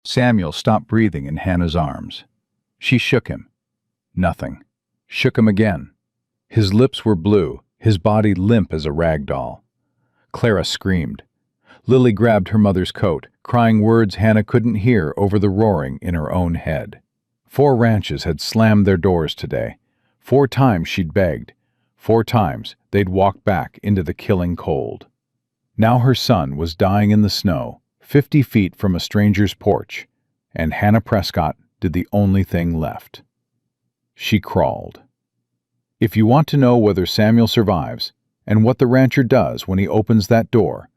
Samuel stopped breathing in Hannah's arms. She shook him. Nothing. Shook him again. His lips were blue, his body limp as a rag doll. Clara screamed. Lily grabbed her mother's coat, crying words Hannah couldn't hear over the roaring in her own head. 4 ranches had slammed their doors today. 4 times she'd begged. 4 times they'd walked back into the killing cold. Now her son was dying in the snow, 50 feet from a stranger's porch, and Hannah Prescott did the only thing left. She crawled. If you want to know whether Samuel survives and what the rancher does when he opens that door,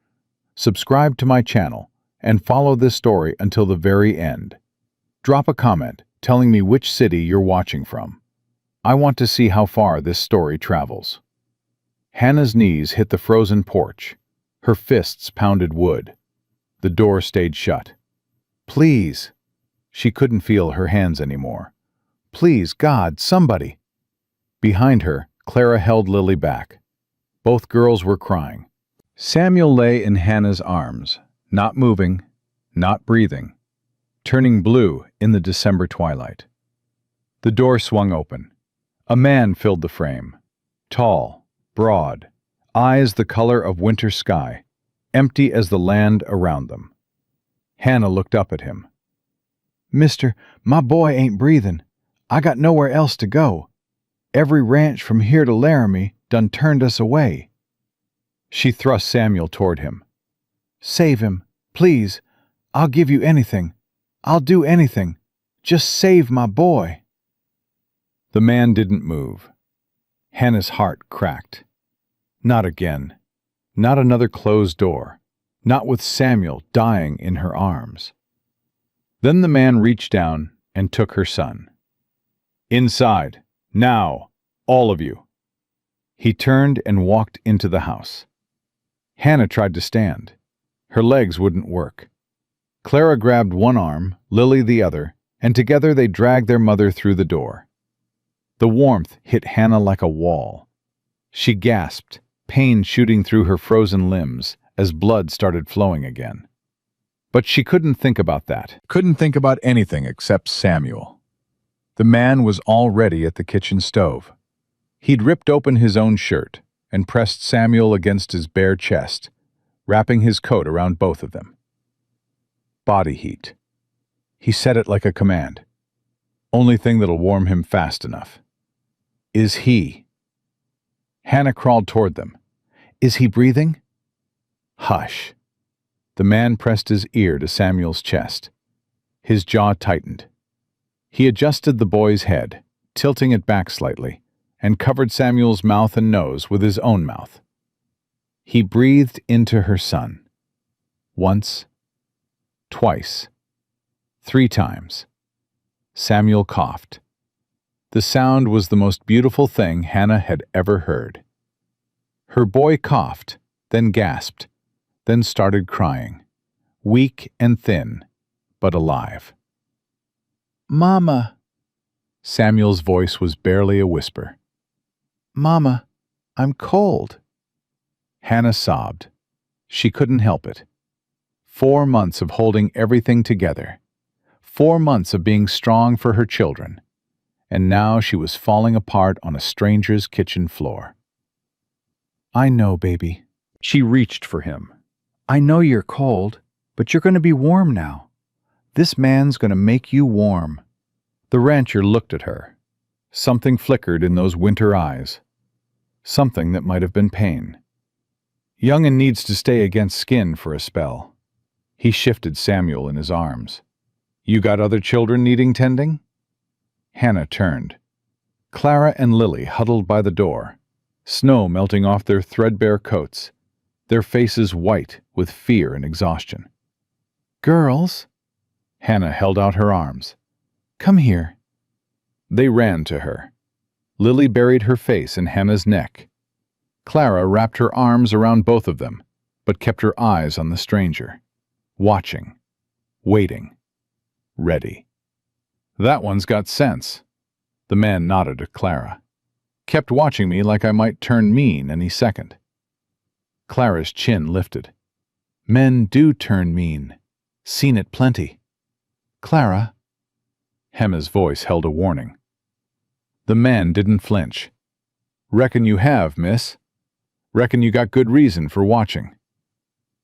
subscribe to my channel and follow this story until the very end. Drop a comment telling me which city you're watching from. I want to see how far this story travels. Hannah's knees hit the frozen porch. Her fists pounded wood. The door stayed shut. Please. She couldn't feel her hands anymore. Please, God, somebody. Behind her, Clara held Lily back. Both girls were crying. Samuel lay in Hannah's arms, not moving, not breathing, turning blue in the December twilight. The door swung open. A man filled the frame. Tall, broad, eyes the color of winter sky, empty as the land around them. Hannah looked up at him. "Mister, my boy ain't breathing. I got nowhere else to go. Every ranch from here to Laramie done turned us away." She thrust Samuel toward him. "Save him, please. I'll give you anything. I'll do anything. Just save my boy." The man didn't move. Hannah's heart cracked. Not again. Not another closed door. Not with Samuel dying in her arms. Then the man reached down and took her son. "Inside. Now. All of you." He turned and walked into the house. Hannah tried to stand. Her legs wouldn't work. Clara grabbed one arm, Lily the other, and together they dragged their mother through the door. The warmth hit Hannah like a wall. She gasped, pain shooting through her frozen limbs as blood started flowing again. But she couldn't think about that, couldn't think about anything except Samuel. The man was already at the kitchen stove. He'd ripped open his own shirt and pressed Samuel against his bare chest, wrapping his coat around both of them. Body heat. He said it like a command. Only thing that'll warm him fast enough. Is he? Hannah crawled toward them. Is he breathing? Hush. The man pressed his ear to Samuel's chest. His jaw tightened. He adjusted the boy's head, tilting it back slightly, and covered Samuel's mouth and nose with his own mouth. He breathed into her son. Once, twice, 3 times. Samuel coughed. The sound was the most beautiful thing Hannah had ever heard. Her boy coughed, then gasped, then started crying, weak and thin, but alive. "Mama." Samuel's voice was barely a whisper. "Mama, I'm cold." Hannah sobbed. She couldn't help it. 4 months of holding everything together. 4 months of being strong for her children. And now she was falling apart on a stranger's kitchen floor. "I know, baby." She reached for him. "I know you're cold, but you're going to be warm now. This man's going to make you warm." The rancher looked at her. Something flickered in those winter eyes. Something that might have been pain. "Young'un needs to stay against skin for a spell." He shifted Samuel in his arms. "You got other children needing tending?" Hannah turned. Clara and Lily huddled by the door, snow melting off their threadbare coats, their faces white with fear and exhaustion. "Girls," Hannah held out her arms. "Come here." They ran to her. Lily buried her face in Hannah's neck. Clara wrapped her arms around both of them, but kept her eyes on the stranger, watching, waiting, ready. "That one's got sense." The man nodded at Clara. "Kept watching me like I might turn mean any second." Clara's chin lifted. "Men do turn mean. Seen it plenty." Clara. Hannah's voice held a warning. The man didn't flinch. Reckon you have, miss. Reckon you got good reason for watching.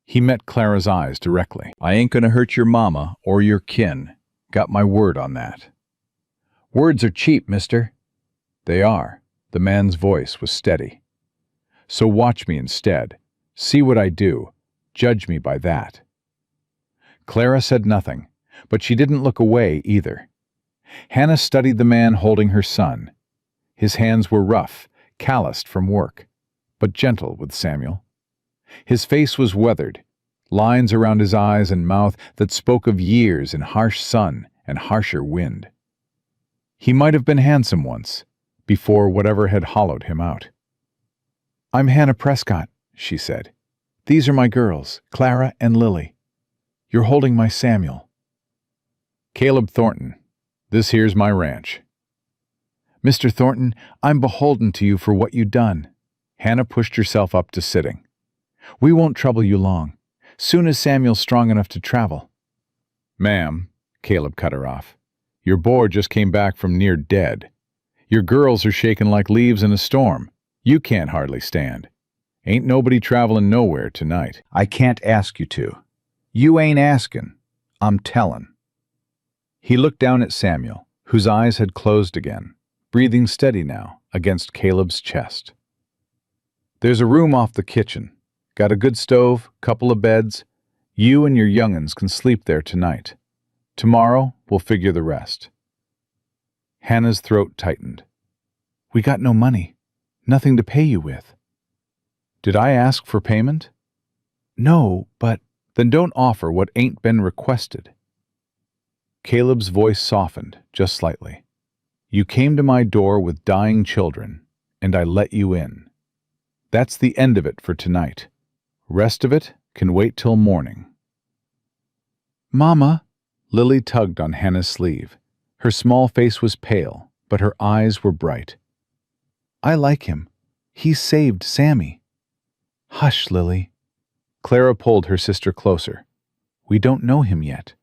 He met Clara's eyes directly. I ain't gonna hurt your mama or your kin. Got my word on that. Words are cheap, mister. They are. The man's voice was steady. So watch me instead. See what I do. Judge me by that. Clara said nothing, but she didn't look away either. Hannah studied the man holding her son. His hands were rough, calloused from work, but gentle with Samuel. His face was weathered, lines around his eyes and mouth that spoke of years in harsh sun and harsher wind. He might have been handsome once, before whatever had hollowed him out. I'm Hannah Prescott, she said. These are my girls, Clara and Lily. You're holding my Samuel. Caleb Thornton. This here's my ranch. Mr. Thornton, I'm beholden to you for what you done. Hannah pushed herself up to sitting. We won't trouble you long. Soon as Samuel's strong enough to travel. Ma'am, Caleb cut her off, your boy just came back from near dead. Your girls are shaking like leaves in a storm. You can't hardly stand. Ain't nobody traveling nowhere tonight. I can't ask you to. You ain't asking. I'm tellin'. He looked down at Samuel, whose eyes had closed again, breathing steady now against Caleb's chest. There's a room off the kitchen. Got a good stove, couple of beds. You and your young'uns can sleep there tonight. Tomorrow, we'll figure the rest. Hannah's throat tightened. We got no money. Nothing to pay you with. Did I ask for payment? No, but then don't offer what ain't been requested. Caleb's voice softened just slightly. You came to my door with dying children, and I let you in. That's the end of it for tonight. Rest of it can wait till morning. Mama, Lily tugged on Hannah's sleeve. Her small face was pale, but her eyes were bright. I like him. He saved Sammy. Hush, Lily. Clara pulled her sister closer. We don't know him yet.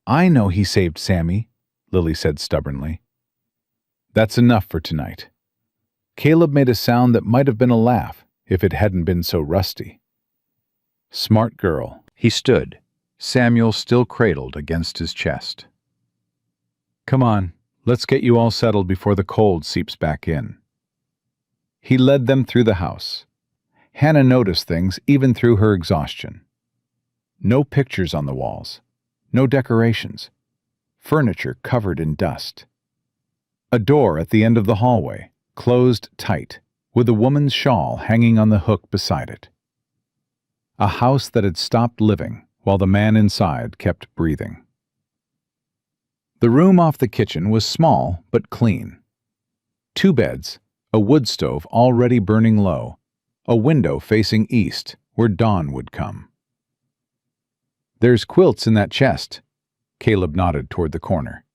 I know he saved Sammy, Lily said stubbornly. That's enough for tonight. Caleb made a sound that might have been a laugh if it hadn't been so rusty. Smart girl. He stood, Samuel still cradled against his chest. Come on, let's get you all settled before the cold seeps back in. He led them through the house. Hannah noticed things even through her exhaustion. No pictures on the walls. No decorations. Furniture covered in dust. A door at the end of the hallway, closed tight, with a woman's shawl hanging on the hook beside it. A house that had stopped living while the man inside kept breathing. The room off the kitchen was small but clean. 2 beds, a wood stove already burning low, a window facing east where dawn would come. There's quilts in that chest. Caleb nodded toward the corner.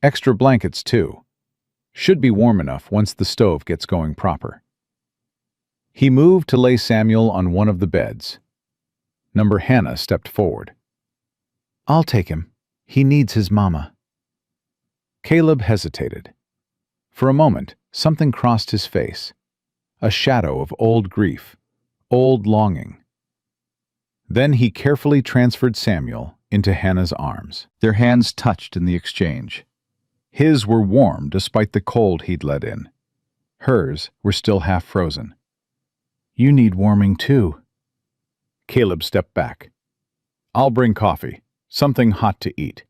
Extra blankets, too. Should be warm enough once the stove gets going proper. He moved to lay Samuel on one of the beds. Number Hannah stepped forward. I'll take him. He needs his mama. Caleb hesitated. For a moment, something crossed his face. A shadow of old grief, old longing. Then he carefully transferred Samuel into Hannah's arms. Their hands touched in the exchange. His were warm despite the cold he'd let in. Hers were still half frozen. You need warming too. Caleb stepped back. I'll bring coffee, something hot to eat.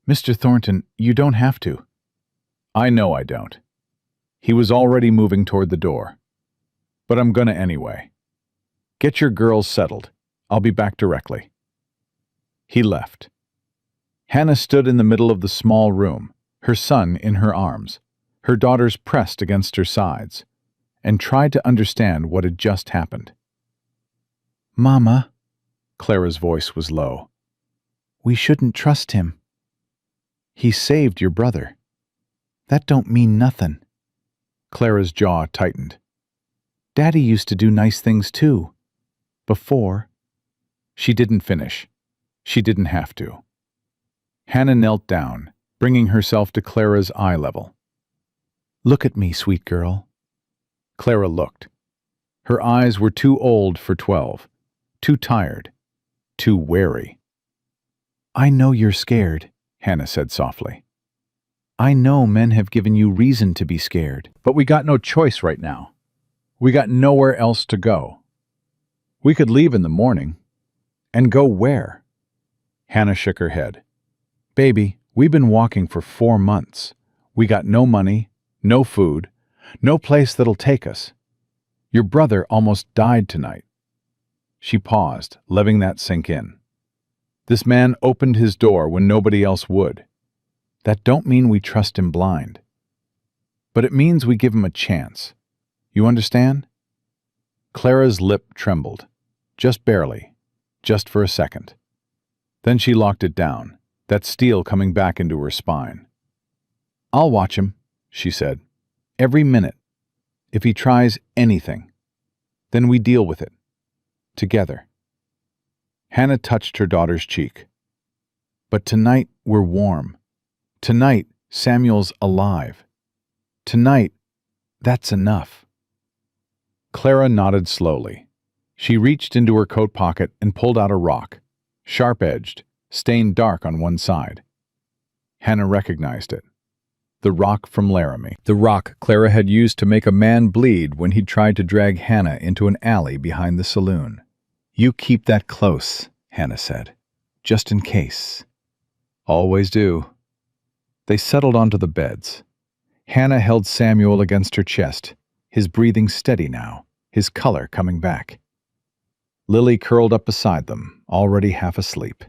Mr. Thornton, you don't have to. I know I don't. He was already moving toward the door. But I'm gonna anyway. Get your girls settled. I'll be back directly. He left. Hannah stood in the middle of the small room, her son in her arms, her daughters pressed against her sides, and tried to understand what had just happened. Mama, Clara's voice was low. We shouldn't trust him. He saved your brother. That don't mean nothin'. Clara's jaw tightened. Daddy used to do nice things too. Before. She didn't finish. She didn't have to. Hannah knelt down, bringing herself to Clara's eye level. "Look at me, sweet girl." Clara looked. Her eyes were too old for 12, too tired, too wary. "I know you're scared," Hannah said softly. "I know men have given you reason to be scared. But we got no choice right now. We got nowhere else to go. We could leave in the morning. And go where?" Hannah shook her head. "Baby, we've been walking for 4 months. We got no money, no food, no place that'll take us. Your brother almost died tonight." She paused, letting that sink in. This man opened his door when nobody else would. That don't mean we trust him blind. But it means we give him a chance. You understand? Clara's lip trembled. Just barely. Just for a second. Then she locked it down, that steel coming back into her spine. "I'll watch him," she said. "Every minute. If he tries anything, then we deal with it. Together." Hannah touched her daughter's cheek. "But tonight we're warm. Tonight Samuel's alive. Tonight, that's enough." Clara nodded slowly. She reached into her coat pocket and pulled out a rock, sharp-edged, stained dark on one side. Hannah recognized it. The rock from Laramie. The rock Clara had used to make a man bleed when he tried to drag Hannah into an alley behind the saloon. "You keep that close," Hannah said, "just in case." "Always do." They settled onto the beds. Hannah held Samuel against her chest, his breathing steady now, his color coming back. Lily curled up beside them, already half asleep.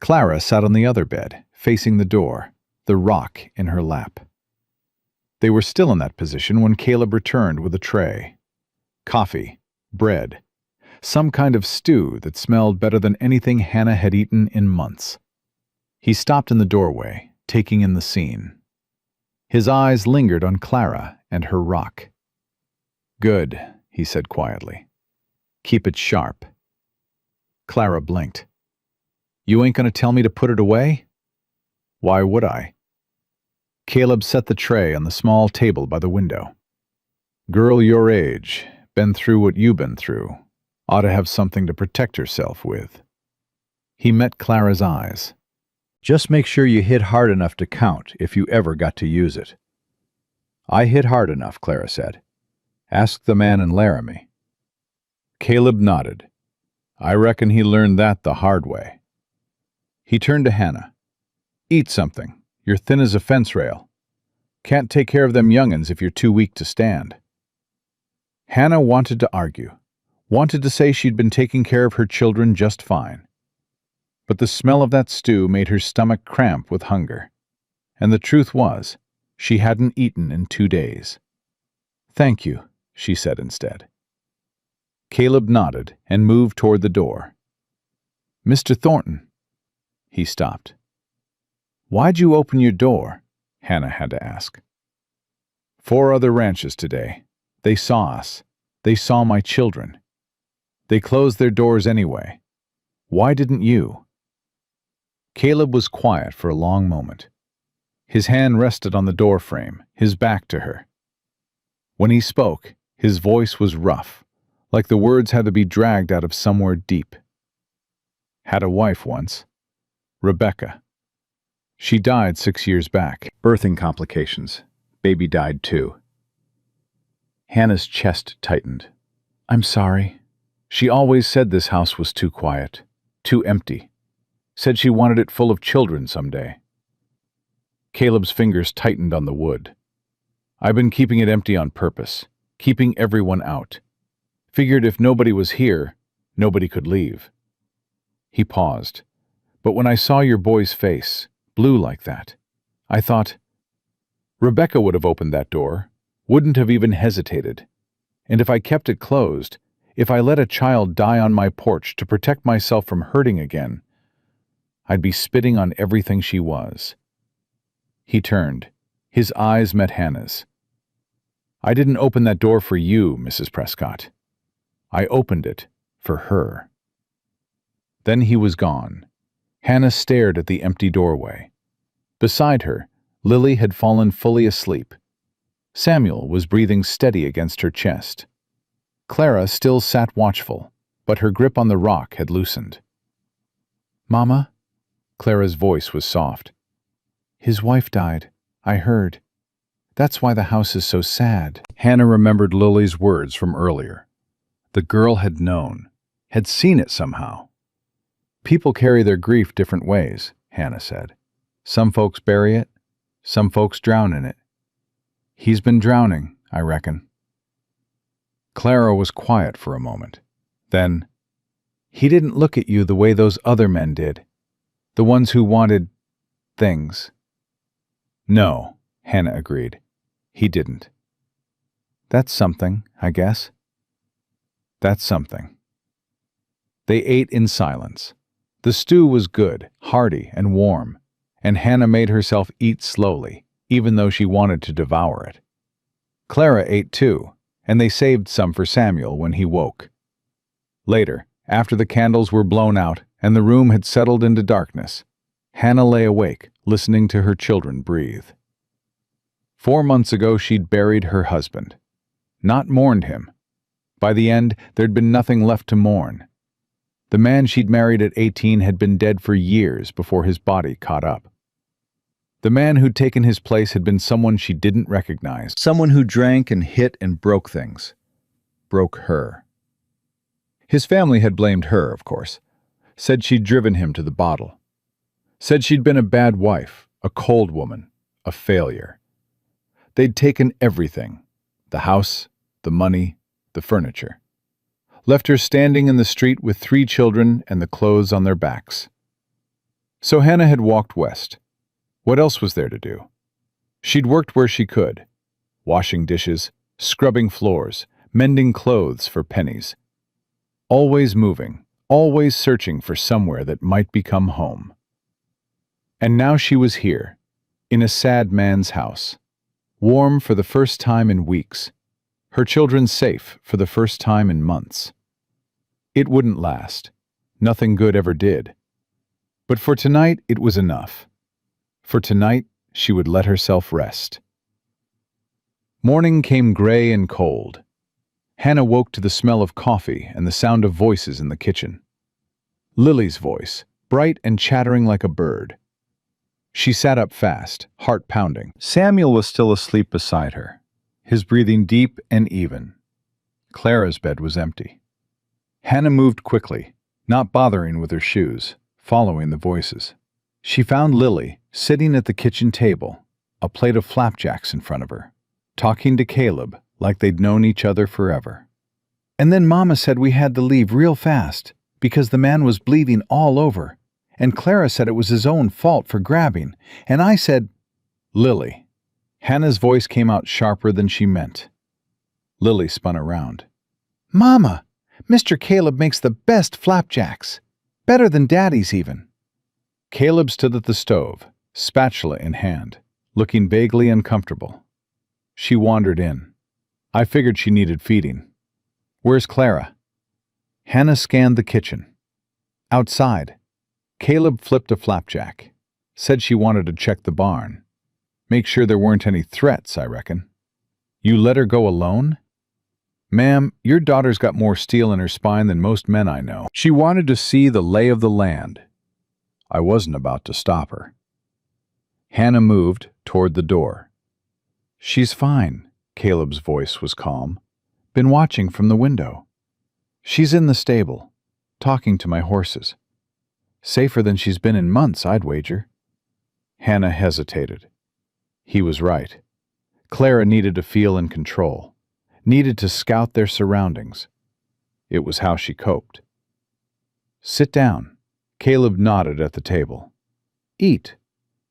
Clara sat on the other bed, facing the door, the rock in her lap. They were still in that position when Caleb returned with a tray. Coffee, bread, some kind of stew that smelled better than anything Hannah had eaten in months. He stopped in the doorway, taking in the scene. His eyes lingered on Clara and her rock. "Good," he said quietly. "Keep it sharp." Clara blinked. "You ain't gonna tell me to put it away?" "Why would I?" Caleb set the tray on the small table by the window. "Girl your age, been through what you been through, ought to have something to protect herself with." He met Clara's eyes. "Just make sure you hit hard enough to count if you ever got to use it." "I hit hard enough," Clara said. "Ask the man in Laramie." Caleb nodded. "I reckon he learned that the hard way." He turned to Hannah. "Eat something. You're thin as a fence rail. Can't take care of them young'uns if you're too weak to stand." Hannah wanted to argue, wanted to say she'd been taking care of her children just fine. But the smell of that stew made her stomach cramp with hunger. And the truth was, she hadn't eaten in 2 days. "Thank you," she said instead. Caleb nodded and moved toward the door. "Mr. Thornton." He stopped. "Why'd you open your door?" Hannah had to ask. 4 other ranches today. They saw us. They saw my children. They closed their doors anyway. Why didn't you?" Caleb was quiet for a long moment. His hand rested on the door frame, his back to her. When he spoke, his voice was rough, like the words had to be dragged out of somewhere deep. "Had a wife once. Rebecca. She died 6 years back. Birthing complications. Baby died too." Hannah's chest tightened. "I'm sorry. She always said this house was too quiet, too empty. Said she wanted it full of children someday." Caleb's fingers tightened on the wood. "I've been keeping it empty on purpose, keeping everyone out. Figured if nobody was here, nobody could leave." He paused. "But when I saw your boy's face, blue like that, I thought, Rebecca would have opened that door, wouldn't have even hesitated. And if I kept it closed, if I let a child die on my porch to protect myself from hurting again, I'd be spitting on everything she was." He turned. His eyes met Hannah's. "I didn't open that door for you, Mrs. Prescott. I opened it for her." Then he was gone, Hannah stared at the empty doorway. Beside her, Lily had fallen fully asleep. Samuel was breathing steady against her chest. Clara still sat watchful, but her grip on the rock had loosened. "Mama?" Clara's voice was soft. "His wife died. I heard. That's why the house is so sad." Hannah remembered Lily's words from earlier. The girl had known, had seen it somehow. "People carry their grief different ways," Hannah said. "Some folks bury it, some folks drown in it. He's been drowning, I reckon." Clara was quiet for a moment. Then, "He didn't look at you the way those other men did. The ones who wanted things." "No," Hannah agreed. "He didn't." "That's something, I guess." "That's something." They ate in silence. The stew was good, hearty, and warm, and Hannah made herself eat slowly, even though she wanted to devour it. Clara ate too, and they saved some for Samuel when he woke. Later, after the candles were blown out and the room had settled into darkness, Hannah lay awake, listening to her children breathe. 4 months ago she'd buried her husband. Not mourned him. By the end, there'd been nothing left to mourn. The man she'd married at 18 had been dead for years before his body caught up. The man who'd taken his place had been someone she didn't recognize, someone who drank and hit and broke things. Broke her. His family had blamed her, of course. Said she'd driven him to the bottle. Said she'd been a bad wife, a cold woman, a failure. They'd taken everything, the house, the money, the furniture. Left her standing in the street with 3 children and the clothes on their backs. So Hannah had walked west. What else was there to do? She'd worked where she could, washing dishes, scrubbing floors, mending clothes for pennies. Always moving, always searching for somewhere that might become home. And now she was here, in a sad man's house, warm for the first time in weeks, her children safe for the first time in months. It wouldn't last. Nothing good ever did. But for tonight, it was enough. For tonight, she would let herself rest. Morning came gray and cold. Hannah woke to the smell of coffee and the sound of voices in the kitchen. Lily's voice, bright and chattering like a bird. She sat up fast, heart pounding. Samuel was still asleep beside her, his breathing deep and even. Clara's bed was empty. Hannah moved quickly, not bothering with her shoes, following the voices. She found Lily sitting at the kitchen table, a plate of flapjacks in front of her, talking to Caleb like they'd known each other forever. "And then Mama said we had to leave real fast because the man was bleeding all over, and Clara said it was his own fault for grabbing, and I said—" "Lily." Hannah's voice came out sharper than she meant. Lily spun around. "Mama, Mr. Caleb makes the best flapjacks. Better than Daddy's even." Caleb stood at the stove, spatula in hand, looking vaguely uncomfortable. She wandered in. I figured she needed feeding. "Where's Clara?" Hannah scanned the kitchen. "Outside." Caleb flipped a flapjack. Said she wanted to check the barn. Make sure there weren't any threats, I reckon. "You let her go alone?" "Ma'am, your daughter's got more steel in her spine than most men I know. She wanted to see the lay of the land." I wasn't about to stop her. Hannah moved toward the door. "She's fine," Caleb's voice was calm. "Been watching from the window. She's in the stable, talking to my horses. Safer than she's been in months, I'd wager." Hannah hesitated. He was right. Clara needed to feel in control, needed to scout their surroundings. It was how she coped. "Sit down." Caleb nodded at the table. "Eat.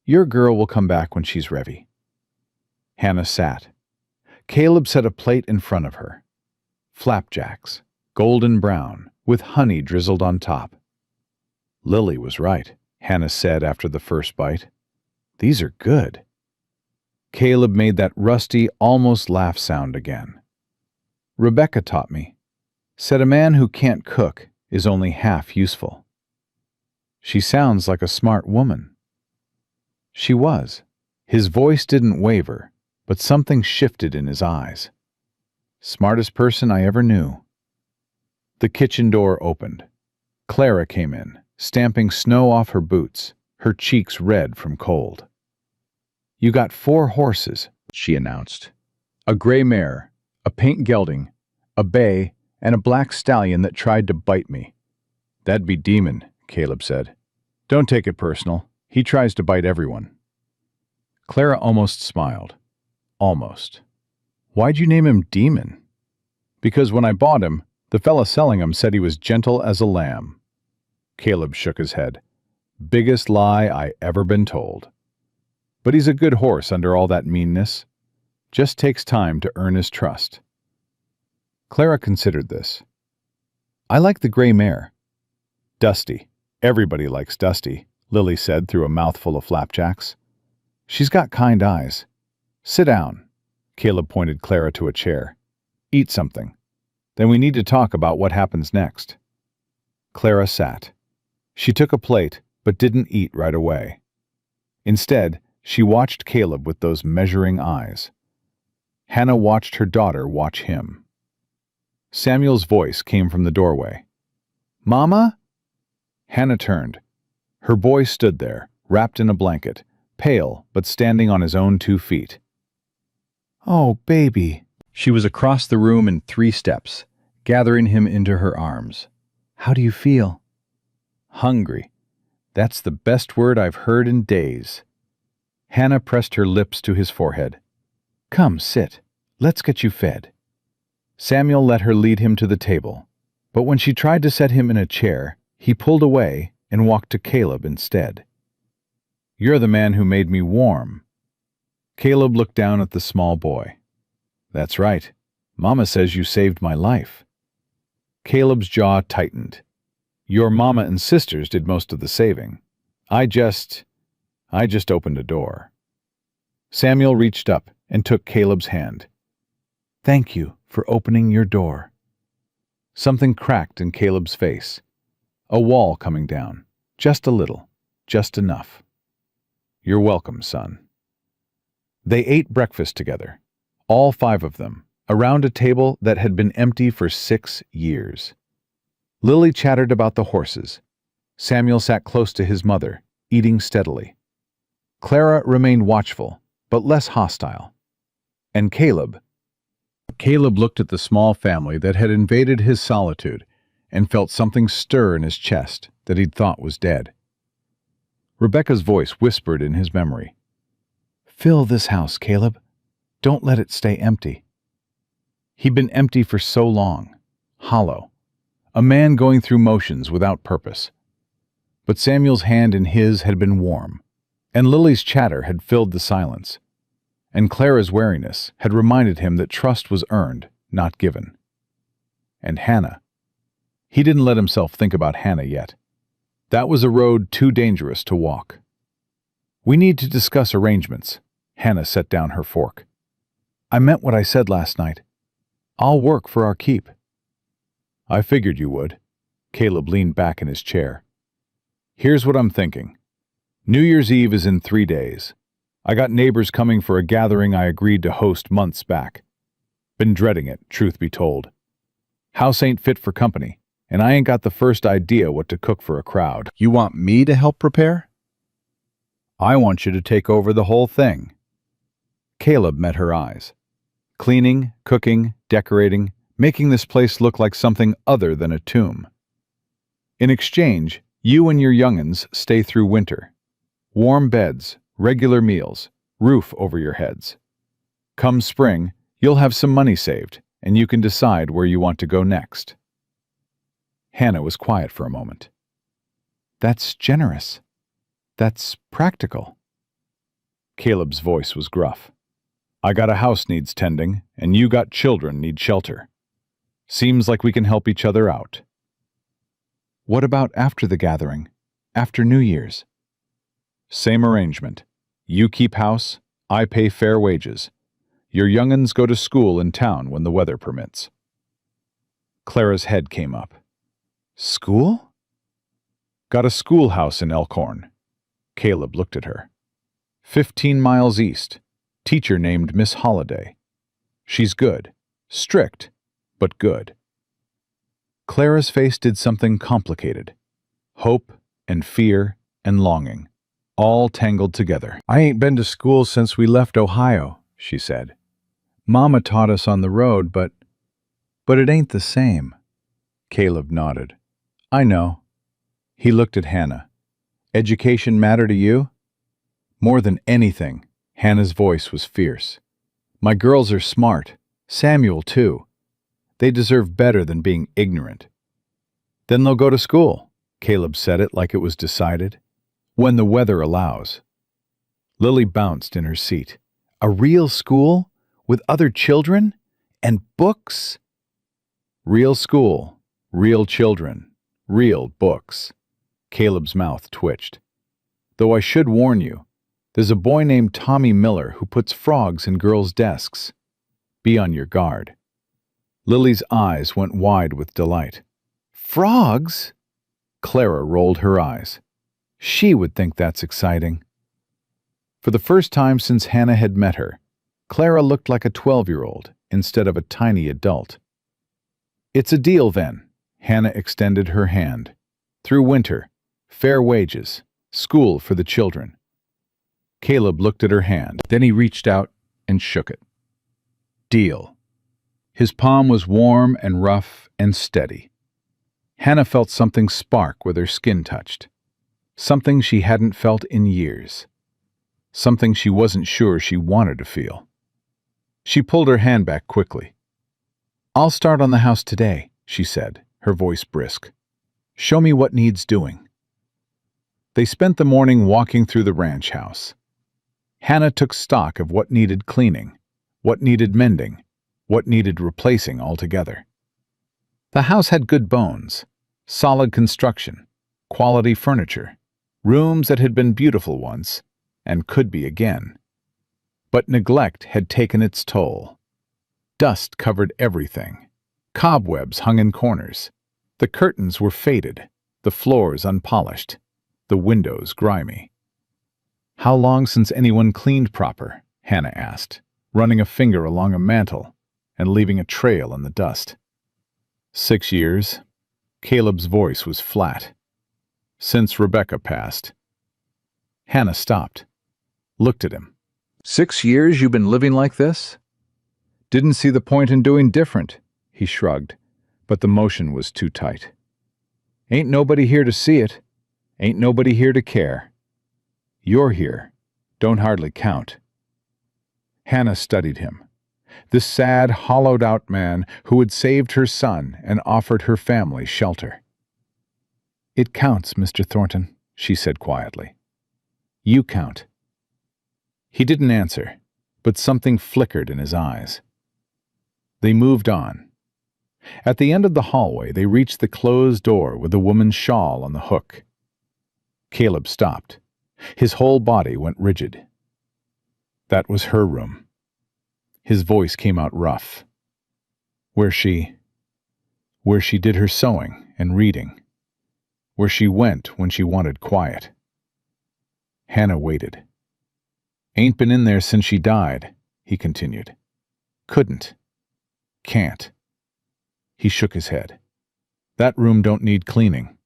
Your girl will come back when she's ready." Hannah sat. Caleb set a plate in front of her. Flapjacks, golden brown, with honey drizzled on top. "Lily was right," Hannah said after the first bite. "These are good." Caleb made that rusty, almost laugh sound again. "Rebecca taught me. Said a man who can't cook is only half useful." She sounds like a smart woman. She was. His voice didn't waver, but something shifted in his eyes. Smartest person I ever knew. The kitchen door opened. Clara came in, stamping snow off her boots, her cheeks red from cold. "You got 4 horses," she announced. "A gray mare, a paint gelding, a bay, and a black stallion that tried to bite me." "That'd be Demon," Caleb said. "Don't take it personal. He tries to bite everyone." Clara almost smiled. Almost. "Why'd you name him Demon?" "Because when I bought him, the fella selling him said he was gentle as a lamb." Caleb shook his head. "Biggest lie I ever been told. But he's a good horse under all that meanness. Just takes time to earn his trust." Clara considered this. "I like the gray mare." "Dusty. Everybody likes Dusty," Lily said through a mouthful of flapjacks. "She's got kind eyes. Sit down." Caleb pointed Clara to a chair. "Eat something. Then we need to talk about what happens next." Clara sat. She took a plate, but didn't eat right away. Instead, she watched Caleb with those measuring eyes. Hannah watched her daughter watch him. Samuel's voice came from the doorway. "Mama?" Hannah turned. Her boy stood there, wrapped in a blanket, pale but standing on his own 2 feet. "Oh, baby." She was across the room in 3 steps, gathering him into her arms. "How do you feel?" "Hungry. That's the best word I've heard in days." Hannah pressed her lips to his forehead. "Come, sit. Let's get you fed." Samuel let her lead him to the table, but when she tried to set him in a chair, he pulled away and walked to Caleb instead. "You're the man who made me warm." Caleb looked down at the small boy. "That's right. Mama says you saved my life." Caleb's jaw tightened. "Your mama and sisters did most of the saving. I just opened a door." Samuel reached up and took Caleb's hand. "Thank you for opening your door." Something cracked in Caleb's face. A wall coming down. Just a little. Just enough. "You're welcome, son." They ate breakfast together, all 5 of them, around a table that had been empty for 6 years. Lily chattered about the horses. Samuel sat close to his mother, eating steadily. Clara remained watchful, but less hostile. And Caleb looked at the small family that had invaded his solitude and felt something stir in his chest that he'd thought was dead. Rebecca's voice whispered in his memory. "Fill this house, Caleb. Don't let it stay empty." He'd been empty for so long, hollow, a man going through motions without purpose. But Samuel's hand in his had been warm, and Lily's chatter had filled the silence, and Clara's wariness had reminded him that trust was earned, not given. And Hannah. He didn't let himself think about Hannah yet. That was a road too dangerous to walk. "We need to discuss arrangements." Hannah set down her fork. "I meant what I said last night. I'll work for our keep." "I figured you would." Caleb leaned back in his chair. "Here's what I'm thinking. New Year's Eve is in 3 days. I got neighbors coming for a gathering I agreed to host months back. Been dreading it, truth be told. House ain't fit for company, and I ain't got the first idea what to cook for a crowd." "You want me to help prepare?" "I want you to take over the whole thing." Caleb met her eyes. Cleaning, cooking, decorating, making this place look like something other than a tomb. "In exchange, you and your young'uns stay through winter. Warm beds, regular meals, roof over your heads. Come spring, you'll have some money saved, and you can decide where you want to go next." Hannah was quiet for a moment. "That's generous. That's practical." Caleb's voice was gruff. "I got a house needs tending, and you got children need shelter. Seems like we can help each other out." "What about after the gathering? After New Year's?" "Same arrangement. You keep house, I pay fair wages. Your young'uns go to school in town when the weather permits." Clara's head came up. "School?" Got a schoolhouse in Elkhorn. Caleb looked at her. 15 miles east. Teacher named Miss Holliday. She's good. Strict, but good. Clara's face did something complicated. Hope and fear and longing, all tangled together. I ain't been to school since we left Ohio, she said. Mama taught us on the road, but it ain't the same. Caleb nodded. I know. He looked at Hannah. Education matter to you? More than anything, Hannah's voice was fierce. My girls are smart. Samuel, too. They deserve better than being ignorant. Then they'll go to school, Caleb said it like it was decided. When the weather allows. Lily bounced in her seat. A real school? With other children? And books? Real school, real children, real books. Caleb's mouth twitched. Though I should warn you, there's a boy named Tommy Miller who puts frogs in girls' desks. Be on your guard. Lily's eyes went wide with delight. Frogs? Clara rolled her eyes. She would think that's exciting. For the first time since Hannah had met her, Clara looked like a 12-year-old instead of a tiny adult. It's a deal then. Hannah extended her hand. Through winter, fair wages, school for the children. Caleb looked at her hand. Then he reached out and shook it. Deal. His palm was warm and rough and steady. Hannah felt something spark where their skin touched. Something she hadn't felt in years. Something she wasn't sure she wanted to feel. She pulled her hand back quickly. I'll start on the house today, she said, her voice brisk. Show me what needs doing. They spent the morning walking through the ranch house. Hannah took stock of what needed cleaning, what needed mending, what needed replacing altogether. The house had good bones, solid construction, quality furniture, rooms that had been beautiful once and could be again. But neglect had taken its toll. Dust covered everything. Cobwebs hung in corners. The curtains were faded, the floors unpolished, the windows grimy. How long since anyone cleaned proper? Hannah asked, running a finger along a mantel and leaving a trail in the dust. 6 years. Caleb's voice was flat. Since Rebecca passed. Hannah stopped, looked at him. 6 years you've been living like this? Didn't see the point in doing different, he shrugged, but the motion was too tight. Ain't nobody here to see it. Ain't nobody here to care. You're here. Don't hardly count. Hannah studied him. This sad, hollowed-out man who had saved her son and offered her family shelter. It counts, Mr. Thornton, she said quietly. You count. He didn't answer, but something flickered in his eyes. They moved on. At the end of the hallway, they reached the closed door with the woman's shawl on the hook. Caleb stopped. His whole body went rigid. That was her room. His voice came out rough. Where she did her sewing and reading. Where she went when she wanted quiet. Hannah waited. Ain't been in there since she died, he continued. Couldn't. Can't. He shook his head. That room don't need cleaning.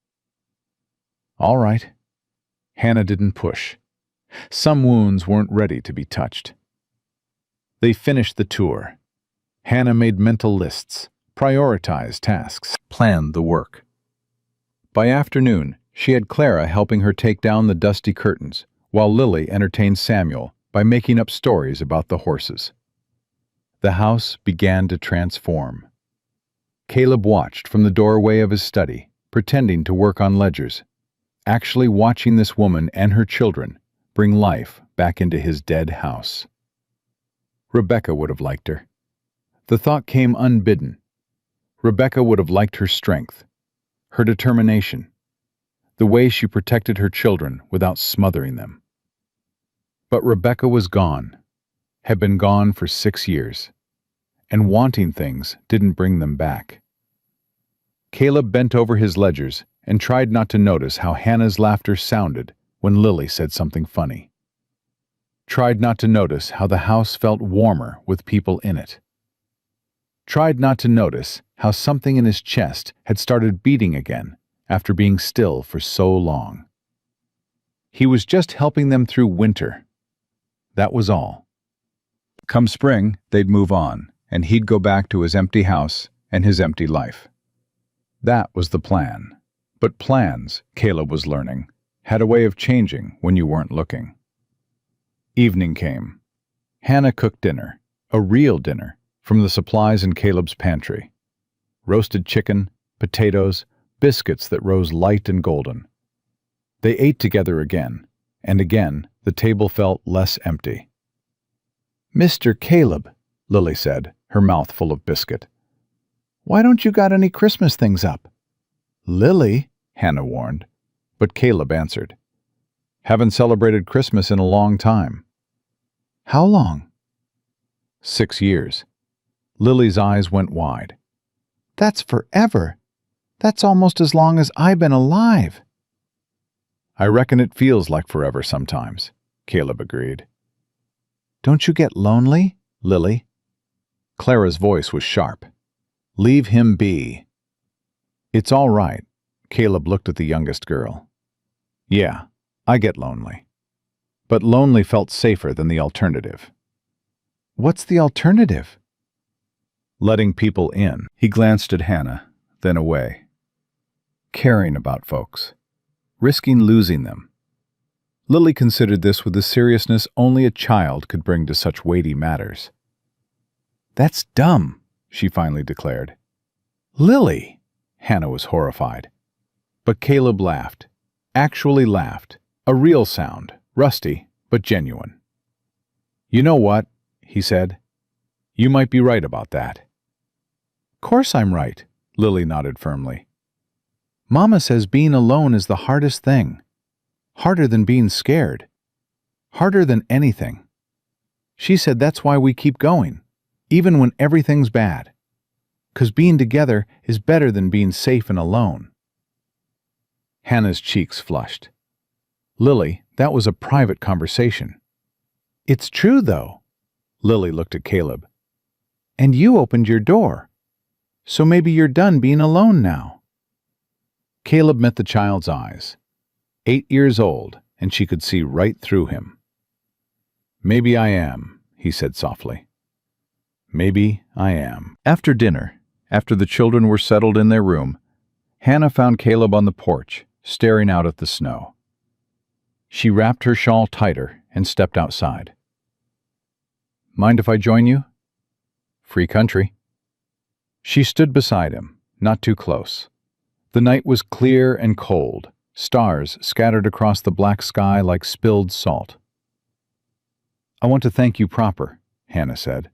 All right. Hannah didn't push. Some wounds weren't ready to be touched. They finished the tour. Hannah made mental lists, prioritized tasks, planned the work. By afternoon, she had Clara helping her take down the dusty curtains, while Lily entertained Samuel by making up stories about the horses. The house began to transform. Caleb watched from the doorway of his study, pretending to work on ledgers, actually watching this woman and her children bring life back into his dead house. Rebecca would have liked her. The thought came unbidden. Rebecca would have liked her strength, her determination, the way she protected her children without smothering them. But Rebecca was gone, had been gone for 6 years, and wanting things didn't bring them back. Caleb bent over his ledgers and tried not to notice how Hannah's laughter sounded when Lily said something funny. Tried not to notice how the house felt warmer with people in it. Tried not to notice how something in his chest had started beating again after being still for so long. He was just helping them through winter. That was all. Come spring, they'd move on, and he'd go back to his empty house and his empty life. That was the plan. But plans, Caleb was learning, had a way of changing when you weren't looking. Evening came. Hannah cooked dinner, a real dinner, from the supplies in Caleb's pantry. Roasted chicken, potatoes, biscuits that rose light and golden. They ate together again, and again the table felt less empty. "Mr. Caleb," Lily said, her mouth full of biscuit, "why don't you got any Christmas things up?" "Lily," Hannah warned, but Caleb answered, "Haven't celebrated Christmas in a long time." "How long?" 6 years. Lily's eyes went wide. "That's forever. That's almost as long as I've been alive." "I reckon it feels like forever sometimes," Caleb agreed. "Don't you get lonely, Lily?" Clara's voice was sharp. "Leave him be." "It's all right," Caleb looked at the youngest girl. "Yeah, I get lonely." But lonely felt safer than the alternative. "What's the alternative?" "Letting people in." He glanced at Hannah, then away. "Caring about folks. Risking losing them." Lily considered this with the seriousness only a child could bring to such weighty matters. "That's dumb," she finally declared. "Lily!" Hannah was horrified. But Caleb laughed. Actually laughed. A real sound. Rusty, but genuine. "You know what?" he said. "You might be right about that." "Course I'm right," Lily nodded firmly. "Mama says being alone is the hardest thing. Harder than being scared. Harder than anything. She said that's why we keep going, even when everything's bad. 'Cause being together is better than being safe and alone." Hannah's cheeks flushed. "Lily, that was a private conversation." "It's true, though." Lily looked at Caleb. "And you opened your door. So maybe you're done being alone now." Caleb met the child's eyes. 8 years old, and she could see right through him. "Maybe I am," he said softly. "Maybe I am." After dinner, after the children were settled in their room, Hannah found Caleb on the porch, staring out at the snow. She wrapped her shawl tighter and stepped outside. "Mind if I join you?" "Free country." She stood beside him, not too close. The night was clear and cold, stars scattered across the black sky like spilled salt. "I want to thank you proper," Hannah said,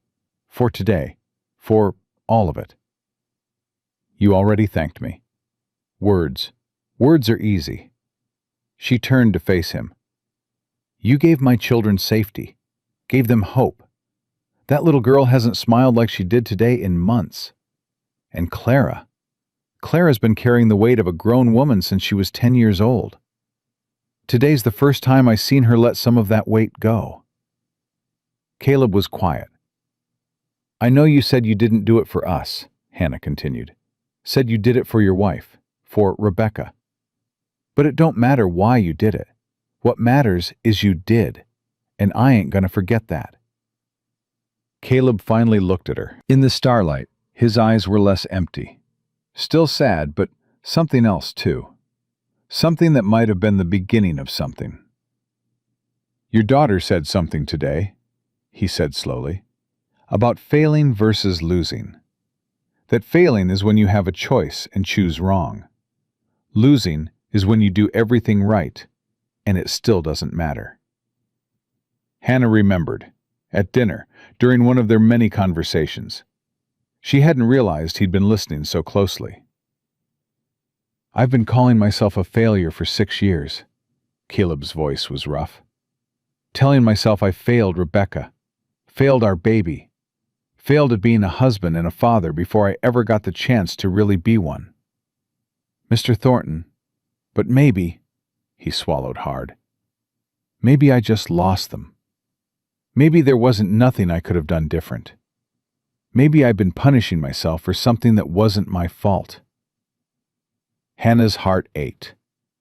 "for today, for all of it." "You already thanked me." Words are easy." She turned to face him. "You gave my children safety, gave them hope. That little girl hasn't smiled like she did today in months. And Clara's been carrying the weight of a grown woman since she was 10 years old. Today's the first time I seen her let some of that weight go." Caleb was quiet. "I know you said you didn't do it for us," Hannah continued. "Said you did it for your wife, for Rebecca. But it don't matter why you did it. What matters is you did, and I ain't gonna forget that." Caleb finally looked at her. In the starlight, his eyes were less empty. Still sad, but something else too. Something that might have been the beginning of something. "Your daughter said something today," he said slowly, "about failing versus losing. That failing is when you have a choice and choose wrong. Losing is when you do everything right, and it still doesn't matter." Hannah remembered, at dinner, during one of their many conversations. She hadn't realized he'd been listening so closely. "I've been calling myself a failure for 6 years. Caleb's voice was rough. "Telling myself I failed Rebecca, failed our baby, failed at being a husband and a father before I ever got the chance to really be one. Mr. Thornton, But maybe, he swallowed hard, maybe I just lost them. Maybe there wasn't nothing I could have done different. Maybe I'd been punishing myself for something that wasn't my fault. Hannah's heart ached.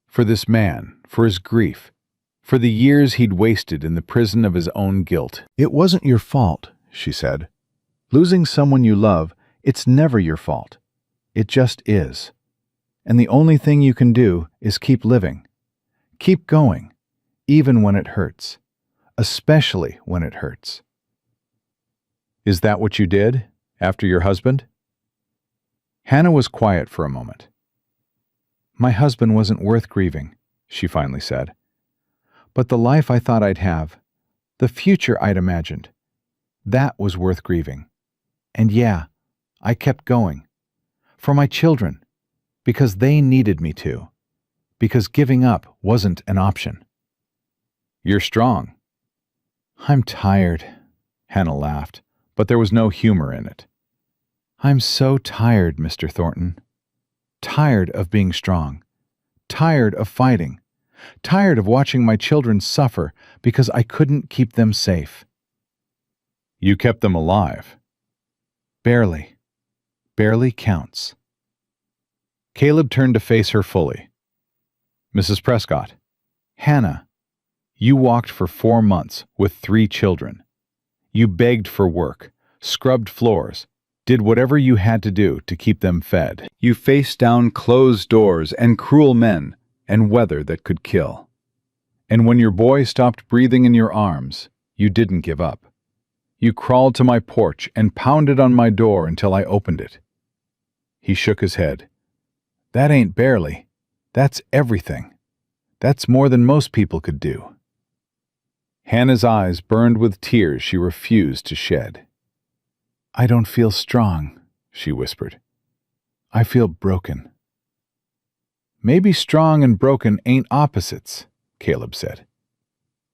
For this man, for his grief, for the years he'd wasted in the prison of his own guilt. "It wasn't your fault," she said. "Losing someone you love, it's never your fault. It just is. And the only thing you can do is keep living. Keep going, even when it hurts. Especially when it hurts." Is that what you did, after your husband? Hannah was quiet for a moment. "My husband wasn't worth grieving," she finally said. "But the life I thought I'd have, the future I'd imagined, that was worth grieving. And yeah, I kept going. For my children, because they needed me to. Because giving up wasn't an option." You're strong. "I'm tired," Hannah laughed, but there was no humor in it. "I'm so tired, Mr. Thornton. Tired of being strong. Tired of fighting. Tired of watching my children suffer because I couldn't keep them safe." You kept them alive. Barely. Barely counts. Caleb turned to face her fully. Mrs. Prescott, "Hannah, you walked for 4 months with 3 children. You begged for work, scrubbed floors, did whatever you had to do to keep them fed. You faced down closed doors and cruel men and weather that could kill. And when your boy stopped breathing in your arms, you didn't give up. You crawled to my porch and pounded on my door until I opened it." He shook his head. "That ain't barely. That's everything. That's more than most people could do." Hannah's eyes burned with tears she refused to shed. "I don't feel strong," she whispered. "I feel broken." "Maybe strong and broken ain't opposites," Caleb said.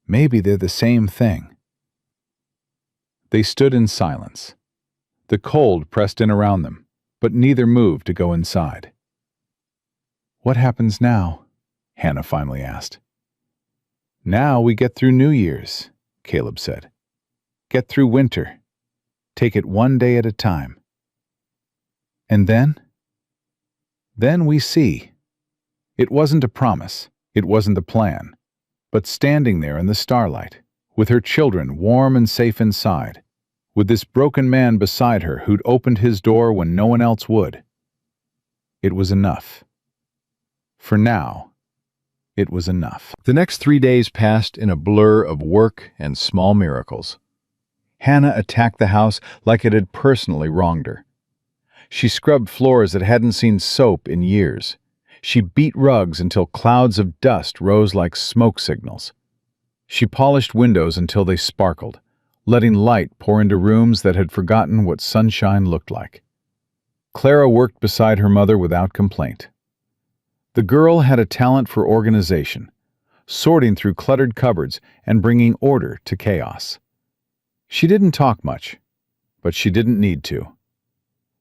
"Maybe they're the same thing." They stood in silence. The cold pressed in around them, but neither moved to go inside. "What happens now?" Hannah finally asked. "Now we get through New Year's," Caleb said. "Get through winter. Take it one day at a time." "And then?" "Then we see." It wasn't a promise, it wasn't a plan, but standing there in the starlight, with her children warm and safe inside, with this broken man beside her who'd opened his door when no one else would. It was enough. For now, it was enough. The next 3 days passed in a blur of work and small miracles. Hannah attacked the house like it had personally wronged her. She scrubbed floors that hadn't seen soap in years. She beat rugs until clouds of dust rose like smoke signals. She polished windows until they sparkled, letting light pour into rooms that had forgotten what sunshine looked like. Clara worked beside her mother without complaint. The girl had a talent for organization, sorting through cluttered cupboards and bringing order to chaos. She didn't talk much, but she didn't need to.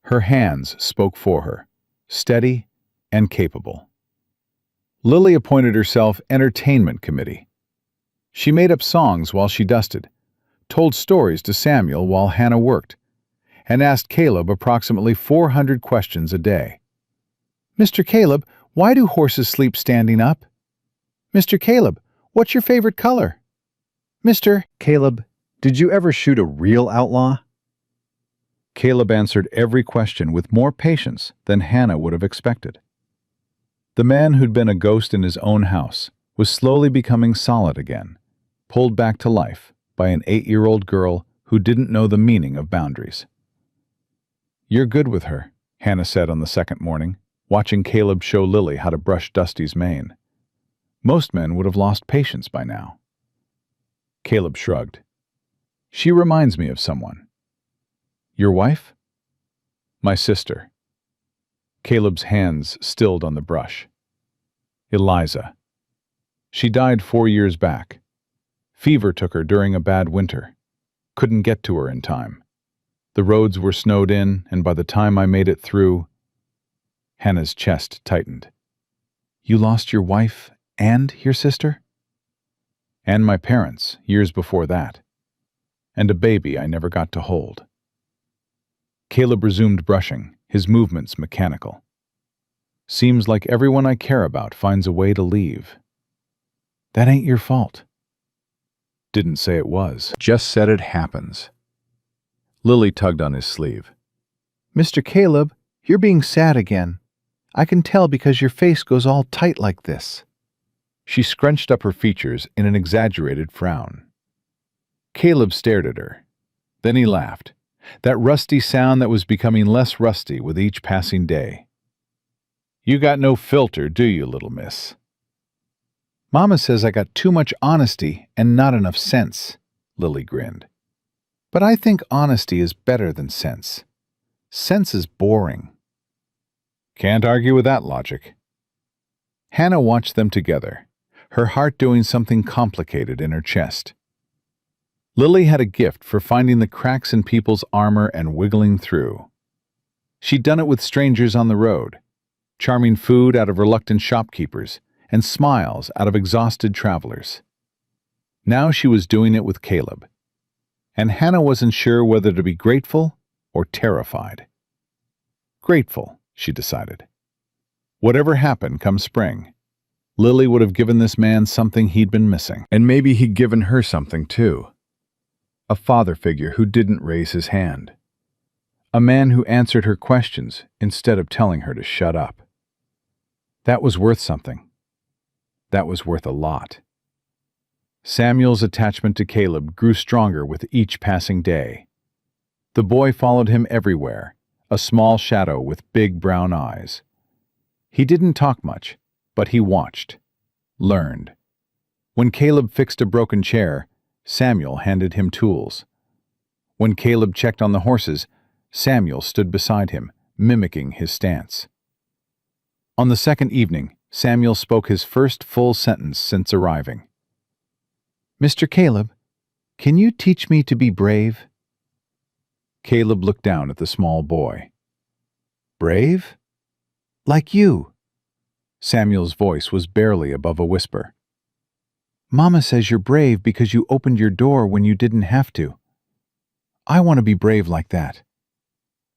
Her hands spoke for her, steady and capable. Lily appointed herself entertainment committee. She made up songs while she dusted, told stories to Samuel while Hannah worked, and asked Caleb approximately 400 questions a day. "Mr. Caleb, why do horses sleep standing up? Mr. Caleb, what's your favorite color? Mr. "Caleb, did you ever shoot a real outlaw?" Caleb answered every question with more patience than Hannah would have expected. The man who'd been a ghost in his own house was slowly becoming solid again, pulled back to life by an 8-year-old girl who didn't know the meaning of boundaries. "You're good with her," Hannah said on the second morning, watching Caleb show Lily how to brush Dusty's mane. Most men would have lost patience by now. Caleb shrugged. "She reminds me of someone." "Your wife?" "My sister." Caleb's hands stilled on the brush. "Eliza. She died 4 years back. Fever took her during a bad winter. Couldn't get to her in time. The roads were snowed in, and by the time I made it through..." Hannah's chest tightened. You lost your wife and your sister? And my parents, years before that. And a baby I never got to hold. Caleb resumed brushing, his movements mechanical. Seems like everyone I care about finds a way to leave. That ain't your fault. Didn't say it was. Just said it happens. Lily tugged on his sleeve. Mr. Caleb, you're being sad again. I can tell because your face goes all tight like this. She scrunched up her features in an exaggerated frown. Caleb stared at her. Then he laughed, that rusty sound that was becoming less rusty with each passing day. You got no filter, do you, little miss? Mama says I got too much honesty and not enough sense, Lily grinned. But I think honesty is better than sense. Sense is boring. Can't argue with that logic. Hannah watched them together, her heart doing something complicated in her chest. Lily had a gift for finding the cracks in people's armor and wiggling through. She'd done it with strangers on the road, charming food out of reluctant shopkeepers and smiles out of exhausted travelers. Now she was doing it with Caleb, and Hannah wasn't sure whether to be grateful or terrified. Grateful, she decided. Whatever happened come spring, Lily would have given this man something he'd been missing. And maybe he'd given her something too. A father figure who didn't raise his hand. A man who answered her questions instead of telling her to shut up. That was worth something. That was worth a lot. Samuel's attachment to Caleb grew stronger with each passing day. The boy followed him everywhere, a small shadow with big brown eyes. He didn't talk much, but he watched, learned. When Caleb fixed a broken chair, Samuel handed him tools. When Caleb checked on the horses, Samuel stood beside him, mimicking his stance. On the second evening, Samuel spoke his first full sentence since arriving. Mr. Caleb, can you teach me to be brave? Caleb looked down at the small boy. Brave? Like you. Samuel's voice was barely above a whisper. Mama says you're brave because you opened your door when you didn't have to. I want to be brave like that.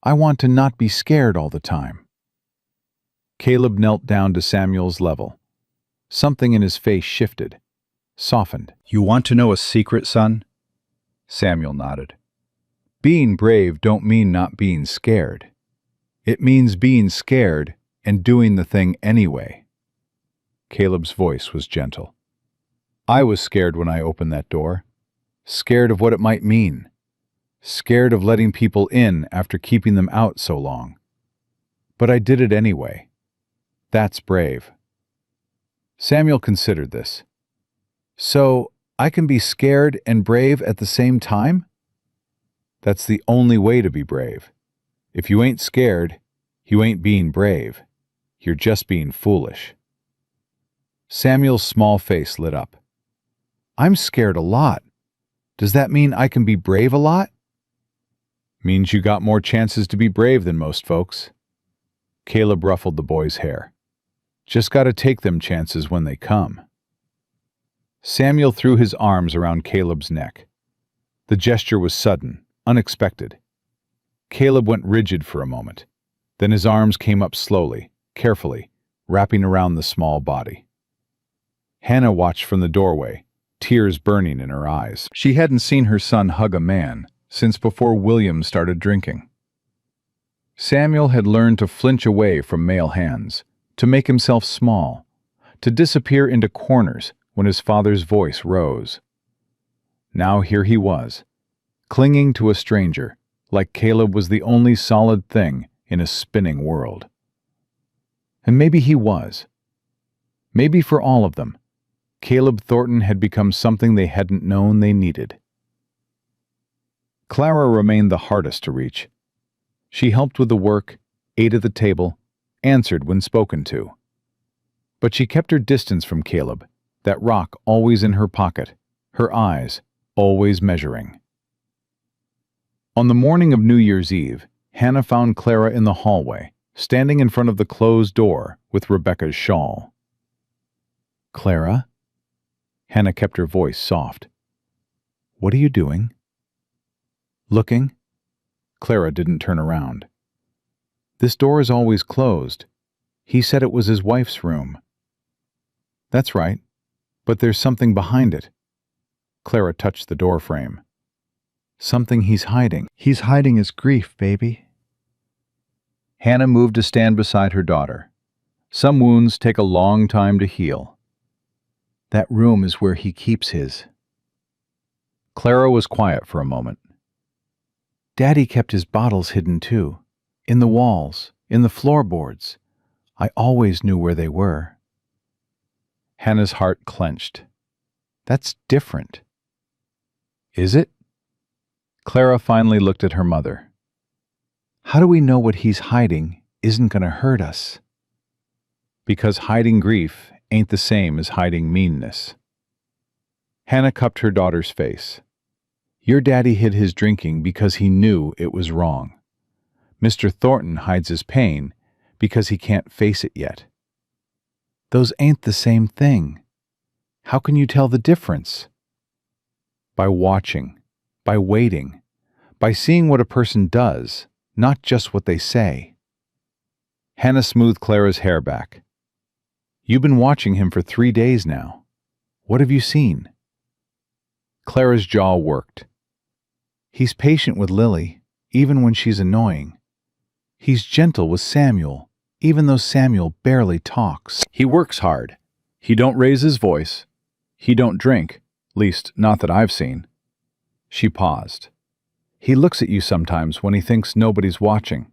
I want to not be scared all the time. Caleb knelt down to Samuel's level. Something in his face shifted, softened. You want to know a secret, son? Samuel nodded. Being brave don't mean not being scared. It means being scared and doing the thing anyway. Caleb's voice was gentle. I was scared when I opened that door. Scared of what it might mean. Scared of letting people in after keeping them out so long. But I did it anyway. That's brave. Samuel considered this. So, I can be scared and brave at the same time? That's the only way to be brave. If you ain't scared, you ain't being brave. You're just being foolish. Samuel's small face lit up. I'm scared a lot. Does that mean I can be brave a lot? Means you got more chances to be brave than most folks. Caleb ruffled the boy's hair. Just gotta take them chances when they come. Samuel threw his arms around Caleb's neck. The gesture was sudden, unexpected. Caleb went rigid for a moment. Then his arms came up slowly, carefully, wrapping around the small body. Hannah watched from the doorway, tears burning in her eyes. She hadn't seen her son hug a man since before William started drinking. Samuel had learned to flinch away from male hands, to make himself small, to disappear into corners when his father's voice rose. Now here he was, clinging to a stranger, like Caleb was the only solid thing in a spinning world. And maybe he was. Maybe for all of them, Caleb Thornton had become something they hadn't known they needed. Clara remained the hardest to reach. She helped with the work, ate at the table, answered when spoken to. But she kept her distance from Caleb, that rock always in her pocket, her eyes always measuring. On the morning of New Year's Eve, Hannah found Clara in the hallway, standing in front of the closed door with Rebecca's shawl. Clara? Hannah kept her voice soft. What are you doing? Looking. Clara didn't turn around. This door is always closed. He said it was his wife's room. That's right, but there's something behind it. Clara touched the door frame. Something he's hiding. He's hiding his grief, baby. Hannah moved to stand beside her daughter. Some wounds take a long time to heal. That room is where he keeps his. Clara was quiet for a moment. Daddy kept his bottles hidden too. In the walls, in the floorboards. I always knew where they were. Hannah's heart clenched. That's different. Is it? Clara finally looked at her mother. How do we know what he's hiding isn't going to hurt us? Because hiding grief ain't the same as hiding meanness. Hannah cupped her daughter's face. Your daddy hid his drinking because he knew it was wrong. Mr. Thornton hides his pain because he can't face it yet. Those ain't the same thing. How can you tell the difference? By watching, by waiting, by seeing what a person does, not just what they say. Hannah smoothed Clara's hair back. You've been watching him for 3 days now. What have you seen? Clara's jaw worked. He's patient with Lily, even when she's annoying. He's gentle with Samuel, even though Samuel barely talks. He works hard. He don't raise his voice. He don't drink, least not that I've seen. She paused. He looks at you sometimes when he thinks nobody's watching,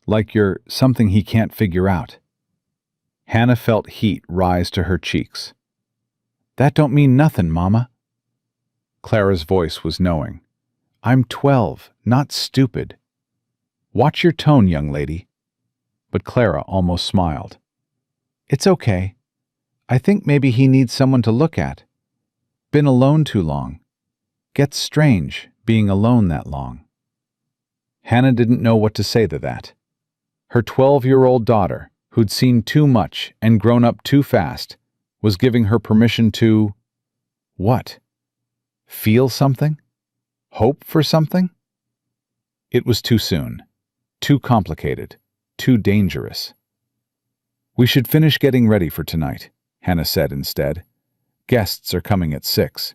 like you're something he can't figure out. Hannah felt heat rise to her cheeks. That don't mean nothing, Mama. Clara's voice was knowing. I'm 12, not stupid. Watch your tone, young lady. But Clara almost smiled. It's okay. I think maybe he needs someone to look at. Been alone too long. Gets strange being alone that long. Hannah didn't know what to say to that. Her 12-year-old daughter, who'd seen too much and grown up too fast, was giving her permission to... what? Feel something? Hope for something? It was too soon, too complicated, too dangerous. We should finish getting ready for tonight, Hannah said instead. Guests are coming at 6.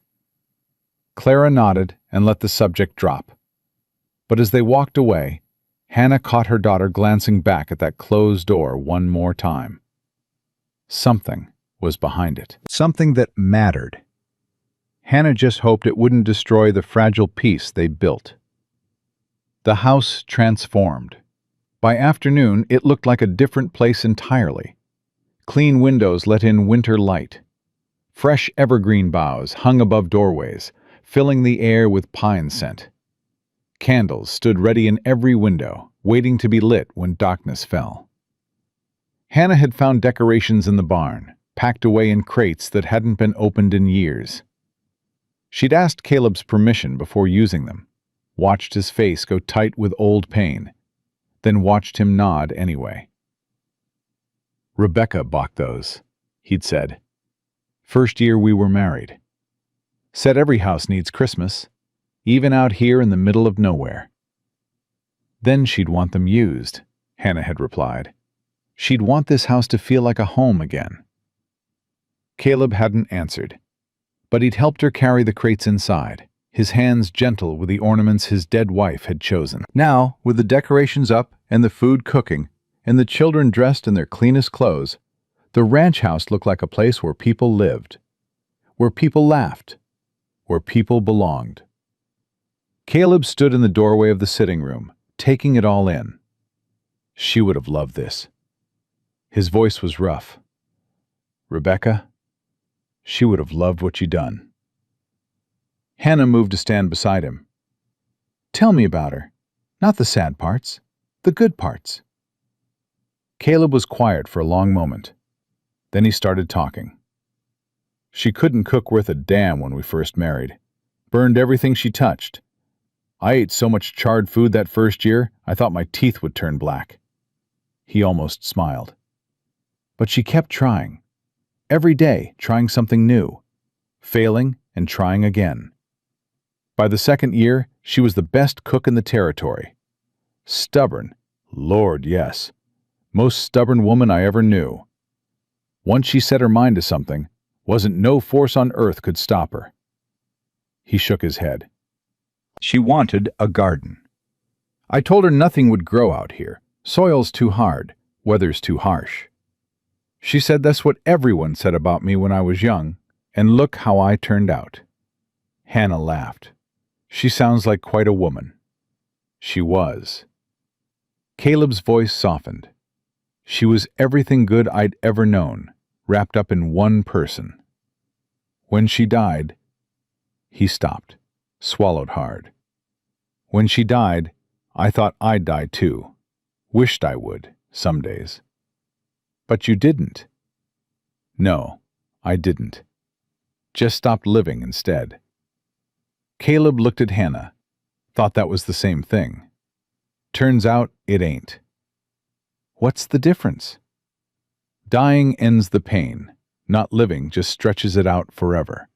Clara nodded and let the subject drop. But as they walked away, Hannah caught her daughter glancing back at that closed door one more time. Something was behind it. Something that mattered. Hannah just hoped it wouldn't destroy the fragile peace they built. The house transformed. By afternoon, it looked like a different place entirely. Clean windows let in winter light. Fresh evergreen boughs hung above doorways, filling the air with pine scent. Candles stood ready in every window, waiting to be lit when darkness fell. Hannah had found decorations in the barn, packed away in crates that hadn't been opened in years. She'd asked Caleb's permission before using them, watched his face go tight with old pain, then watched him nod anyway. Rebecca bought those, he'd said. First year we were married. Said every house needs Christmas, even out here in the middle of nowhere. Then she'd want them used, Hannah had replied. She'd want this house to feel like a home again. Caleb hadn't answered, but he'd helped her carry the crates inside, his hands gentle with the ornaments his dead wife had chosen. Now, with the decorations up and the food cooking, and the children dressed in their cleanest clothes, the ranch house looked like a place where people lived, where people laughed, where people belonged. Caleb stood in the doorway of the sitting room, taking it all in. She would have loved this. His voice was rough. Rebecca, she would have loved what you done. Hannah moved to stand beside him. Tell me about her. Not the sad parts, the good parts. Caleb was quiet for a long moment. Then he started talking. She couldn't cook worth a damn when we first married. Burned everything she touched. I ate so much charred food that first year, I thought my teeth would turn black. He almost smiled. But she kept trying. every day trying something new, failing and trying again. By the second year, she was the best cook in the territory. Stubborn, Lord, yes. Most stubborn woman I ever knew. Once she set her mind to something, wasn't no force on earth could stop her. He shook his head. She wanted a garden. I told her nothing would grow out here. Soil's too hard, weather's too harsh. She said that's what everyone said about me when I was young, and look how I turned out. Hannah laughed. She sounds like quite a woman. She was. Caleb's voice softened. She was everything good I'd ever known, wrapped up in one person. When she died, he stopped, swallowed hard. When she died, I thought I'd die too. Wished I would, some days. But you didn't. No, I didn't. Just stopped living instead. Caleb looked at Hannah, thought that was the same thing. Turns out it ain't. What's the difference? Dying ends the pain. Not living just stretches it out forever.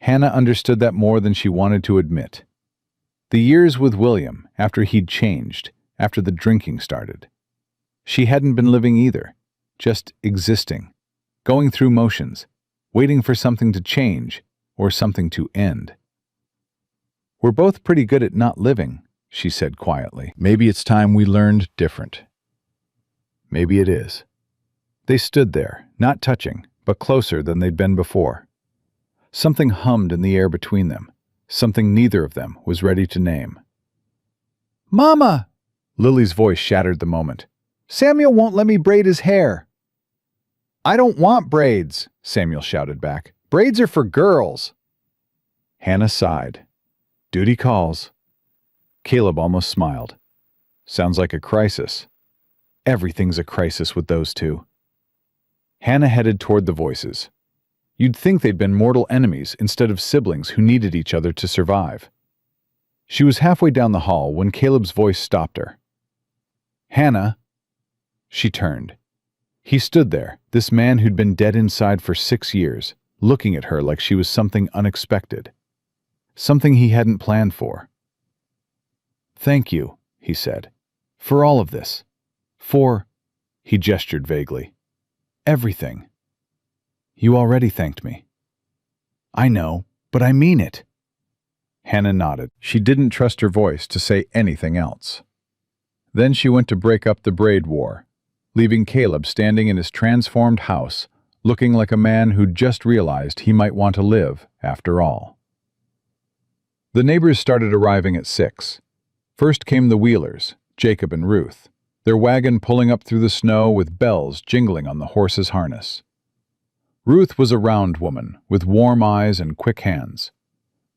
Hannah understood that more than she wanted to admit. The years with William, after he'd changed, after the drinking started. She hadn't been living either, just existing, going through motions, waiting for something to change or something to end. We're both pretty good at not living, she said quietly. Maybe it's time we learned different. Maybe it is. They stood there, not touching, but closer than they'd been before. Something hummed in the air between them, something neither of them was ready to name. "Mama!" Lily's voice shattered the moment. "Samuel won't let me braid his hair." "I don't want braids," Samuel shouted back. "Braids are for girls." Hannah sighed. Duty calls. Caleb almost smiled. Sounds like a crisis. Everything's a crisis with those two. Hannah headed toward the voices. You'd think they'd been mortal enemies instead of siblings who needed each other to survive. She was halfway down the hall when Caleb's voice stopped her. "Hannah." She turned. He stood there, this man who'd been dead inside for 6 years, looking at her like she was something unexpected. Something he hadn't planned for. "Thank you," he said, "for all of this. For," he gestured vaguely, "everything." "You already thanked me." "I know, but I mean it." Hannah nodded. She didn't trust her voice to say anything else. Then she went to break up the braid war, leaving Caleb standing in his transformed house, looking like a man who'd just realized he might want to live after all. The neighbors started arriving at 6. First came the Wheelers, Jacob and Ruth, their wagon pulling up through the snow with bells jingling on the horse's harness. Ruth was a round woman, with warm eyes and quick hands.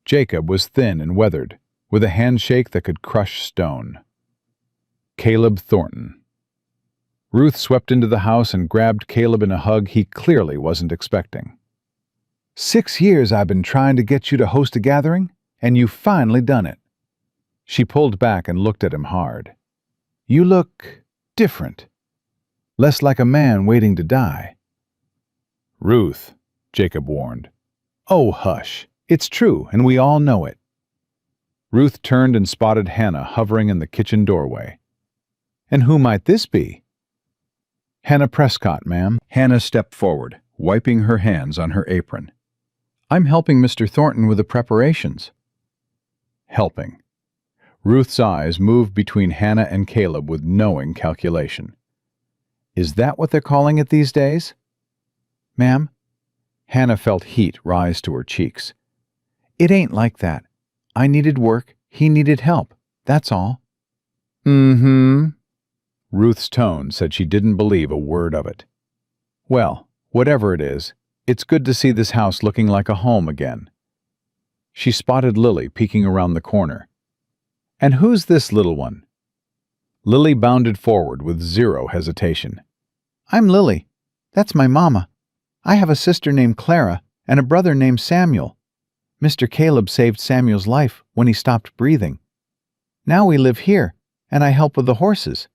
Jacob was thin and weathered, with a handshake that could crush stone. Caleb Thornton. Ruth swept into the house and grabbed Caleb in a hug he clearly wasn't expecting. "6 years I've been trying to get you to host a gathering, and you've finally done it." She pulled back and looked at him hard. "You look different. Less like a man waiting to die." "Ruth," Jacob warned. "Oh, hush. It's true, and we all know it." Ruth turned and spotted Hannah hovering in the kitchen doorway. "And who might this be?" "Hannah Prescott, ma'am." Hannah stepped forward, wiping her hands on her apron. "I'm helping Mr. Thornton with the preparations." Helping. Ruth's eyes moved between Hannah and Caleb with knowing calculation. "Is that what they're calling it these days?" "Ma'am?" Hannah felt heat rise to her cheeks. "It ain't like that. I needed work, he needed help. That's all." "Mm-hmm." Ruth's tone said she didn't believe a word of it. "Well, whatever it is, it's good to see this house looking like a home again." She spotted Lily peeking around the corner. "And who's this little one?" Lily bounded forward with zero hesitation. "I'm Lily. That's my mama. I have a sister named Clara and a brother named Samuel. Mr. Caleb saved Samuel's life when he stopped breathing. Now we live here, and I help with the horses.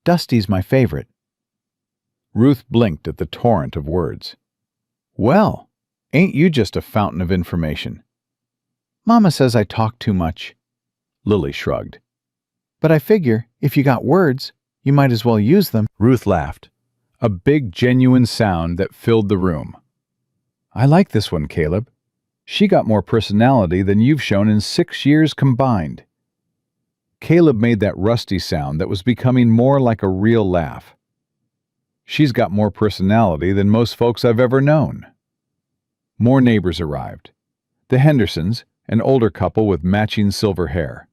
Dusty's my favorite." Ruth blinked at the torrent of words. "Well, ain't you just a fountain of information?" Mama says I talk too much. Lily shrugged. But I figure, if you got words, you might as well use them. Ruth laughed, a big, genuine sound that filled the room. "I like this one, Caleb. She got more personality than you've shown in 6 years combined." Caleb made that rusty sound that was becoming more like a real laugh. "She's got more personality than most folks I've ever known." More neighbors arrived. The Hendersons, an older couple with matching silver hair.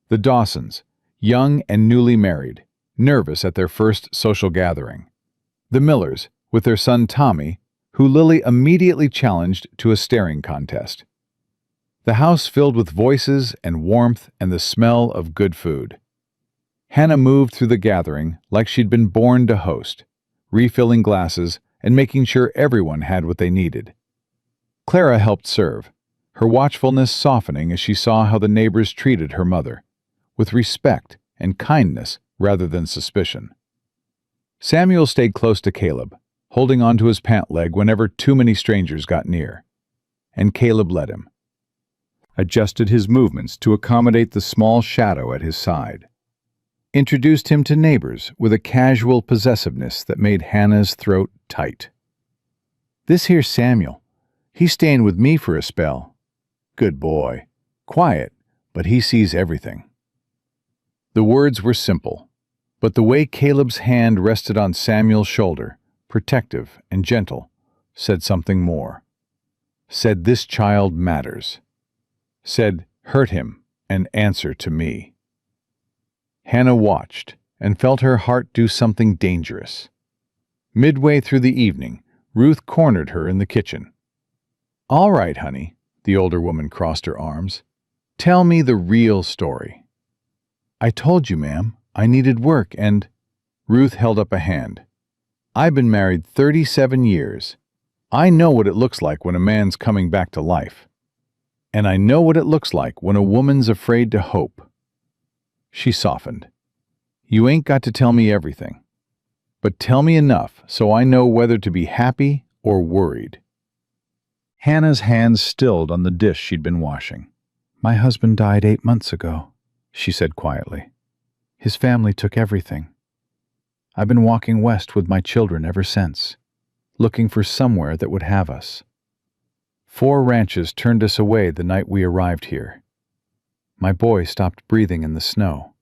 The Dawsons, young and newly married, nervous at their first social gathering. The Millers, with their son Tommy, who Lily immediately challenged to a staring contest. The house filled with voices and warmth and the smell of good food. Hannah moved through the gathering like she'd been born to host, refilling glasses and making sure everyone had what they needed. Clara helped serve, her watchfulness softening as she saw how the neighbors treated her mother, with respect and kindness rather than suspicion. Samuel stayed close to Caleb, holding onto his pant leg whenever too many strangers got near. And Caleb led him, adjusted his movements to accommodate the small shadow at his side, introduced him to neighbors with a casual possessiveness that made Hannah's throat tight. "This here's Samuel. He's staying with me for a spell. Good boy. Quiet, but he sees everything." The words were simple, but the way Caleb's hand rested on Samuel's shoulder, protective and gentle, said something more. Said this child matters. Said hurt him and answer to me. Hannah watched and felt her heart do something dangerous. Midway through the evening, Ruth cornered her in the kitchen. "All right, honey," the older woman crossed her arms. "Tell me the real story." "I told you, ma'am, I needed work and—" Ruth held up a hand. "I've been married 37 years. I know what it looks like when a man's coming back to life. And I know what it looks like when a woman's afraid to hope." She softened. "You ain't got to tell me everything. But tell me enough so I know whether to be happy or worried." Hannah's hands stilled on the dish she'd been washing. "My husband died 8 months ago," she said quietly. "His family took everything. I've been walking west with my children ever since, looking for somewhere that would have us. 4 ranches turned us away the night we arrived here. My boy stopped breathing in the snow.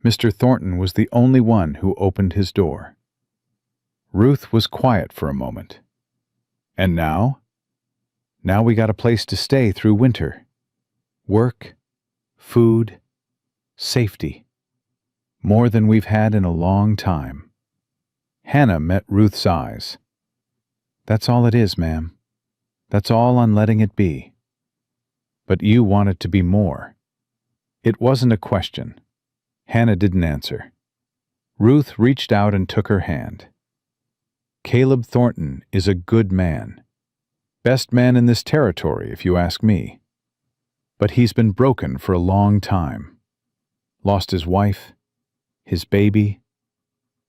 Mr. Thornton was the only one who opened his door." Ruth was quiet for a moment. "And now?" "Now we got a place to stay through winter. Work, food, safety. More than we've had in a long time." Hannah met Ruth's eyes. "That's all it is, ma'am. That's all I'm letting it be. But you want it to be more." It wasn't a question. Hannah didn't answer. Ruth reached out and took her hand. "Caleb Thornton is a good man. Best man in this territory, if you ask me. But he's been broken for a long time. Lost his wife, his baby,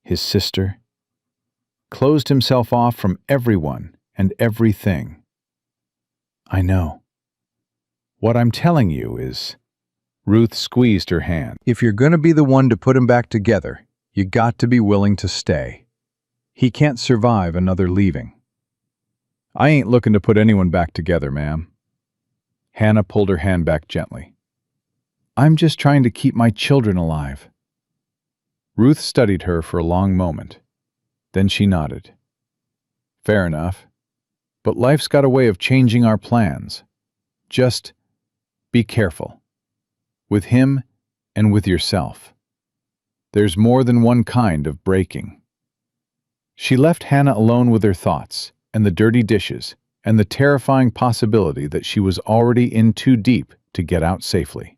his sister. Closed himself off from everyone and everything. I know. What I'm telling you is—" Ruth squeezed her hand. "If you're going to be the one to put him back together, you got to be willing to stay. He can't survive another leaving." "I ain't looking to put anyone back together, ma'am." Hannah pulled her hand back gently. "I'm just trying to keep my children alive." Ruth studied her for a long moment. Then she nodded. "Fair enough. But life's got a way of changing our plans. Just be careful. With him and with yourself. There's more than one kind of breaking." She left Hannah alone with her thoughts, and the dirty dishes, and the terrifying possibility that she was already in too deep to get out safely.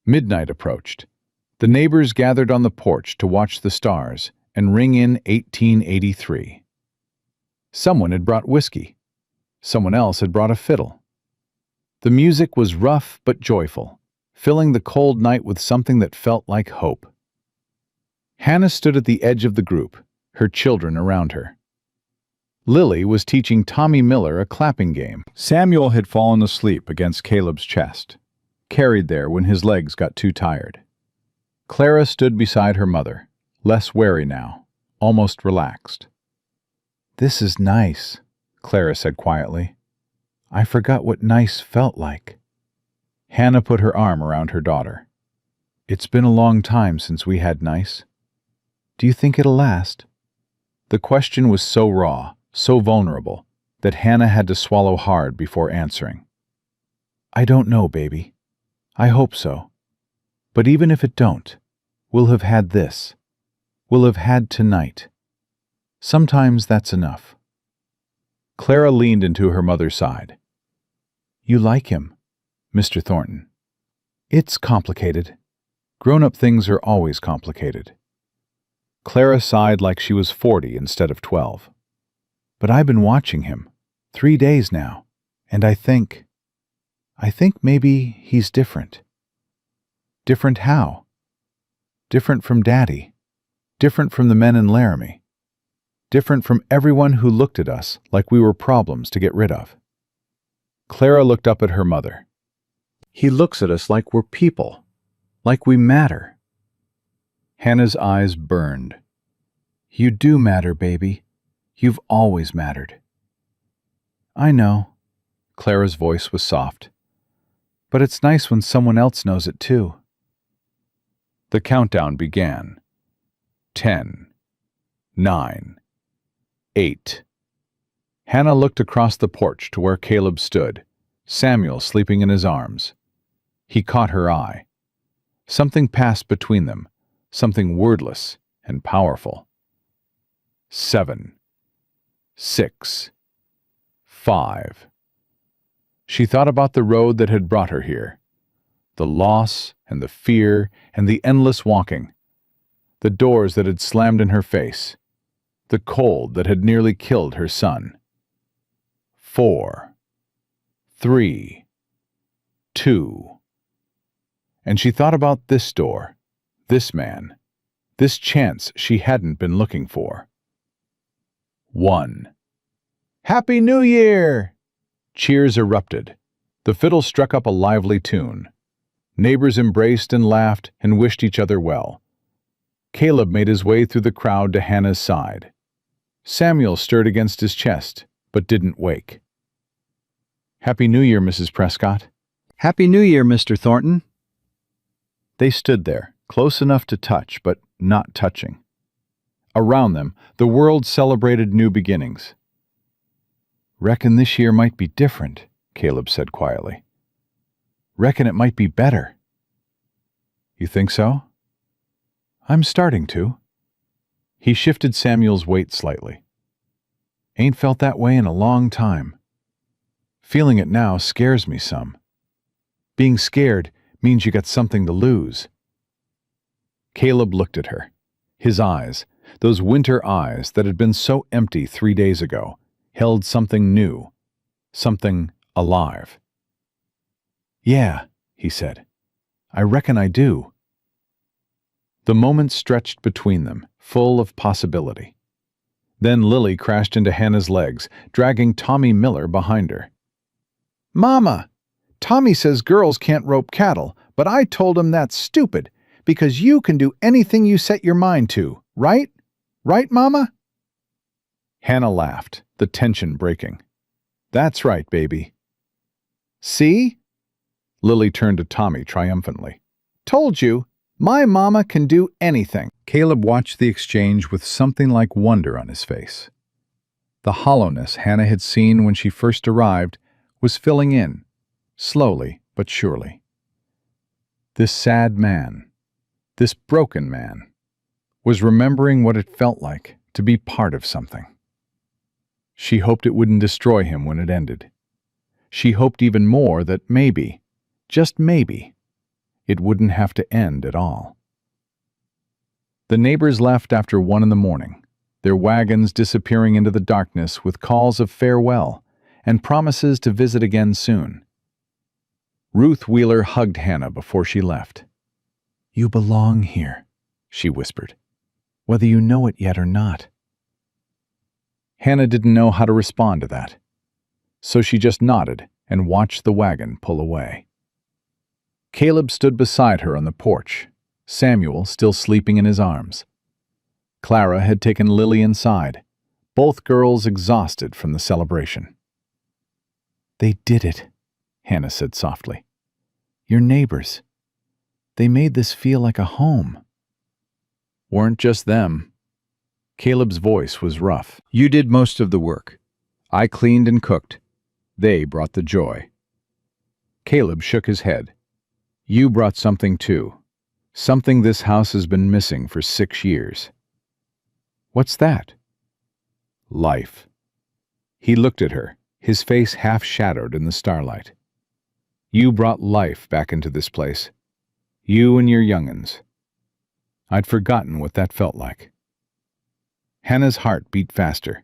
Midnight approached. The neighbors gathered on the porch to watch the stars and ring in 1883. Someone had brought whiskey. Someone else had brought a fiddle. The music was rough but joyful, filling the cold night with something that felt like hope. Hannah stood at the edge of the group, her children around her. Lily was teaching Tommy Miller a clapping game. Samuel had fallen asleep against Caleb's chest, carried there when his legs got too tired. Clara stood beside her mother, less wary now, almost relaxed. "This is nice," Clara said quietly. "I forgot what nice felt like." Hannah put her arm around her daughter. "It's been a long time since we had nice. Do you think it'll last?" The question was so raw, so vulnerable, that Hannah had to swallow hard before answering. "I don't know, baby. I hope so. But even if it don't, we'll have had this. We'll have had tonight. Sometimes that's enough." Clara leaned into her mother's side. "You like him, Mr. Thornton." "It's complicated. Grown-up things are always complicated." Clara sighed like she was 40 instead of 12. "But I've been watching him, 3 days now, and I think maybe he's different." "Different how?" "Different from Daddy. Different from the men in Laramie. Different from everyone who looked at us like we were problems to get rid of." Clara looked up at her mother. "He looks at us like we're people, like we matter." Hannah's eyes burned. "You do matter, baby. You've always mattered." "I know." Clara's voice was soft. "But it's nice when someone else knows it too." The countdown began. 10, 9, 8. Hannah looked across the porch to where Caleb stood, Samuel sleeping in his arms. He caught her eye. Something passed between them, something wordless and powerful. 7, 6, 5. She thought about the road that had brought her here, the loss and the fear and the endless walking, the doors that had slammed in her face, the cold that had nearly killed her son. 4, 3, 2. And she thought about this door, this man, this chance she hadn't been looking for. 1. "Happy New Year!" Cheers erupted. The fiddle struck up a lively tune. Neighbors embraced and laughed and wished each other well. Caleb made his way through the crowd to Hannah's side. Samuel stirred against his chest, but didn't wake. "Happy New Year, Mrs. Prescott." "Happy New Year, Mr. Thornton." They stood there, close enough to touch, but not touching. Around them, the world celebrated new beginnings. "Reckon this year might be different," Caleb said quietly. "Reckon it might be better." "You think so?" "I'm starting to." He shifted Samuel's weight slightly. "Ain't felt that way in a long time. Feeling it now scares me some. Being scared means you got something to lose." Caleb looked at her. His eyes, those winter eyes that had been so empty 3 days ago, held something new, something alive. "Yeah," he said. "I reckon I do." The moment stretched between them, full of possibility. Then Lily crashed into Hannah's legs, dragging Tommy Miller behind her. "Mama, Tommy says girls can't rope cattle, but I told him that's stupid, because you can do anything you set your mind to, right? Right, Mama?" Hannah laughed, the tension breaking. "That's right, baby." "See?" Lily turned to Tommy triumphantly. "Told you, my mama can do anything." Caleb watched the exchange with something like wonder on his face. The hollowness Hannah had seen when she first arrived was filling in, slowly but surely. This sad man, this broken man, was remembering what it felt like to be part of something. She hoped it wouldn't destroy him when it ended. She hoped even more that maybe, just maybe, it wouldn't have to end at all. The neighbors left after 1 a.m, their wagons disappearing into the darkness with calls of farewell and promises to visit again soon. Ruth Wheeler hugged Hannah before she left. "You belong here," she whispered, "whether you know it yet or not." Hannah didn't know how to respond to that, so she just nodded and watched the wagon pull away. Caleb stood beside her on the porch, Samuel still sleeping in his arms. Clara had taken Lily inside, both girls exhausted from the celebration. "They did it," Hannah said softly. "Your neighbors. They made this feel like a home." "Weren't just them." Caleb's voice was rough. "You did most of the work. I cleaned and cooked. They brought the joy." Caleb shook his head. "You brought something too. Something this house has been missing for 6 years." "What's that?" "Life." He looked at her, his face half shadowed in the starlight. "You brought life back into this place. You and your young'uns. I'd forgotten what that felt like." Hannah's heart beat faster.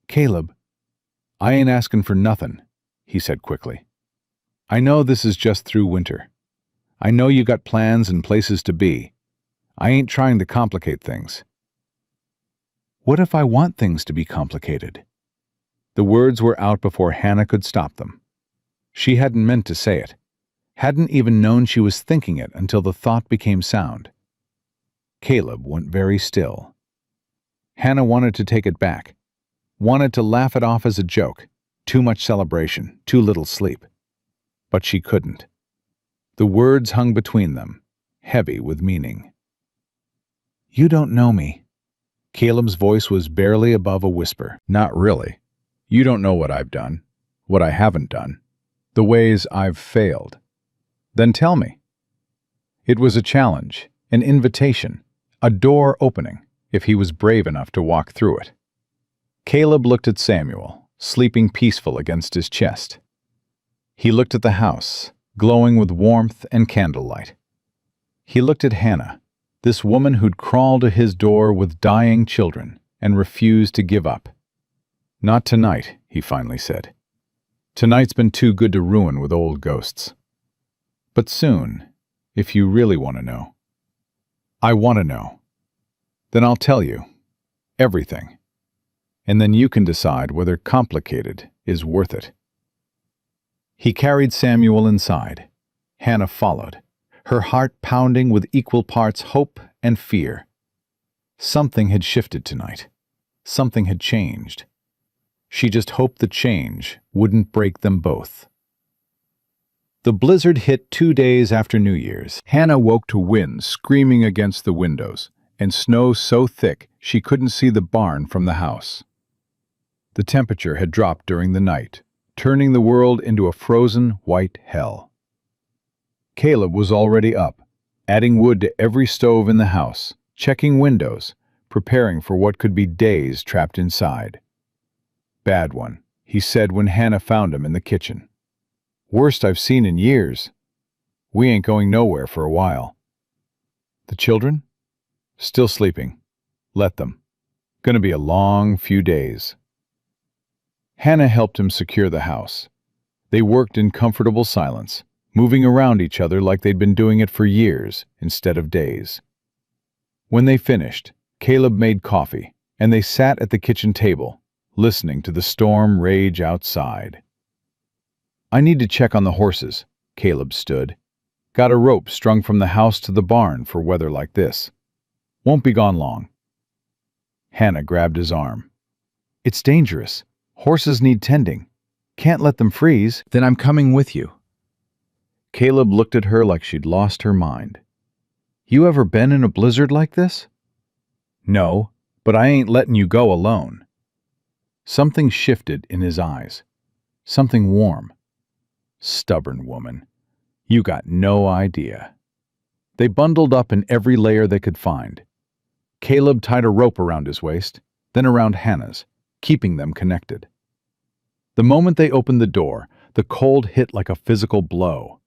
"Caleb, I ain't asking for nothing," he said quickly. "I know this is just through winter. I know you got plans and places to be. I ain't trying to complicate things." "What if I want things to be complicated?" The words were out before Hannah could stop them. She hadn't meant to say it, hadn't even known she was thinking it until the thought became sound. Caleb went very still. Hannah wanted to take it back, wanted to laugh it off as a joke, too much celebration, too little sleep. But she couldn't. The words hung between them, heavy with meaning. "You don't know me." Caleb's voice was barely above a whisper. "Not really. You don't know what I've done, what I haven't done, the ways I've failed." "Then tell me." It was a challenge, an invitation, a door opening, if he was brave enough to walk through it. Caleb looked at Samuel, sleeping peaceful against his chest. He looked at the house, glowing with warmth and candlelight. He looked at Hannah, this woman who'd crawled to his door with dying children and refused to give up. "Not tonight," he finally said. "Tonight's been too good to ruin with old ghosts. But soon, if you really want to know." "I want to know. Then I'll tell you. Everything. And then you can decide whether complicated is worth it." He carried Samuel inside. Hannah followed, her heart pounding with equal parts hope and fear. Something had shifted tonight. Something had changed. She just hoped the change wouldn't break them both. The blizzard hit 2 days after New Year's. Hannah woke to wind screaming against the windows and snow so thick she couldn't see the barn from the house. The temperature had dropped during the night, turning the world into a frozen white hell. Caleb was already up, adding wood to every stove in the house, checking windows, preparing for what could be days trapped inside. "Bad one," he said when Hannah found him in the kitchen. "Worst I've seen in years. We ain't going nowhere for a while." "The children?" "Still sleeping. Let them. Gonna be a long few days." Hannah helped him secure the house. They worked in comfortable silence, moving around each other like they'd been doing it for years instead of days. When they finished, Caleb made coffee, and they sat at the kitchen table, listening to the storm rage outside. "I need to check on the horses," Caleb stood. "Got a rope strung from the house to the barn for weather like this. Won't be gone long." Hannah grabbed his arm. "It's dangerous. Horses need tending. Can't let them freeze." "Then I'm coming with you." Caleb looked at her like she'd lost her mind. "You ever been in a blizzard like this?" "No, but I ain't letting you go alone." Something shifted in his eyes. Something warm. "Stubborn woman. You got no idea." They bundled up in every layer they could find. Caleb tied a rope around his waist, then around Hannah's, keeping them connected. The moment they opened the door, the cold hit like a physical blow.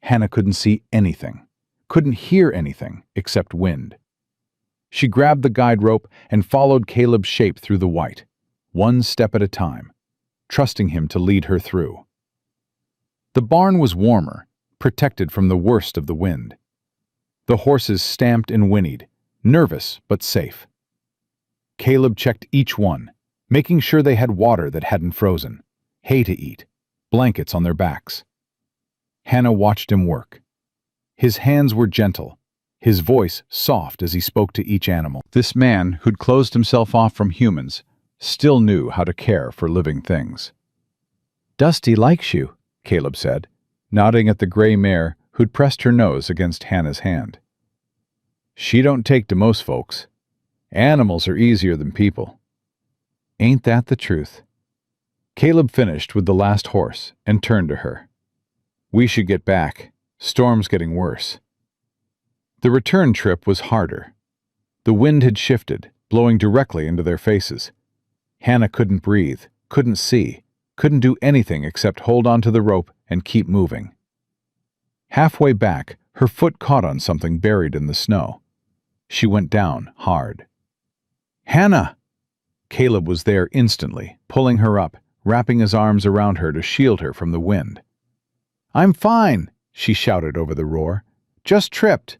Hannah couldn't see anything, couldn't hear anything except wind. She grabbed the guide rope and followed Caleb's shape through the white, one step at a time, trusting him to lead her through. The barn was warmer, protected from the worst of the wind. The horses stamped and whinnied, nervous but safe. Caleb checked each one, making sure they had water that hadn't frozen, hay to eat, blankets on their backs. Hannah watched him work. His hands were gentle, his voice soft as he spoke to each animal. This man, who'd closed himself off from humans, still knew how to care for living things. "Dusty likes you," Caleb said, nodding at the gray mare who'd pressed her nose against Hannah's hand. "She don't take to most folks. Animals are easier than people." "Ain't that the truth?" Caleb finished with the last horse and turned to her. "We should get back. Storm's getting worse." The return trip was harder. The wind had shifted, blowing directly into their faces. Hannah couldn't breathe, couldn't see, couldn't do anything except hold onto the rope and keep moving. Halfway back, her foot caught on something buried in the snow. She went down hard. "Hannah!" Caleb was there instantly, pulling her up, wrapping his arms around her to shield her from the wind. "I'm fine," she shouted over the roar. "Just tripped.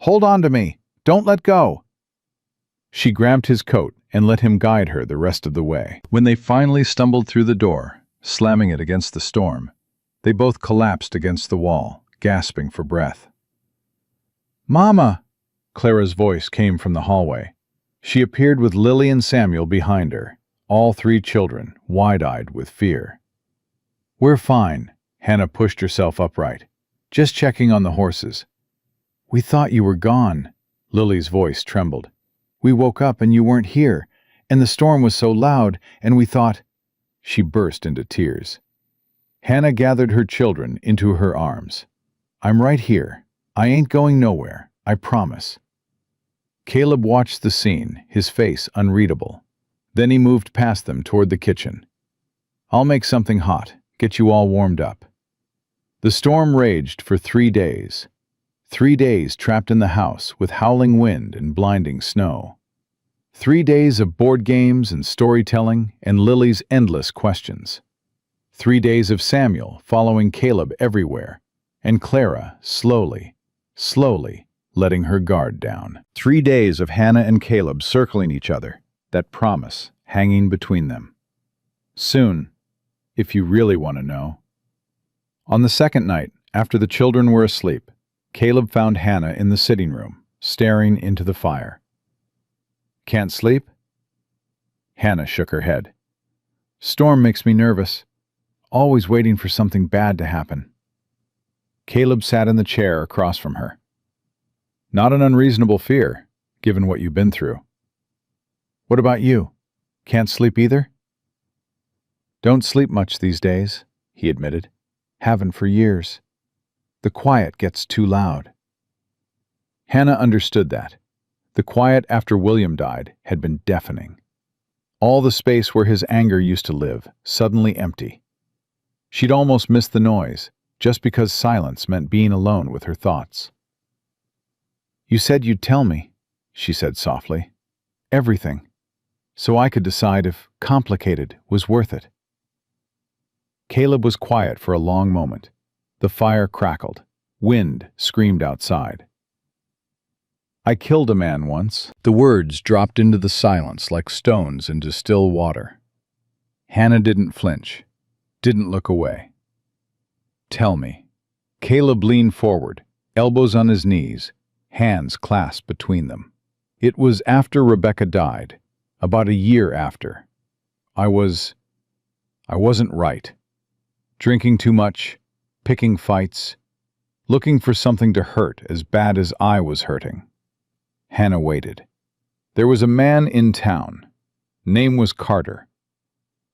Hold on to me. Don't let go." She grabbed his coat and let him guide her the rest of the way. When they finally stumbled through the door, slamming it against the storm, they both collapsed against the wall, gasping for breath. "Mama!" Clara's voice came from the hallway. She appeared with Lily and Samuel behind her, all three children, wide-eyed with fear. "We're fine." Hannah pushed herself upright. "Just checking on the horses." "We thought you were gone." Lily's voice trembled. "We woke up and you weren't here, and the storm was so loud, and we thought—" She burst into tears. Hannah gathered her children into her arms. "I'm right here. I ain't going nowhere, I promise." Caleb watched the scene, his face unreadable. Then he moved past them toward the kitchen. "I'll make something hot, get you all warmed up." The storm raged for 3 days. 3 days trapped in the house with howling wind and blinding snow. 3 days of board games and storytelling and Lily's endless questions. 3 days of Samuel following Caleb everywhere, and Clara slowly letting her guard down. 3 days of Hannah and Caleb circling each other, that promise hanging between them. Soon, if you really want to know. On the second night, after the children were asleep, Caleb found Hannah in the sitting room, staring into the fire. "Can't sleep?" Hannah shook her head. "Storm makes me nervous. Always waiting for something bad to happen." Caleb sat in the chair across from her. "Not an unreasonable fear, given what you've been through." "What about you? Can't sleep either?" "Don't sleep much these days," he admitted. "Haven't for years. The quiet gets too loud." Hannah understood that. The quiet after William died had been deafening. All the space where his anger used to live, suddenly empty. She'd almost missed the noise, just because silence meant being alone with her thoughts. "You said you'd tell me," she said softly. "Everything. So I could decide if complicated was worth it." Caleb was quiet for a long moment. The fire crackled. Wind screamed outside. "I killed a man once." The words dropped into the silence like stones into still water. Hannah didn't flinch, didn't look away. "Tell me." Caleb leaned forward, elbows on his knees, hands clasped between them. "It was after Rebecca died, about a year after. I wasn't right. Drinking too much, picking fights, looking for something to hurt as bad as I was hurting." Hannah waited. "There was a man in town. Name was Carter.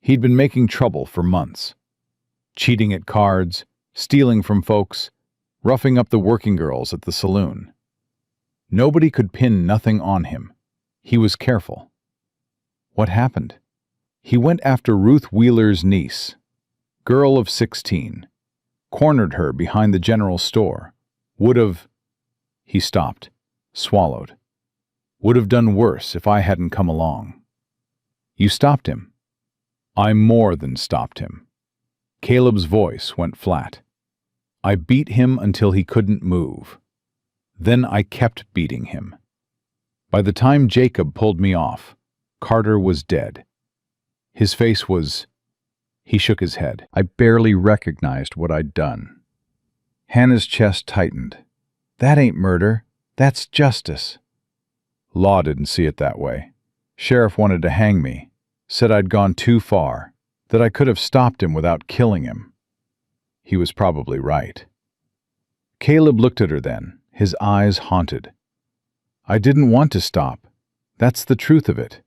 He'd been making trouble for months. Cheating at cards, stealing from folks, roughing up the working girls at the saloon. Nobody could pin nothing on him. He was careful. What happened? He went after Ruth Wheeler's niece, girl of 16, cornered her behind the general store. Would have..." He stopped, swallowed. "Would have done worse if I hadn't come along." "You stopped him." "I more than stopped him." Caleb's voice went flat. "I beat him until he couldn't move. Then I kept beating him. By the time Jacob pulled me off, Carter was dead. His face was... He shook his head. I barely recognized what I'd done. Hannah's chest tightened. That ain't murder. That's justice. Law didn't see it that way. Sheriff wanted to hang me, said I'd gone too far, that I could have stopped him without killing him. He was probably right. Caleb looked at her then, his eyes haunted. I didn't want to stop. That's the truth of it.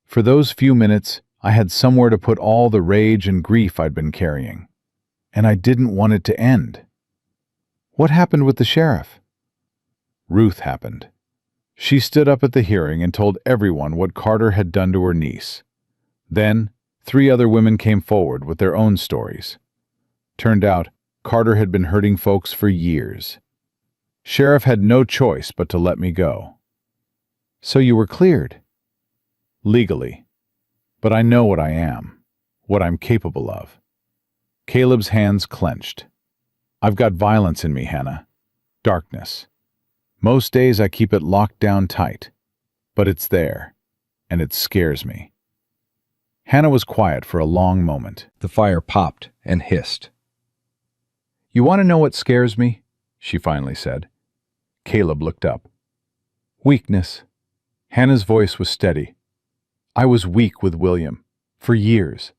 For those few minutes, I had somewhere to put all the rage and grief I'd been carrying. And I didn't want it to end. What happened with the sheriff? Ruth happened. She stood up at the hearing and told everyone what Carter had done to her niece. Then, 3 other women came forward with their own stories. Turned out, Carter had been hurting folks for years. Sheriff had no choice but to let me go. So you were cleared? Legally. But I know what I am, what I'm capable of. Caleb's hands clenched. I've got violence in me, Hannah. Darkness. Most days I keep it locked down tight. But it's there, and it scares me. Hannah was quiet for a long moment. The fire popped and hissed. You want to know what scares me? She finally said. Caleb looked up. Weakness. Hannah's voice was steady. I was weak with William, for years.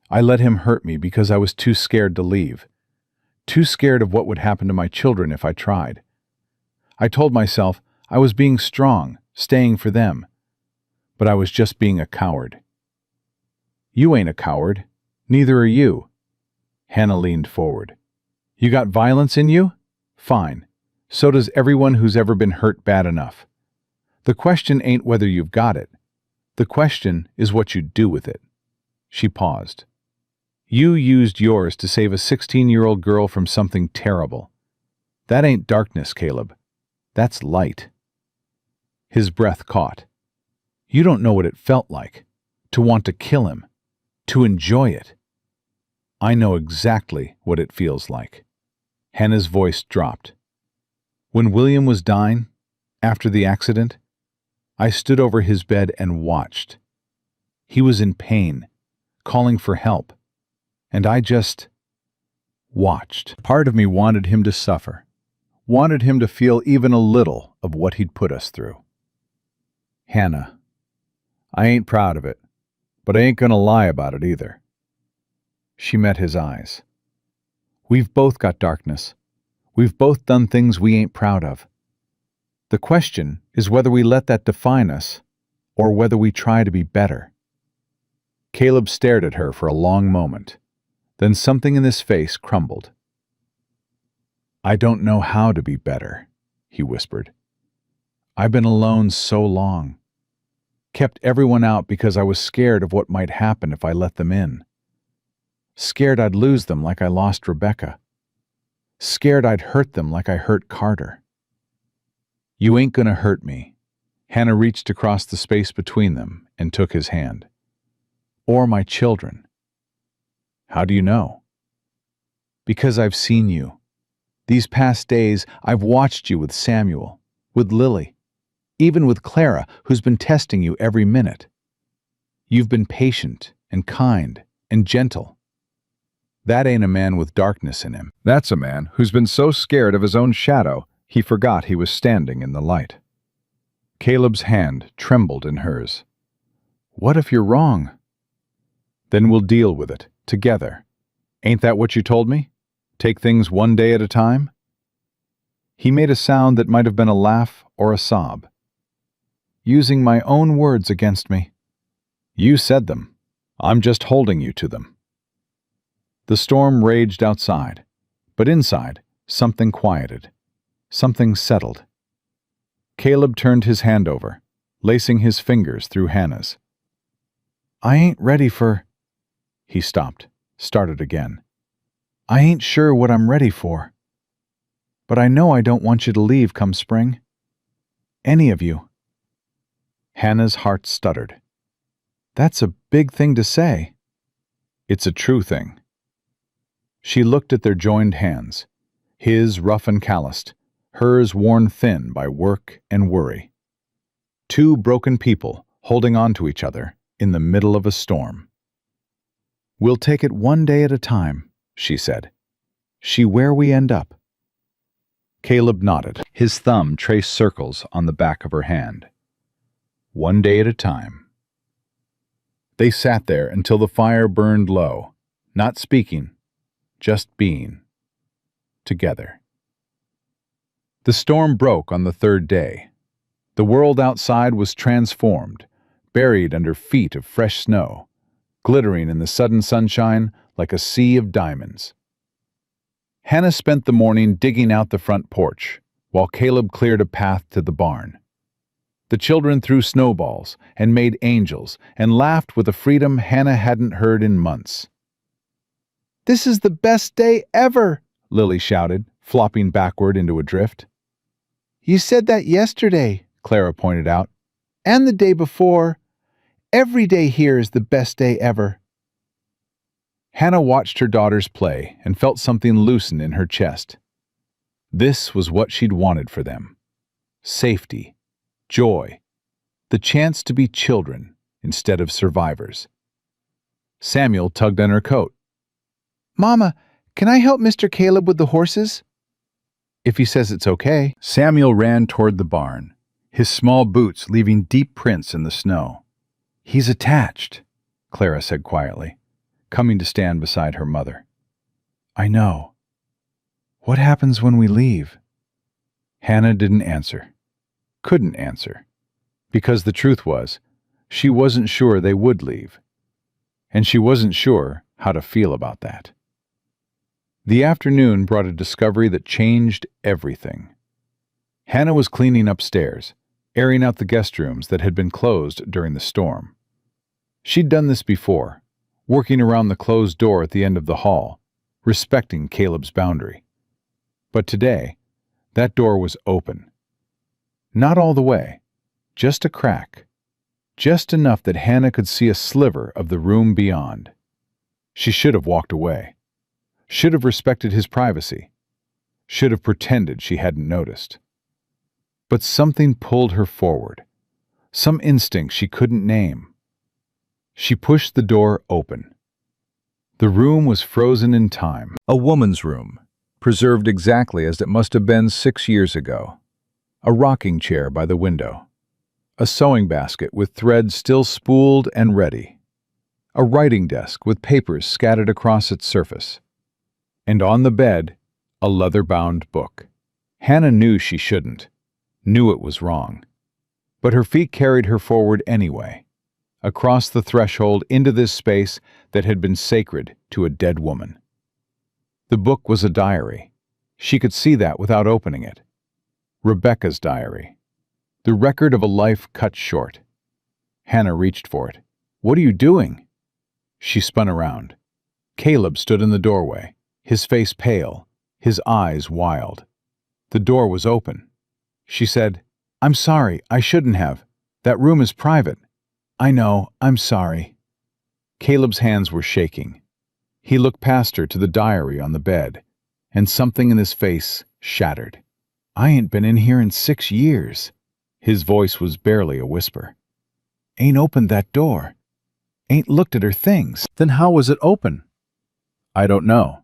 I let him hurt me because I was too scared to leave. Too scared of what would happen to my children if I tried. I told myself I was being strong, staying for them. But I was just being a coward. You ain't a coward. Neither are you. Hannah leaned forward. You got violence in you? Fine. So does everyone who's ever been hurt bad enough. The question ain't whether you've got it. The question is what you do with it. She paused. You used yours to save a 16-year-old girl from something terrible. That ain't darkness, Caleb. That's light. His breath caught. You don't know what it felt like, to want to kill him, to enjoy it. I know exactly what it feels like. Hannah's voice dropped. When William was dying, after the accident, I stood over his bed and watched. He was in pain, calling for help, and I just watched. Part of me wanted him to suffer, wanted him to feel even a little of what he'd put us through. Hannah, I ain't proud of it, but I ain't gonna lie about it either. She met his eyes. We've both got darkness. We've both done things we ain't proud of. The question is whether we let that define us, or whether we try to be better. Caleb stared at her for a long moment. Then something in his face crumbled. I don't know how to be better, he whispered. I've been alone so long. Kept everyone out because I was scared of what might happen if I let them in. Scared I'd lose them like I lost Rebecca. Scared I'd hurt them like I hurt Carter. You ain't gonna hurt me. Hannah reached across the space between them and took his hand. Or my children. How do you know? Because I've seen you. These past days, I've watched you with Samuel, with Lily, even with Clara, who's been testing you every minute. You've been patient and kind and gentle. That ain't a man with darkness in him. That's a man who's been so scared of his own shadow, he forgot he was standing in the light. Caleb's hand trembled in hers. What if you're wrong? Then we'll deal with it, together. Ain't that what you told me? Take things one day at a time? He made a sound that might have been a laugh or a sob. Using my own words against me. You said them. I'm just holding you to them. The storm raged outside, but inside, something quieted. Something settled. Caleb turned his hand over, lacing his fingers through Hannah's. I ain't ready for... He stopped, started again. I ain't sure what I'm ready for. But I know I don't want you to leave come spring. Any of you. Hannah's heart stuttered. That's a big thing to say. It's a true thing. She looked at their joined hands, his rough and calloused, hers worn thin by work and worry. 2 broken people holding on to each other in the middle of a storm. We'll take it one day at a time, she said. See where we end up. Caleb nodded. His thumb traced circles on the back of her hand. One day at a time. They sat there until the fire burned low, not speaking, just being. Together. The storm broke on the third day. The world outside was transformed, buried under feet of fresh snow, glittering in the sudden sunshine like a sea of diamonds. Hannah spent the morning digging out the front porch, while Caleb cleared a path to the barn. The children threw snowballs and made angels and laughed with a freedom Hannah hadn't heard in months. "This is the best day ever," Lily shouted, flopping backward into a drift. "You said that yesterday," Clara pointed out. "and the day before. Every day here is the best day ever." Hannah watched her daughters play and felt something loosen in her chest. This was what she'd wanted for them. Safety, joy, the chance to be children instead of survivors. Samuel tugged on her coat. "Mama, can I help Mr. Caleb with the horses?" "If he says it's okay." Samuel ran toward the barn, his small boots leaving deep prints in the snow. "He's attached," Clara said quietly, coming to stand beside her mother. "I know. What happens when we leave?" Hannah didn't answer. Couldn't answer. Because the truth was, she wasn't sure they would leave. And she wasn't sure how to feel about that. The afternoon brought a discovery that changed everything. Hannah was cleaning upstairs, airing out the guest rooms that had been closed during the storm. She'd done this before, working around the closed door at the end of the hall, respecting Caleb's boundary. But today, that door was open. Not all the way, just a crack, just enough that Hannah could see a sliver of the room beyond. She should have walked away, should have respected his privacy, should have pretended she hadn't noticed. But something pulled her forward, some instinct she couldn't name. She pushed the door open. The room was frozen in time. A woman's room, preserved exactly as it must have been 6 years ago. A rocking chair by the window. A sewing basket with thread still spooled and ready. A writing desk with papers scattered across its surface. And on the bed, a leather-bound book. Hannah knew she shouldn't, knew it was wrong. But her feet carried her forward anyway, across the threshold into this space that had been sacred to a dead woman. The book was a diary. She could see that without opening it. Rebecca's diary. The record of a life cut short. Hannah reached for it. "What are you doing?" She spun around. Caleb stood in the doorway, his face pale, his eyes wild. The door was open. She said, "I'm sorry, I shouldn't have. That room is private." "I know, I'm sorry." Caleb's hands were shaking. He looked past her to the diary on the bed, and something in his face shattered. "I ain't been in here in 6 years." His voice was barely a whisper. "Ain't opened that door. Ain't looked at her things." Then how was it open? "I don't know."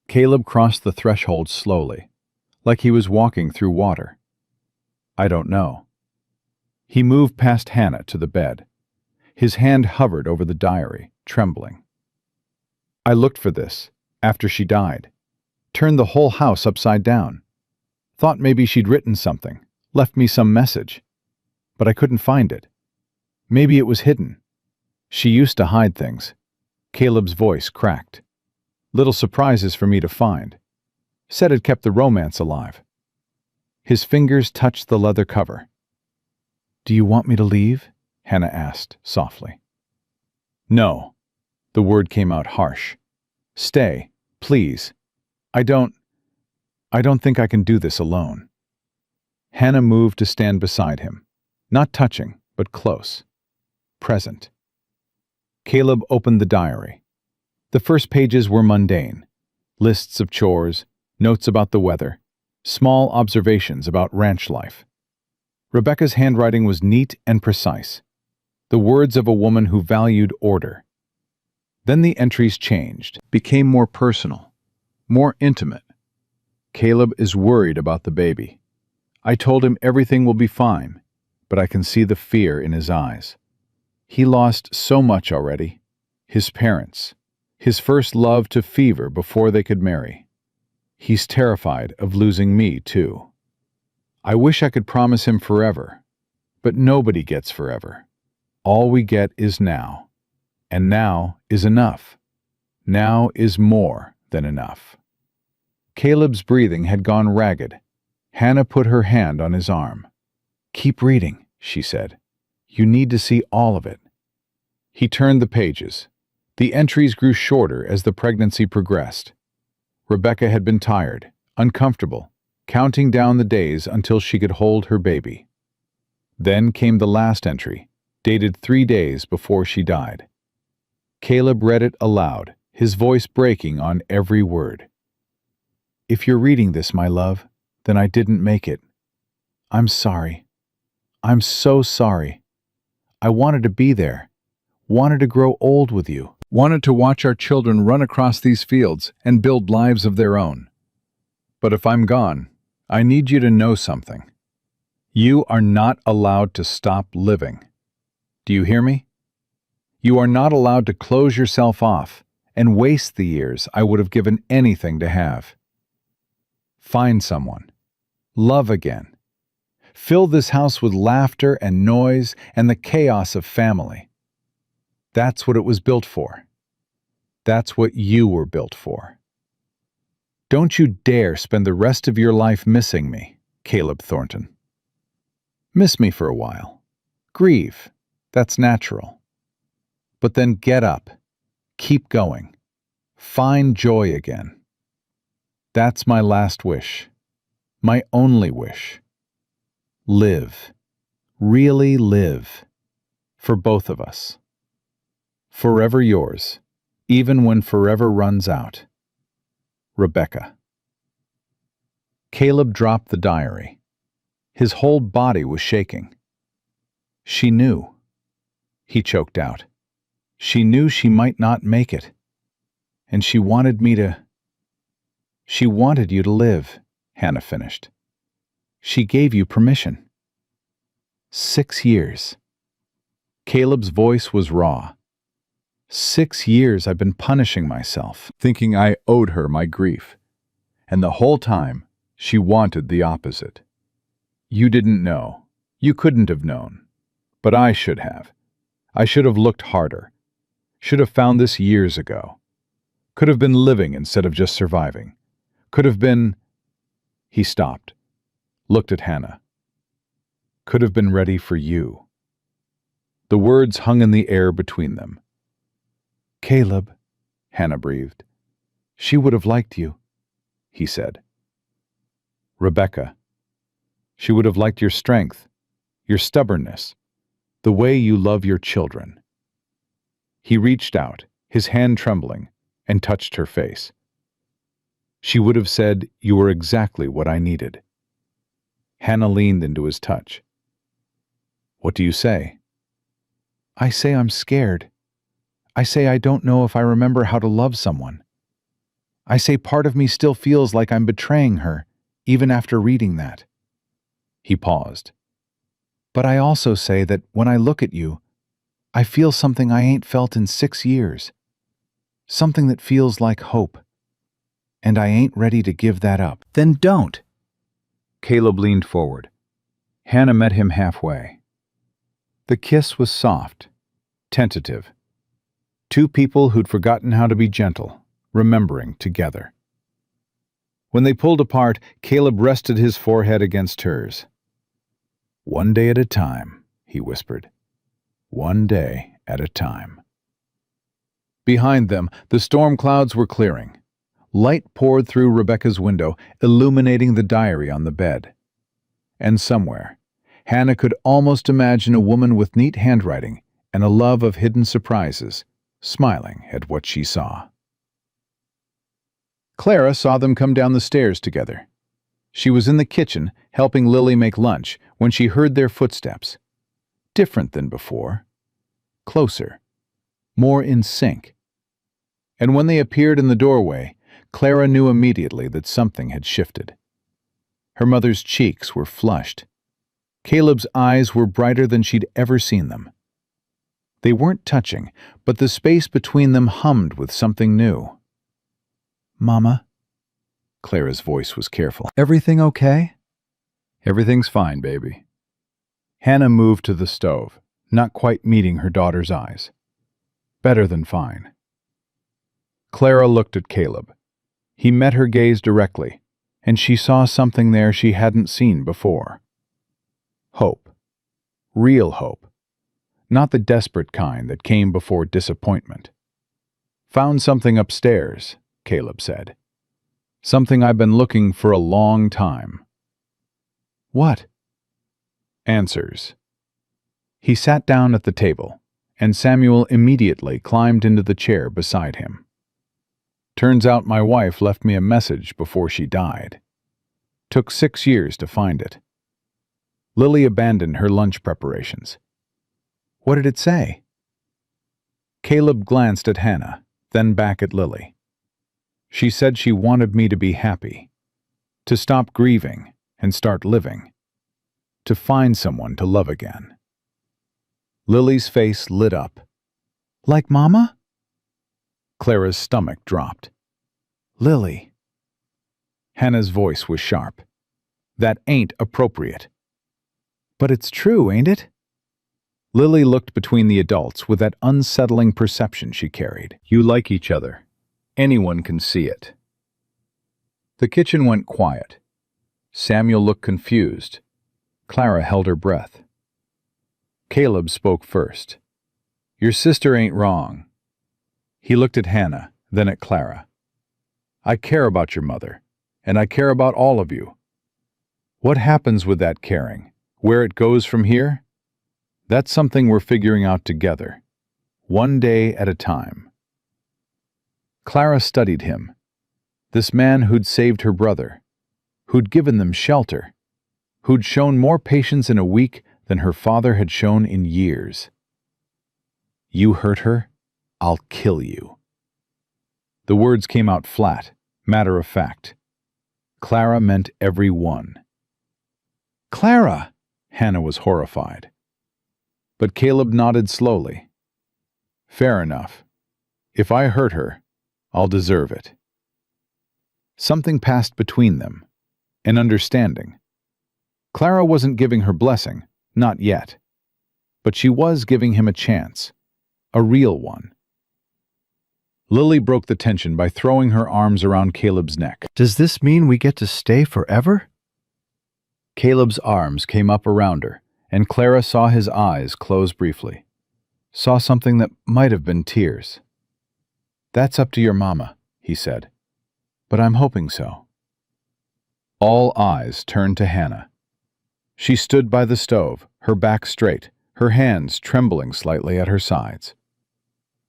Caleb crossed the threshold slowly, like he was walking through water. "I don't know." He moved past Hannah to the bed. His hand hovered over the diary, trembling. "I looked for this, after she died. Turned the whole house upside down. Thought maybe she'd written something, left me some message. But I couldn't find it. Maybe it was hidden. She used to hide things." Caleb's voice cracked. "Little surprises for me to find. Said it kept the romance alive." His fingers touched the leather cover. "Do you want me to leave?" Hannah asked softly. "No." The word came out harsh. "Stay, please. I don't think I can do this alone." Hannah moved to stand beside him, not touching, but close, present. Caleb opened the diary. The first pages were mundane. Lists of chores, notes about the weather, small observations about ranch life. Rebecca's handwriting was neat and precise, the words of a woman who valued order. Then the entries changed, became more personal, more intimate. Caleb is worried about the baby. I told him everything will be fine, but I can see the fear in his eyes. He lost so much already. His parents, his first love to fever before they could marry. He's terrified of losing me, too. I wish I could promise him forever, but nobody gets forever. All we get is now, and now is enough. Now is more than enough. Caleb's breathing had gone ragged. Hannah put her hand on his arm. "Keep reading," she said. "You need to see all of it." He turned the pages. The entries grew shorter as the pregnancy progressed. Rebecca had been tired, uncomfortable, counting down the days until she could hold her baby. Then came the last entry, dated 3 days before she died. Caleb read it aloud, his voice breaking on every word. "If you're reading this, my love, then I didn't make it. I'm sorry. I'm so sorry. I wanted to be there, wanted to grow old with you, wanted to watch our children run across these fields and build lives of their own. But if I'm gone, I need you to know something. You are not allowed to stop living. Do you hear me? You are not allowed to close yourself off and waste the years I would have given anything to have. Find someone. Love again. Fill this house with laughter and noise and the chaos of family. That's what it was built for. That's what you were built for. Don't you dare spend the rest of your life missing me, Caleb Thornton. Miss me for a while. Grieve. That's natural. But then get up. Keep going. Find joy again. That's my last wish. My only wish. Live. Really live. For both of us. Forever yours, even when forever runs out. Rebecca. Caleb dropped the diary. His whole body was shaking. She knew. He choked out. She knew she might not make it. And she wanted me to... She wanted you to live, Hannah finished. She gave you permission. 6 years. Caleb's voice was raw. 6 years I've been punishing myself, thinking I owed her my grief. And the whole time, she wanted the opposite. You didn't know. You couldn't have known. But I should have. I should have looked harder. Should have found this years ago. Could have been living instead of just surviving. Could have been... He stopped. Looked at Hannah. Could have been ready for you. The words hung in the air between them. Caleb, Hannah breathed. She would have liked you, he said. Rebecca. She would have liked your strength, your stubbornness, the way you love your children. He reached out, his hand trembling, and touched her face. She would have said, you were exactly what I needed. Hannah leaned into his touch. What do you say? I say I'm scared. I say I don't know if I remember how to love someone. I say part of me still feels like I'm betraying her, even after reading that. He paused. But I also say that when I look at you, I feel something I ain't felt in 6 years. Something that feels like hope. And I ain't ready to give that up. Then don't. Caleb leaned forward. Hannah met him halfway. The kiss was soft, tentative. Two people who'd forgotten how to be gentle, remembering together. When they pulled apart, Caleb rested his forehead against hers. One day at a time, he whispered. One day at a time. Behind them, the storm clouds were clearing. Light poured through Rebecca's window, illuminating the diary on the bed. And somewhere, Hannah could almost imagine a woman with neat handwriting and a love of hidden surprises, smiling at what she saw. Clara saw them come down the stairs together. She was in the kitchen, helping Lily make lunch, when she heard their footsteps. Different than before. Closer. More in sync. And when they appeared in the doorway, Clara knew immediately that something had shifted. Her mother's cheeks were flushed. Caleb's eyes were brighter than she'd ever seen them. They weren't touching, but the space between them hummed with something new. Mama? Clara's voice was careful. Everything okay? Everything's fine, baby. Hannah moved to the stove, not quite meeting her daughter's eyes. Better than fine. Clara looked at Caleb. He met her gaze directly, and she saw something there she hadn't seen before. Hope. Real hope. Not the desperate kind that came before disappointment. Found something upstairs, Caleb said. Something I've been looking for a long time. What? Answers. He sat down at the table, and Samuel immediately climbed into the chair beside him. Turns out my wife left me a message before she died. Took 6 years to find it. Lily abandoned her lunch preparations. What did it say? Caleb glanced at Hannah, then back at Lily. She said she wanted me to be happy, to stop grieving and start living, to find someone to love again. Lily's face lit up. Like Mama? Clara's stomach dropped. Lily. Hannah's voice was sharp. That ain't appropriate. But it's true, ain't it? Lily looked between the adults with that unsettling perception she carried. You like each other. Anyone can see it. The kitchen went quiet. Samuel looked confused. Clara held her breath. Caleb spoke first. Your sister ain't wrong. He looked at Hannah, then at Clara. I care about your mother, and I care about all of you. What happens with that caring? Where it goes from here? That's something we're figuring out together, one day at a time. Clara studied him, this man who'd saved her brother, who'd given them shelter, who'd shown more patience in a week than her father had shown in years. You hurt her, I'll kill you. The words came out flat, matter of fact. Clara meant every one. Clara! Hannah was horrified. But Caleb nodded slowly. Fair enough. If I hurt her, I'll deserve it. Something passed between them, an understanding. Clara wasn't giving her blessing, not yet. But she was giving him a chance, a real one. Lily broke the tension by throwing her arms around Caleb's neck. Does this mean we get to stay forever? Caleb's arms came up around her, and Clara saw his eyes close briefly. Saw something that might have been tears. That's up to your mama, he said. But I'm hoping so. All eyes turned to Hannah. She stood by the stove, her back straight, her hands trembling slightly at her sides.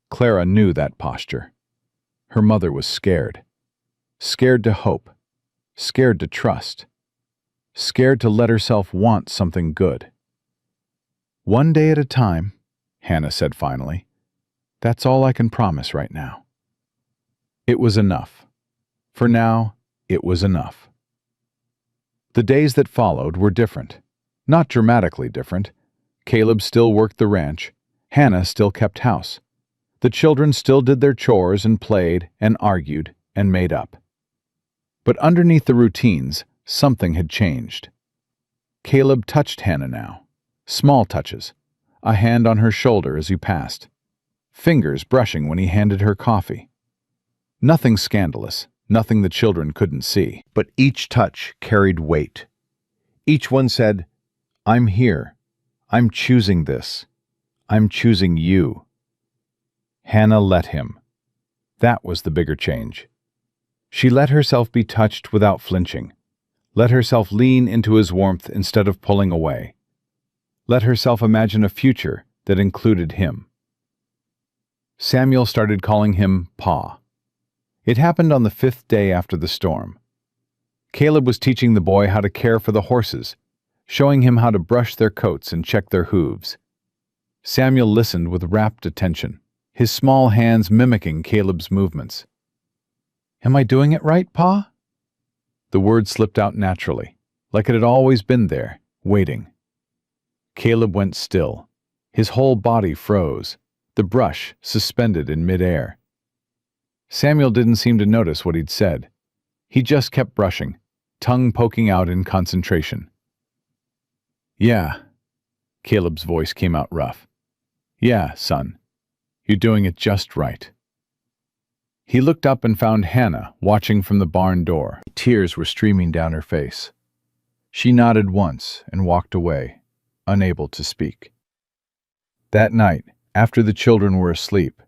Clara knew that posture. Her mother was scared. Scared to hope. Scared to trust. Scared to let herself want something good. One day at a time, Hannah said finally. That's all I can promise right now. It was enough. For now, it was enough. The days that followed were different. Not dramatically different. Caleb still worked the ranch. Hannah still kept house. The children still did their chores and played and argued and made up. But underneath the routines, something had changed. Caleb touched Hannah now. Small touches. A hand on her shoulder as he passed. Fingers brushing when he handed her coffee. Nothing scandalous, nothing the children couldn't see. But each touch carried weight. Each one said, I'm here. I'm choosing this. I'm choosing you. Hannah let him. That was the bigger change. She let herself be touched without flinching. Let herself lean into his warmth instead of pulling away. Let herself imagine a future that included him. Samuel started calling him Pa. It happened on the 5th day after the storm. Caleb was teaching the boy how to care for the horses, showing him how to brush their coats and check their hooves. Samuel listened with rapt attention, his small hands mimicking Caleb's movements. "Am I doing it right, Pa?" The word slipped out naturally, like it had always been there, waiting. Caleb went still. His whole body froze, the brush suspended in midair. Samuel didn't seem to notice what he'd said. He just kept brushing, tongue poking out in concentration. "Yeah," Caleb's voice came out rough. "Yeah, son. You're doing it just right." He looked up and found Hannah watching from the barn door. Tears were streaming down her face. She nodded once and walked away, unable to speak. That night, after the children were asleep,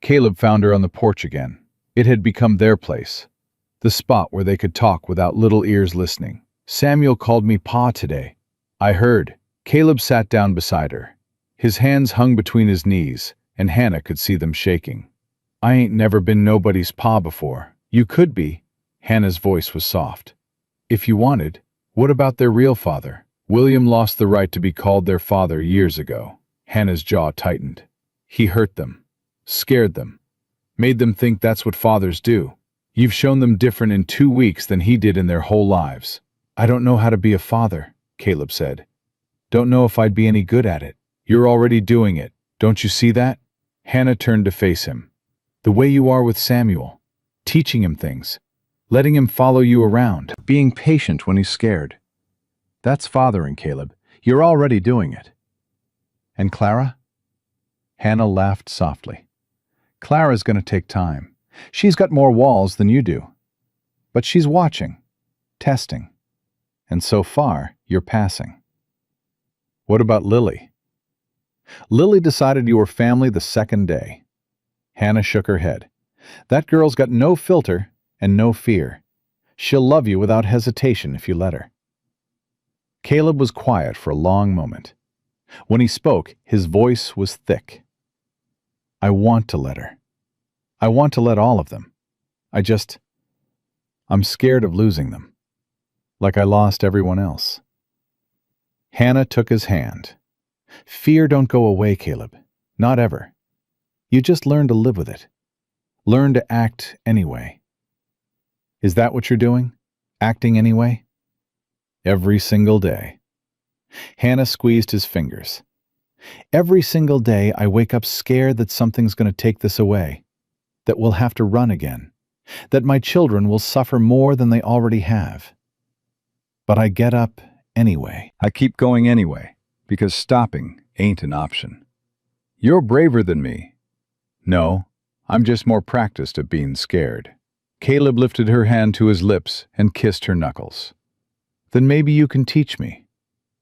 Caleb found her on the porch again. It had become their place, the spot where they could talk without little ears listening. "Samuel called me Pa today." "I heard." Caleb sat down beside her. His hands hung between his knees, and Hannah could see them shaking. "I ain't never been nobody's pa before." "You could be." Hannah's voice was soft. "If you wanted. What about their real father?" "William lost the right to be called their father years ago." Hannah's jaw tightened. "He hurt them, scared them, made them think that's what fathers do. You've shown them different in 2 weeks than he did in their whole lives." "I don't know how to be a father," Caleb said. "Don't know if I'd be any good at it." "You're already doing it. Don't you see that?" Hannah turned to face him. "The way you are with Samuel, teaching him things, letting him follow you around, being patient when he's scared. That's fathering, Caleb. You're already doing it." "And Clara?" Hannah laughed softly. "Clara's going to take time. She's got more walls than you do. But she's watching, testing. And so far, you're passing." "What about Lily?" "Lily decided you were family the second day." Hannah shook her head. "That girl's got no filter and no fear. She'll love you without hesitation if you let her." Caleb was quiet for a long moment. When he spoke, his voice was thick. "I want to let her. I want to let all of them. I'm scared of losing them. Like I lost everyone else." Hannah took his hand. "Fear don't go away, Caleb. Not ever. You just learn to live with it. Learn to act anyway." "Is that what you're doing? Acting anyway?" "Every single day." Hannah squeezed his fingers. "Every single day I wake up scared that something's going to take this away, that we'll have to run again, that my children will suffer more than they already have. But I get up anyway." I keep going anyway, because stopping ain't an option. You're braver than me. No, I'm just more practiced at being scared. Caleb lifted her hand to his lips and kissed her knuckles. "Then maybe you can teach me."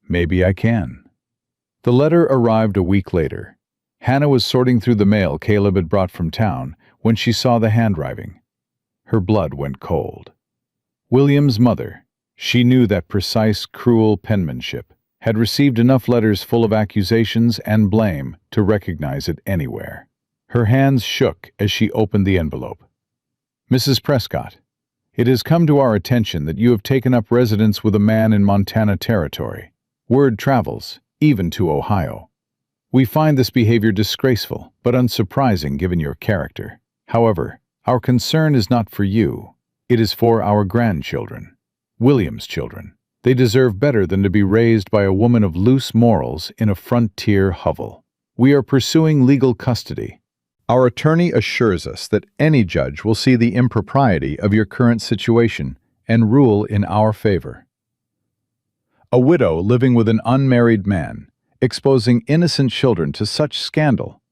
"Maybe I can." The letter arrived a week later. Hannah was sorting through the mail Caleb had brought from town when she saw the handwriting. Her blood went cold. William's mother, she knew that precise, cruel penmanship, had received enough letters full of accusations and blame to recognize it anywhere. Her hands shook as she opened the envelope. "Mrs. Prescott, it has come to our attention that you have taken up residence with a man in Montana Territory. Word travels, even to Ohio. We find this behavior disgraceful, but unsurprising given your character. However, our concern is not for you. It is for our grandchildren, William's children. They deserve better than to be raised by a woman of loose morals in a frontier hovel. We are pursuing legal custody. Our attorney assures us that any judge will see the impropriety of your current situation and rule in our favor. A widow living with an unmarried man, exposing innocent children to such scandal.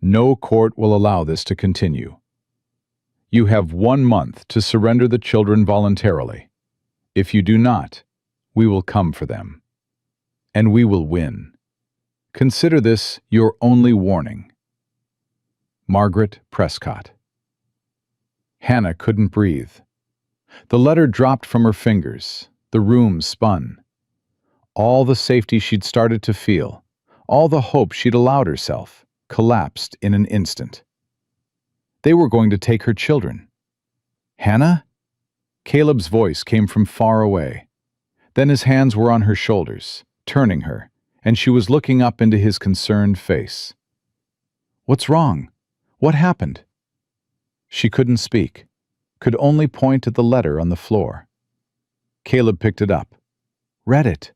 No court will allow this to continue. You have 1 month to surrender the children voluntarily. If you do not, we will come for them. And we will win. Consider this your only warning. Margaret Prescott." Hannah couldn't breathe. The letter dropped from her fingers. The room spun. All the safety she'd started to feel, all the hope she'd allowed herself, collapsed in an instant. They were going to take her children. "Hannah?" Caleb's voice came from far away. Then his hands were on her shoulders, turning her, and she was looking up into his concerned face. "What's wrong?" What happened? She couldn't speak, could only point at the letter on the floor. Caleb picked it up, read it.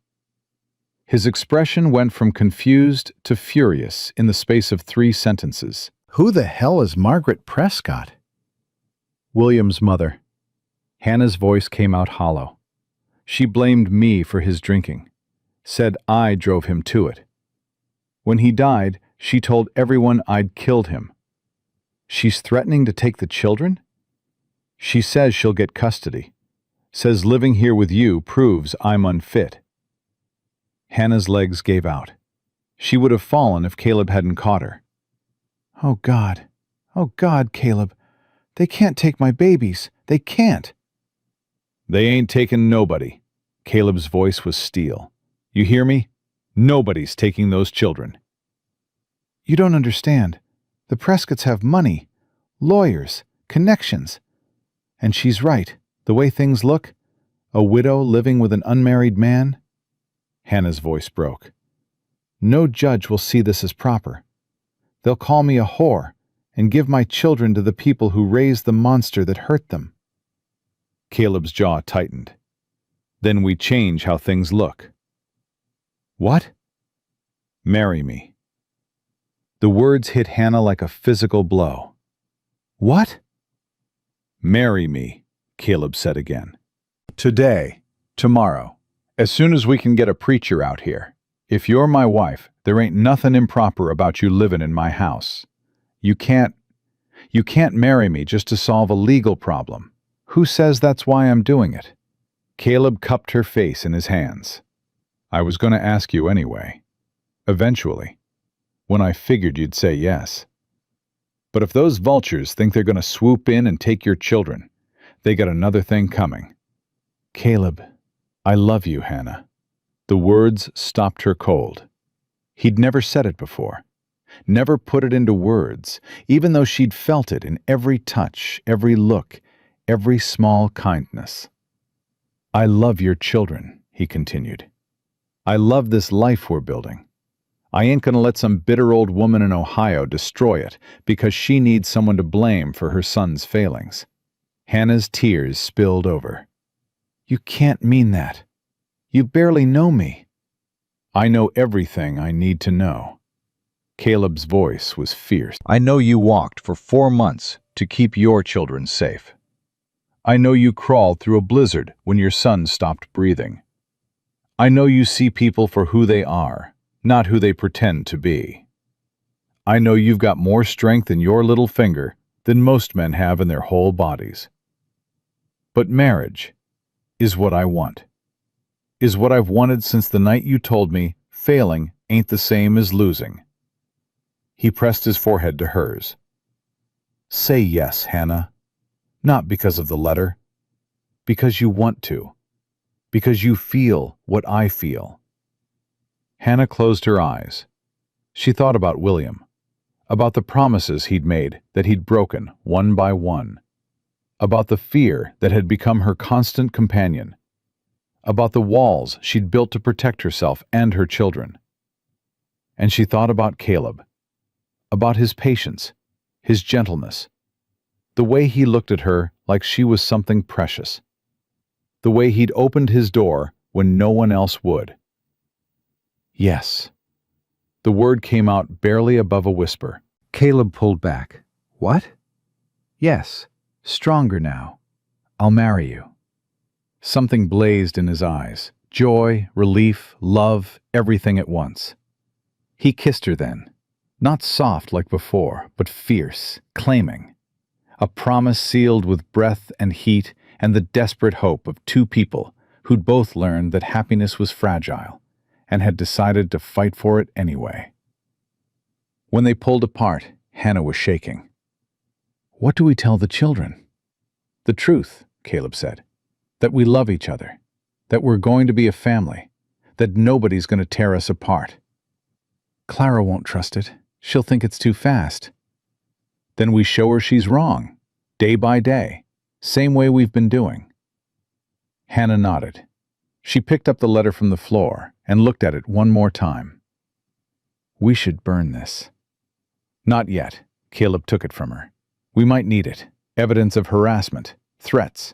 His expression went from confused to furious in the space of 3 sentences. Who the hell is Margaret Prescott? William's mother. Hannah's voice came out hollow. She blamed me for his drinking, said I drove him to it. When he died, she told everyone I'd killed him. She's threatening to take the children? She says she'll get custody. Says living here with you proves I'm unfit. Hannah's legs gave out. She would have fallen if Caleb hadn't caught her. Oh God, Caleb. They can't take my babies. They can't. They ain't taking nobody. Caleb's voice was steel. You hear me? Nobody's taking those children. You don't understand. The Prescotts have money, lawyers, connections. And she's right. The way things look, a widow living with an unmarried man. Hannah's voice broke. No judge will see this as proper. They'll call me a whore and give my children to the people who raised the monster that hurt them. Caleb's jaw tightened. Then we change how things look. What? Marry me. The words hit Hannah like a physical blow. What? Marry me, Caleb said again. Today, tomorrow, as soon as we can get a preacher out here. If you're my wife, there ain't nothing improper about you living in my house. You can't marry me just to solve a legal problem. Who says that's why I'm doing it? Caleb cupped her face in his hands. I was going to ask you anyway. Eventually. When I figured you'd say yes. But if those vultures think they're going to swoop in and take your children, they got another thing coming. Caleb, I love you, Hannah. The words stopped her cold. He'd never said it before. Never put it into words, even though she'd felt it in every touch, every look, every small kindness. I love your children, he continued. I love this life we're building. I ain't gonna let some bitter old woman in Ohio destroy it because she needs someone to blame for her son's failings. Hannah's tears spilled over. You can't mean that. You barely know me. I know everything I need to know. Caleb's voice was fierce. I know you walked for 4 months to keep your children safe. I know you crawled through a blizzard when your son stopped breathing. I know you see people for who they are, not who they pretend to be. I know you've got more strength in your little finger than most men have in their whole bodies. But marriage is what I want. Is what I've wanted since the night you told me failing ain't the same as losing. He pressed his forehead to hers. Say yes, Hannah. Not because of the letter. Because you want to. Because you feel what I feel. Hannah closed her eyes. She thought about William, about the promises he'd made that he'd broken one by one, about the fear that had become her constant companion, about the walls she'd built to protect herself and her children. And she thought about Caleb, about his patience, his gentleness, the way he looked at her like she was something precious, the way he'd opened his door when no one else would. Yes. The word came out barely above a whisper. Caleb pulled back. What? Yes, stronger now. I'll marry you. Something blazed in his eyes. Joy, relief, love, everything at once. He kissed her then. Not soft like before, but fierce, claiming. A promise sealed with breath and heat and the desperate hope of 2 people who'd both learned that happiness was fragile and had decided to fight for it anyway. When they pulled apart, Hannah was shaking. What do we tell the children? The truth, Caleb said. That we love each other. That we're going to be a family. That nobody's going to tear us apart. Clara won't trust it. She'll think it's too fast. Then we show her she's wrong, day by day, same way we've been doing. Hannah nodded. She picked up the letter from the floor and looked at it one more time. We should burn this. Not yet, Caleb took it from her. "We might need it. Evidence of harassment, threats.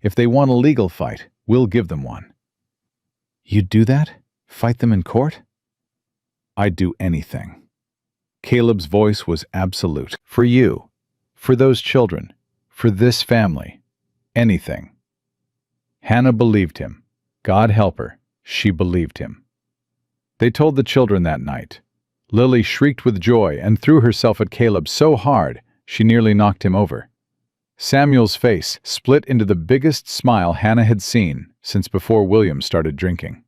If they want a legal fight, we'll give them one." "You'd do that? Fight them in court?" "I'd do anything." Caleb's voice was absolute. "For you. For those children. For this family. Anything." Hannah believed him. God help her, she believed him. They told the children that night. Lily shrieked with joy and threw herself at Caleb so hard she nearly knocked him over. Samuel's face split into the biggest smile Hannah had seen since before William started drinking.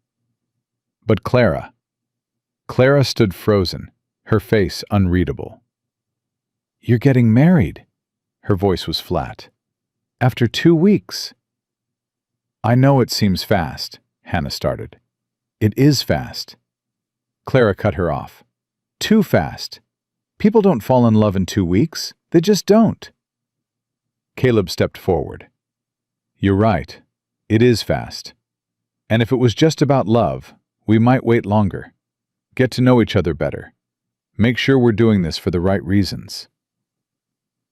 But Clara stood frozen, her face unreadable. "You're getting married." Her voice was flat. "After 2 weeks." "I know it seems fast," Hannah started. "It is fast." Clara cut her off. "Too fast. People don't fall in love in 2 weeks. They just don't." Caleb stepped forward. "You're right. It is fast. And if it was just about love, we might wait longer. Get to know each other better. Make sure we're doing this for the right reasons."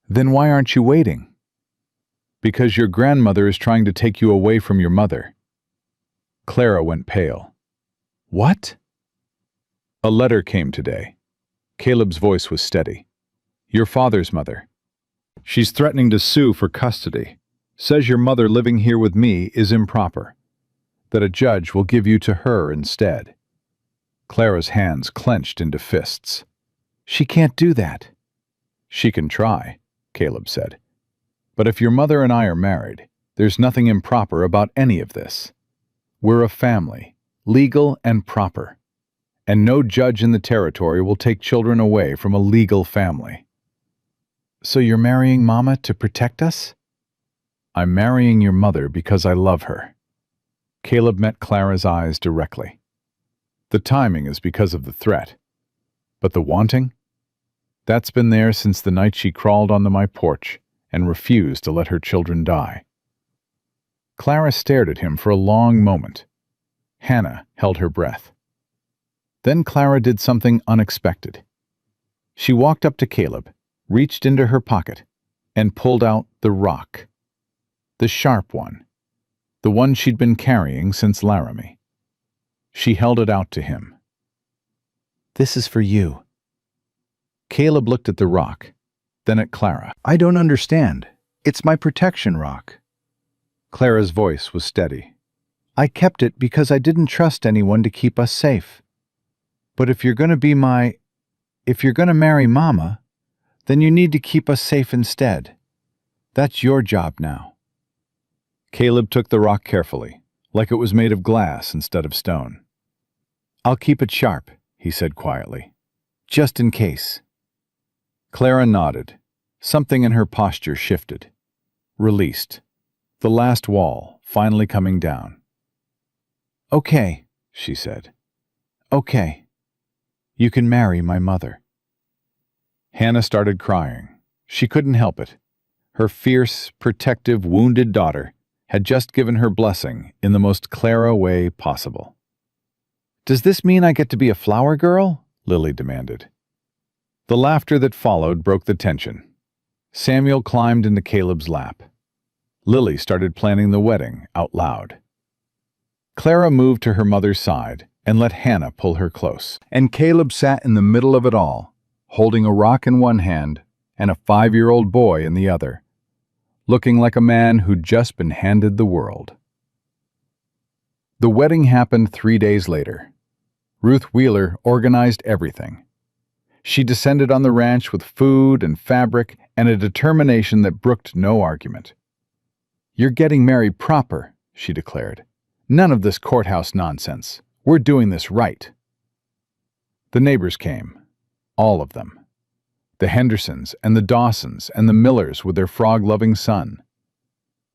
"Then why aren't you waiting?" "Because your grandmother is trying to take you away from your mother." Clara went pale. "What?" "A letter came today." Caleb's voice was steady. "Your father's mother. She's threatening to sue for custody. Says your mother living here with me is improper. That a judge will give you to her instead." Clara's hands clenched into fists. "She can't do that." "She can try," Caleb said. "But if your mother and I are married, there's nothing improper about any of this. We're a family, legal and proper. And no judge in the territory will take children away from a legal family." "So you're marrying Mama to protect us?" "I'm marrying your mother because I love her." Caleb met Clara's eyes directly. "The timing is because of the threat. But the wanting? That's been there since the night she crawled onto my porch and refused to let her children die." Clara stared at him for a long moment. Hannah held her breath. Then Clara did something unexpected. She walked up to Caleb, reached into her pocket, and pulled out the rock. The sharp one. The one she'd been carrying since Laramie. She held it out to him. "This is for you." Caleb looked at the rock, then at Clara. "I don't understand. It's my protection rock." Clara's voice was steady. "I kept it because I didn't trust anyone to keep us safe. But if you're going to marry Mama, then you need to keep us safe instead. That's your job now." Caleb took the rock carefully, like it was made of glass instead of stone. "I'll keep it sharp," he said quietly. "Just in case." Clara nodded. Something in her posture shifted. Released. The last wall finally coming down. "Okay," she said. "Okay. You can marry my mother." Hannah started crying. She couldn't help it. Her fierce, protective, wounded daughter had just given her blessing in the most Clara way possible. "Does this mean I get to be a flower girl?" Lily demanded. The laughter that followed broke the tension. Samuel climbed into Caleb's lap. Lily started planning the wedding out loud. Clara moved to her mother's side and let Hannah pull her close. And Caleb sat in the middle of it all, holding a rock in one hand and a 5-year-old boy in the other, looking like a man who'd just been handed the world. The wedding happened 3 days later. Ruth Wheeler organized everything. She descended on the ranch with food and fabric and a determination that brooked no argument. "You're getting married proper," she declared. "None of this courthouse nonsense. We're doing this right." The neighbors came. All of them. The Hendersons and the Dawsons and the Millers with their frog-loving son.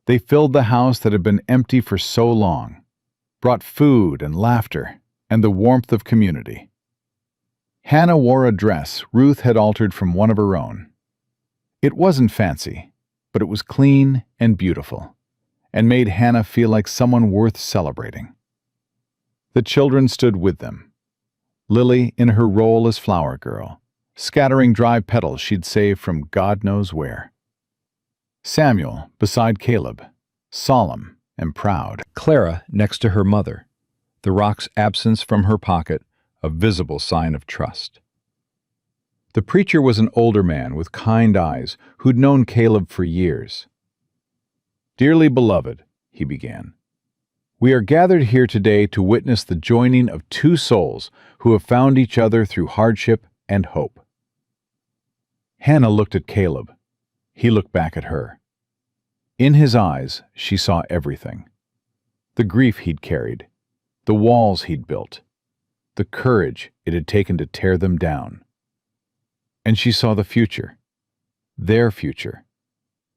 They filled the house that had been empty for so long, brought food and laughter and the warmth of community. Hannah wore a dress Ruth had altered from one of her own. It wasn't fancy, but it was clean and beautiful, and made Hannah feel like someone worth celebrating. The children stood with them. Lily in her role as flower girl, scattering dry petals she'd saved from God knows where. Samuel beside Caleb, solemn and proud. Clara next to her mother, the rock's absence from her pocket a visible sign of trust. The preacher was an older man with kind eyes who'd known Caleb for years. "Dearly beloved," he began, "we are gathered here today to witness the joining of two souls who have found each other through hardship and hope." Hannah looked at Caleb. He looked back at her. In his eyes, she saw everything. The grief he'd carried, the walls he'd built, the courage it had taken to tear them down. And she saw the future, their future,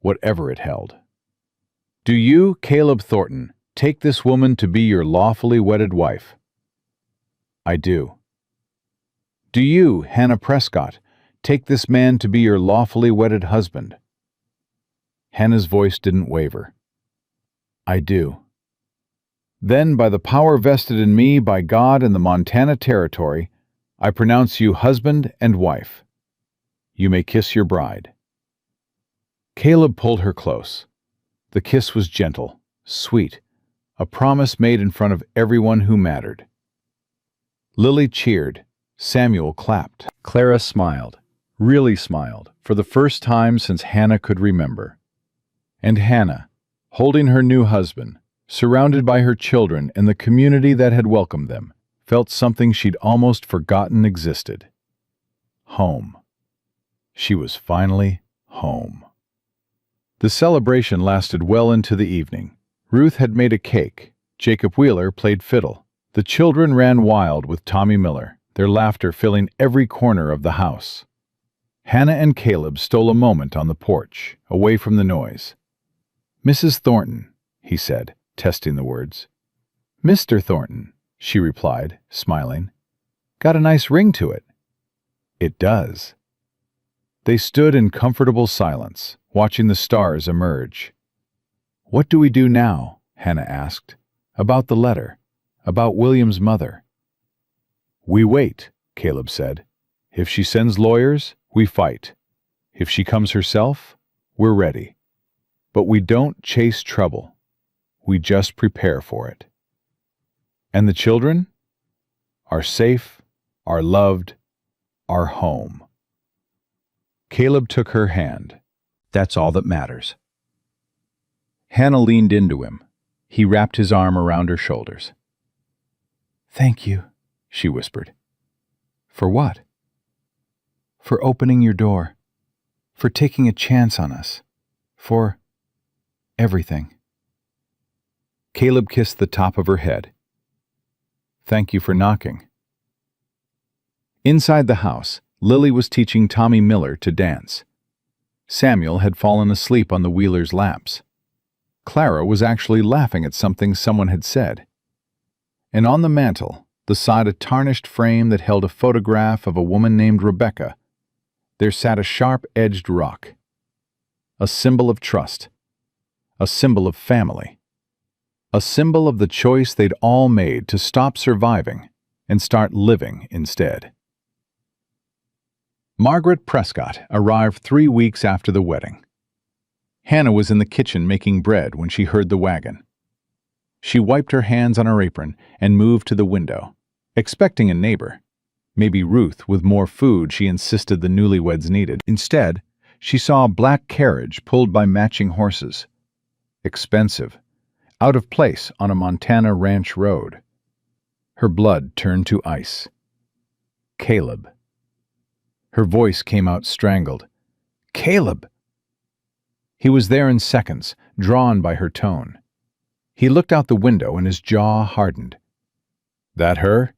whatever it held. "Do you, Caleb Thornton, take this woman to be your lawfully wedded wife?" "I do." "Do you, Hannah Prescott, take this man to be your lawfully wedded husband?" Hannah's voice didn't waver. "I do." "Then, by the power vested in me by God and the Montana Territory, I pronounce you husband and wife. You may kiss your bride." Caleb pulled her close. The kiss was gentle, sweet, a promise made in front of everyone who mattered. Lily cheered. Samuel clapped. Clara smiled, really smiled, for the first time since Hannah could remember. And Hannah, holding her new husband, surrounded by her children and the community that had welcomed them, felt something she'd almost forgotten existed. Home. She was finally home. The celebration lasted well into the evening. Ruth had made a cake. Jacob Wheeler played fiddle. The children ran wild with Tommy Miller, their laughter filling every corner of the house. Hannah and Caleb stole a moment on the porch, away from the noise. "Mrs. Thornton," he said, testing the words. "Mr. Thornton," she replied, smiling. "Got a nice ring to it." "It does." They stood in comfortable silence, watching the stars emerge. "What do we do now?" Hannah asked. "About the letter, about William's mother." "We wait," Caleb said. "If she sends lawyers, we fight. If she comes herself, we're ready. But we don't chase trouble. We just prepare for it." "And the children?" "Are safe, are loved, are home." Caleb took her hand. "That's all that matters." Hannah leaned into him. He wrapped his arm around her shoulders. "Thank you," she whispered. "For what?" "For opening your door. For taking a chance on us. For everything." Caleb kissed the top of her head. "Thank you for knocking." Inside the house, Lily was teaching Tommy Miller to dance. Samuel had fallen asleep on the Wheelers' laps. Clara was actually laughing at something someone had said. And on the mantel, beside a tarnished frame that held a photograph of a woman named Rebecca, there sat a sharp-edged rock. A symbol of trust. A symbol of family. A symbol of the choice they'd all made to stop surviving and start living instead. Margaret Prescott arrived 3 weeks after the wedding. Hannah was in the kitchen making bread when she heard the wagon. She wiped her hands on her apron and moved to the window, expecting a neighbor, maybe Ruth with more food she insisted the newlyweds needed. Instead, she saw a black carriage pulled by matching horses. Expensive, out of place on a Montana ranch road. Her blood turned to ice. "Caleb." Her voice came out strangled. "Caleb!" He was there in seconds, drawn by her tone. He looked out the window and his jaw hardened. "That her?"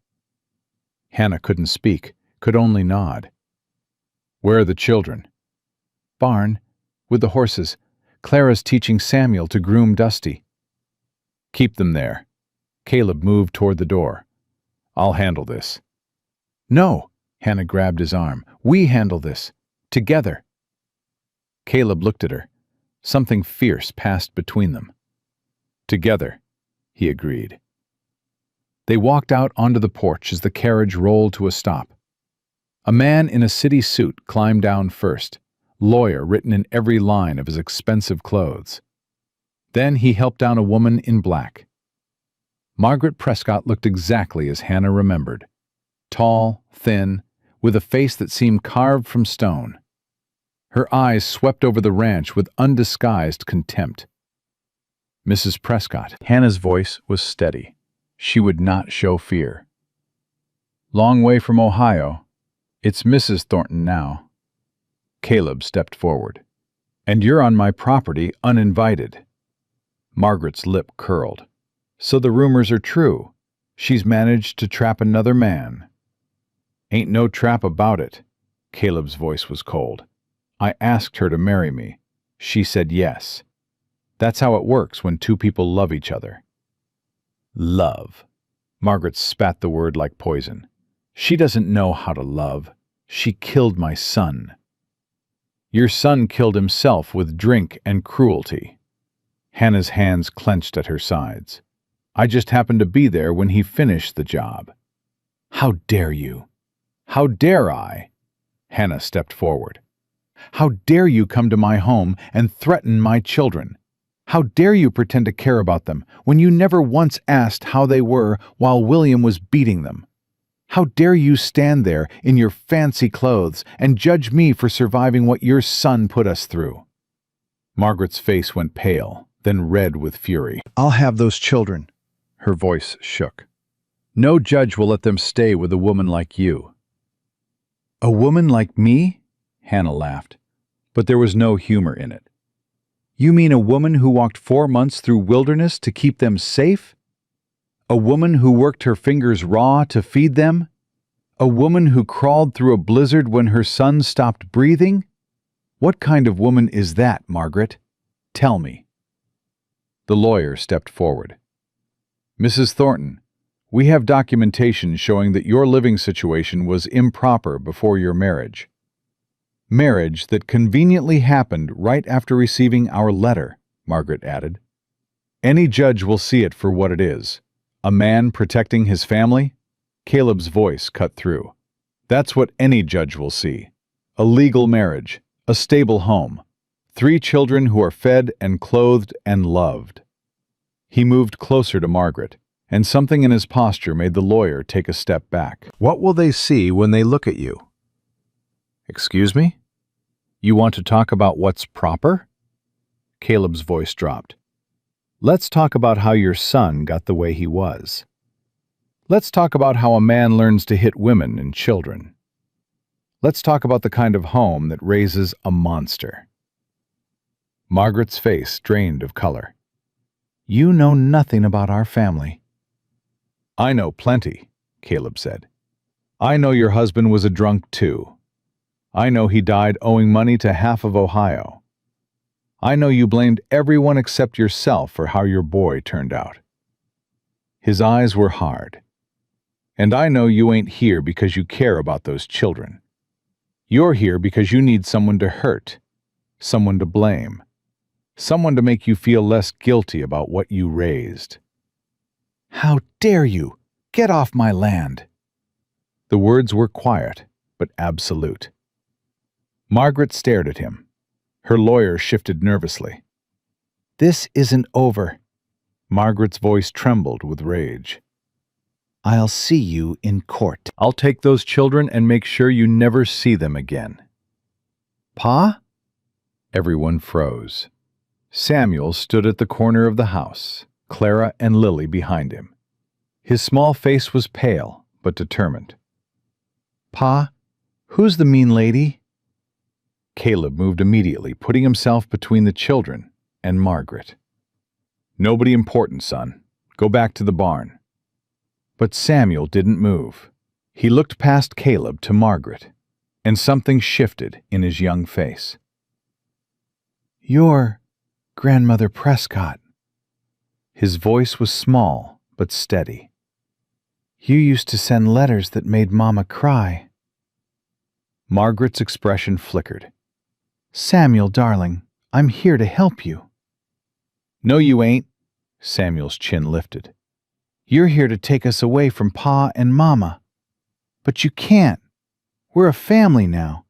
Hannah couldn't speak, could only nod. "Where are the children?" "Barn, with the horses. Clara's teaching Samuel to groom Dusty." "Keep them there." Caleb moved toward the door. "I'll handle this." "No!" Hannah grabbed his arm. "We handle this. Together." Caleb looked at her. Something fierce passed between them. "Together," he agreed. They walked out onto the porch as the carriage rolled to a stop. A man in a city suit climbed down first, lawyer written in every line of his expensive clothes. Then he helped down a woman in black. Margaret Prescott looked exactly as Hannah remembered. Tall, thin, with a face that seemed carved from stone. Her eyes swept over the ranch with undisguised contempt. Mrs. Prescott. Hannah's voice was steady. She would not show fear. Long way from Ohio. It's Mrs. Thornton now. Caleb stepped forward. And you're on my property uninvited. Margaret's lip curled. So the rumors are true. She's managed to trap another man. Ain't no trap about it. Caleb's voice was cold. I asked her to marry me. She said yes. That's how it works when two people love each other. Love. Margaret spat the word like poison. She doesn't know how to love. She killed my son. Your son killed himself with drink and cruelty. Hannah's hands clenched at her sides. I just happened to be there when he finished the job. How dare you? How dare I? Hannah stepped forward. How dare you come to my home and threaten my children? How dare you pretend to care about them when you never once asked how they were while William was beating them? How dare you stand there in your fancy clothes and judge me for surviving what your son put us through? Margaret's face went pale, then red with fury. I'll have those children. Her voice shook. No judge will let them stay with a woman like you. A woman like me? Hannah laughed, but there was no humor in it. You mean a woman who walked 4 months through wilderness to keep them safe? A woman who worked her fingers raw to feed them? A woman who crawled through a blizzard when her son stopped breathing? What kind of woman is that, Margaret? Tell me. The lawyer stepped forward. Mrs. Thornton, we have documentation showing that your living situation was improper before your marriage. Marriage that conveniently happened right after receiving our letter, Margaret added. Any judge will see it for what it is. A man protecting his family? Caleb's voice cut through. That's what any judge will see. A legal marriage, a stable home, 3 children who are fed and clothed and loved. He moved closer to Margaret, and something in his posture made the lawyer take a step back. What will they see when they look at you? Excuse me? You want to talk about what's proper? Caleb's voice dropped. Let's talk about how your son got the way he was. Let's talk about how a man learns to hit women and children. Let's talk about the kind of home that raises a monster. Margaret's face drained of color. You know nothing about our family. I know plenty, Caleb said. I know your husband was a drunk too. I know he died owing money to half of Ohio. I know you blamed everyone except yourself for how your boy turned out. His eyes were hard. And I know you ain't here because you care about those children. You're here because you need someone to hurt, someone to blame, someone to make you feel less guilty about what you raised. How dare you! Get off my land! The words were quiet, but absolute. Margaret stared at him. Her lawyer shifted nervously. This isn't over. Margaret's voice trembled with rage. I'll see you in court. I'll take those children and make sure you never see them again. Pa? Everyone froze. Samuel stood at the corner of the house, Clara and Lily behind him. His small face was pale, but determined. Pa, who's the mean lady? Caleb moved immediately, putting himself between the children and Margaret. Nobody important, son. Go back to the barn. But Samuel didn't move. He looked past Caleb to Margaret, and something shifted in his young face. You're Grandmother Prescott. His voice was small but steady. You used to send letters that made Mama cry. Margaret's expression flickered. Samuel, darling, I'm here to help you. No, you ain't. Samuel's chin lifted. You're here to take us away from Pa and Mama. But you can't. We're a family now.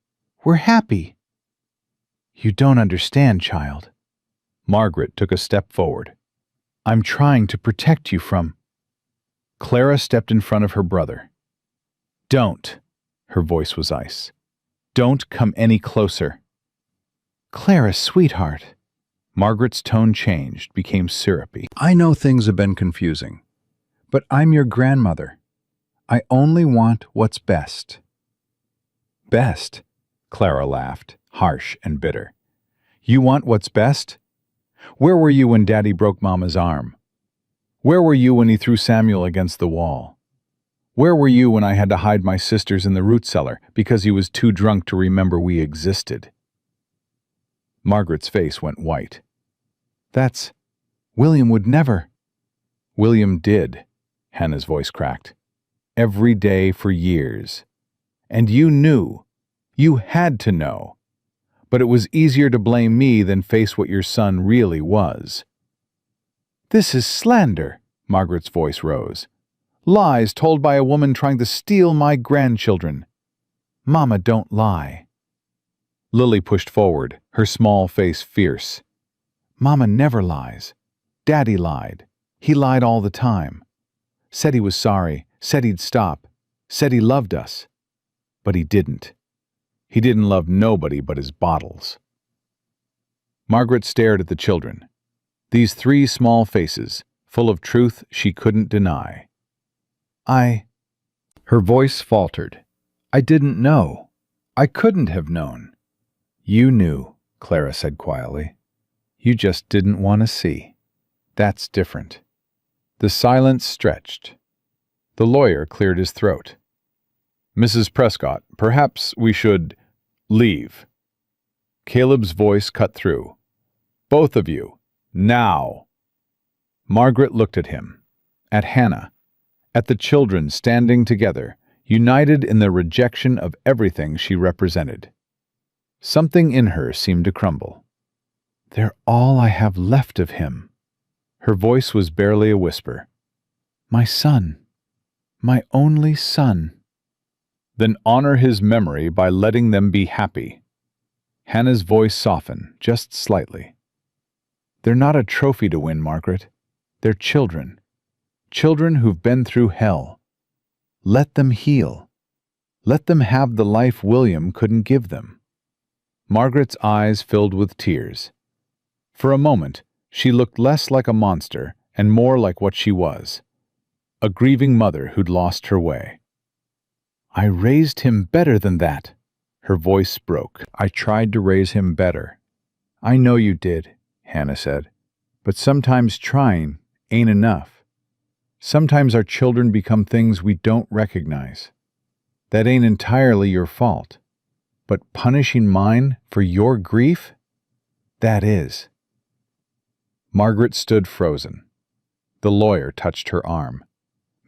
We're happy." "You don't understand, child." Margaret took a step forward. "I'm trying to protect you from—" Clara stepped in front of her brother. "Don't." Her voice was ice. "Don't come any closer." "Clara, sweetheart." Margaret's tone changed, became syrupy. "I know things have been confusing, but I'm your grandmother. I only want what's best." "Best?" Clara laughed, harsh and bitter. "You want what's best? Where were you when Daddy broke Mama's arm? Where were you when he threw Samuel against the wall? Where were you when I had to hide my sisters in the root cellar because he was too drunk to remember we existed?" Margaret's face went white. William would never." "William did," Hannah's voice cracked. "Every day for years. And you knew. You had to know. But it was easier to blame me than face what your son really was." "This is slander," Margaret's voice rose. "Lies told by a woman trying to steal my grandchildren. Mama don't lie." Lily pushed forward, her small face fierce. "Mama never lies. Daddy lied. He lied all the time. Said he was sorry, said he'd stop, said he loved us. But he didn't. He didn't love nobody but his bottles." Margaret stared at the children. These three small faces, full of truth she couldn't deny. Her voice faltered. "I didn't know. I couldn't have known." "You knew," Clara said quietly. "You just didn't want to see. That's different." The silence stretched. The lawyer cleared his throat. "Mrs. Prescott, perhaps we should leave." Caleb's voice cut through. "Both of you, now." Margaret looked at him, at Hannah, at the children standing together, united in their rejection of everything she represented. Something in her seemed to crumble. "They're all I have left of him." Her voice was barely a whisper. "My son. My only son." "Then honor his memory by letting them be happy." Hannah's voice softened, just slightly. "They're not a trophy to win, Margaret. They're children. Children who've been through hell. Let them heal. Let them have the life William couldn't give them." Margaret's eyes filled with tears. For a moment, she looked less like a monster and more like what she was, a grieving mother who'd lost her way. "I raised him better than that." Her voice broke. "I tried to raise him better." "I know you did," Hannah said. "But sometimes trying ain't enough. Sometimes our children become things we don't recognize. That ain't entirely your fault. But punishing mine for your grief? That is." Margaret stood frozen. The lawyer touched her arm.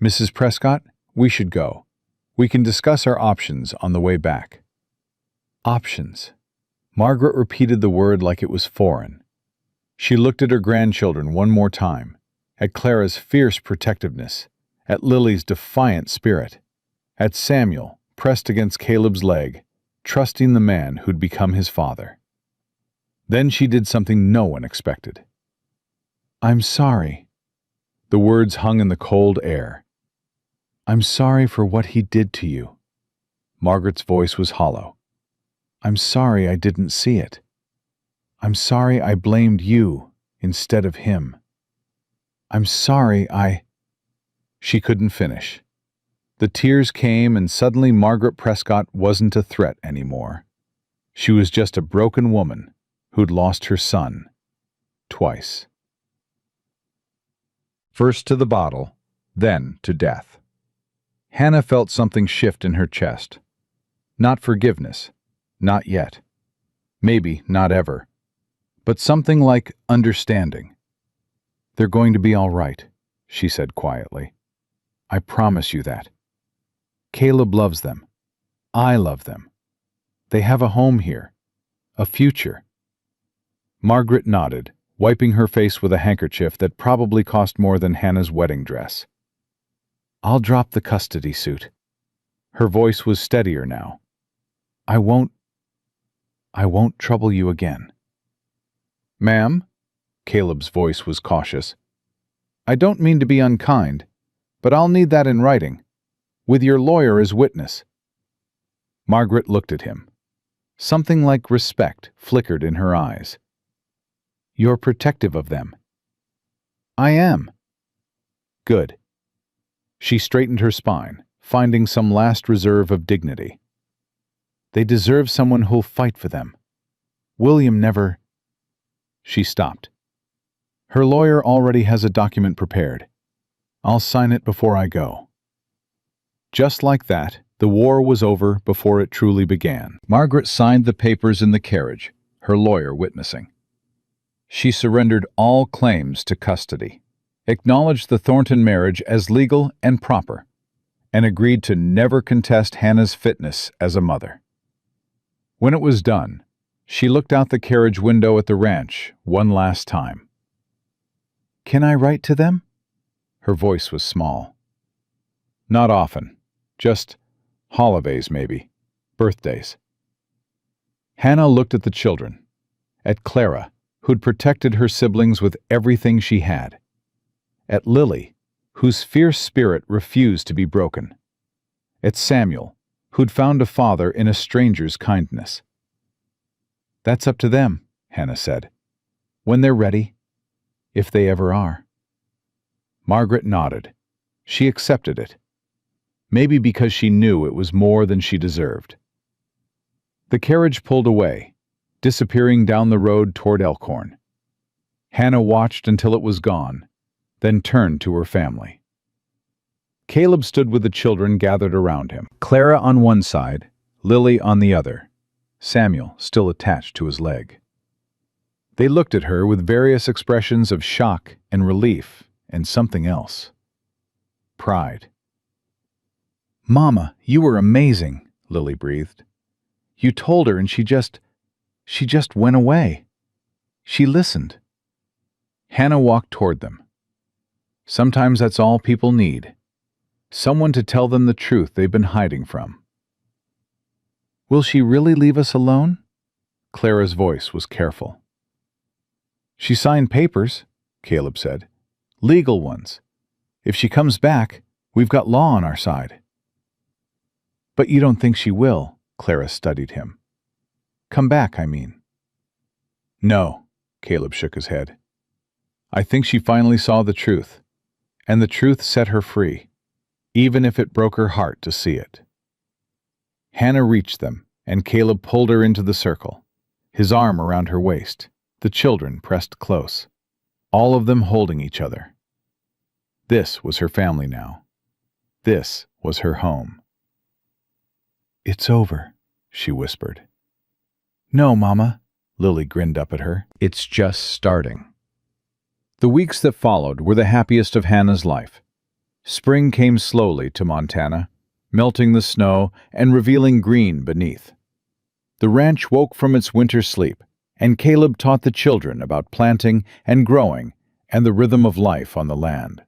"Mrs. Prescott, we should go. We can discuss our options on the way back." "Options." Margaret repeated the word like it was foreign. She looked at her grandchildren one more time, at Clara's fierce protectiveness, at Lily's defiant spirit, at Samuel pressed against Caleb's leg, trusting the man who'd become his father. Then she did something no one expected. "I'm sorry." The words hung in the cold air. "I'm sorry for what he did to you." Margaret's voice was hollow. "I'm sorry I didn't see it. I'm sorry I blamed you instead of him. I'm sorry I—" She couldn't finish. The tears came, and suddenly Margaret Prescott wasn't a threat anymore. She was just a broken woman who'd lost her son. Twice. First to the bottle, then to death. Hannah felt something shift in her chest. Not forgiveness. Not yet. Maybe not ever. But something like understanding. "They're going to be all right," she said quietly. "I promise you that. Caleb loves them. I love them. They have a home here. A future." Margaret nodded, wiping her face with a handkerchief that probably cost more than Hannah's wedding dress. "I'll drop the custody suit." Her voice was steadier now. I won't trouble you again." "Ma'am," Caleb's voice was cautious, "I don't mean to be unkind, but I'll need that in writing, with your lawyer as witness." Margaret looked at him. Something like respect flickered in her eyes. "You're protective of them." "I am." "Good." She straightened her spine, finding some last reserve of dignity. "They deserve someone who'll fight for them. William never—" She stopped. "Her lawyer already has a document prepared. I'll sign it before I go." Just like that, the war was over before it truly began. Margaret signed the papers in the carriage, her lawyer witnessing. She surrendered all claims to custody, acknowledged the Thornton marriage as legal and proper, and agreed to never contest Hannah's fitness as a mother. When it was done, she looked out the carriage window at the ranch one last time. "Can I write to them?" Her voice was small. "Not often. Just holidays, maybe. Birthdays." Hannah looked at the children, at Clara, who'd protected her siblings with everything she had, at Lily, whose fierce spirit refused to be broken, at Samuel, who'd found a father in a stranger's kindness. "That's up to them," Hannah said. "When they're ready, if they ever are." Margaret nodded. She accepted it. Maybe because she knew it was more than she deserved. The carriage pulled away, disappearing down the road toward Elkhorn. Hannah watched until it was gone, then turned to her family. Caleb stood with the children gathered around him, Clara on one side, Lily on the other, Samuel still attached to his leg. They looked at her with various expressions of shock and relief and something else. Pride. "Mama, you were amazing," Lily breathed. "You told her and she just went away. She listened." Hannah walked toward them. Sometimes that's all people need. Someone to tell them the truth they've been hiding from. "Will she really leave us alone?" Clara's voice was careful. "She signed papers," Caleb said. "Legal ones. If she comes back, we've got law on our side." "But you don't think she will?" Clara studied him. "Come back, I mean." "No," Caleb shook his head. "I think she finally saw the truth, and the truth set her free, even if it broke her heart to see it." Hannah reached them, and Caleb pulled her into the circle, his arm around her waist, the children pressed close, all of them holding each other. This was her family now. This was her home. "It's over," she whispered. "No, Mama," Lily grinned up at her. "It's just starting." The weeks that followed were the happiest of Hannah's life. Spring came slowly to Montana, melting the snow and revealing green beneath. The ranch woke from its winter sleep, and Caleb taught the children about planting and growing and the rhythm of life on the land.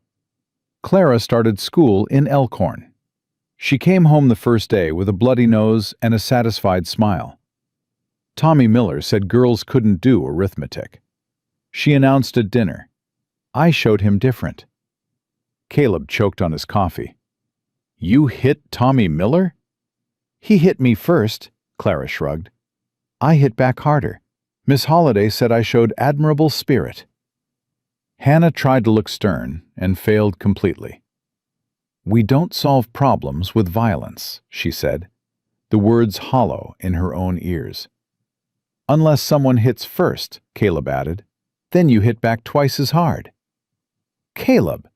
Clara started school in Elkhorn. She came home the first day with a bloody nose and a satisfied smile. Tommy Miller said girls couldn't do arithmetic. She announced at dinner, "I showed him different." Caleb choked on his coffee. "You hit Tommy Miller?" "He hit me first," Clara shrugged. "I hit back harder. Miss Holliday said I showed admirable spirit." Hannah tried to look stern and failed completely. "We don't solve problems with violence," she said, the words hollow in her own ears. "Unless someone hits first," Caleb added. "Then you hit back twice as hard." "Caleb!"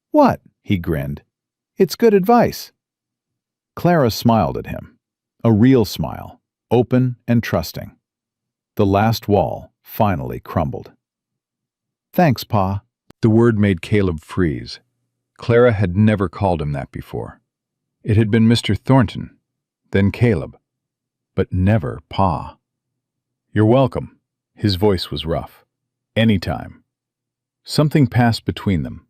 "What?" he grinned. "It's good advice." Clara smiled at him, a real smile, open and trusting. The last wall finally crumbled. "Thanks, Pa." The word made Caleb freeze. Clara had never called him that before. It had been Mr. Thornton, then Caleb, but never Pa. "You're welcome." His voice was rough. "Anytime." Something passed between them,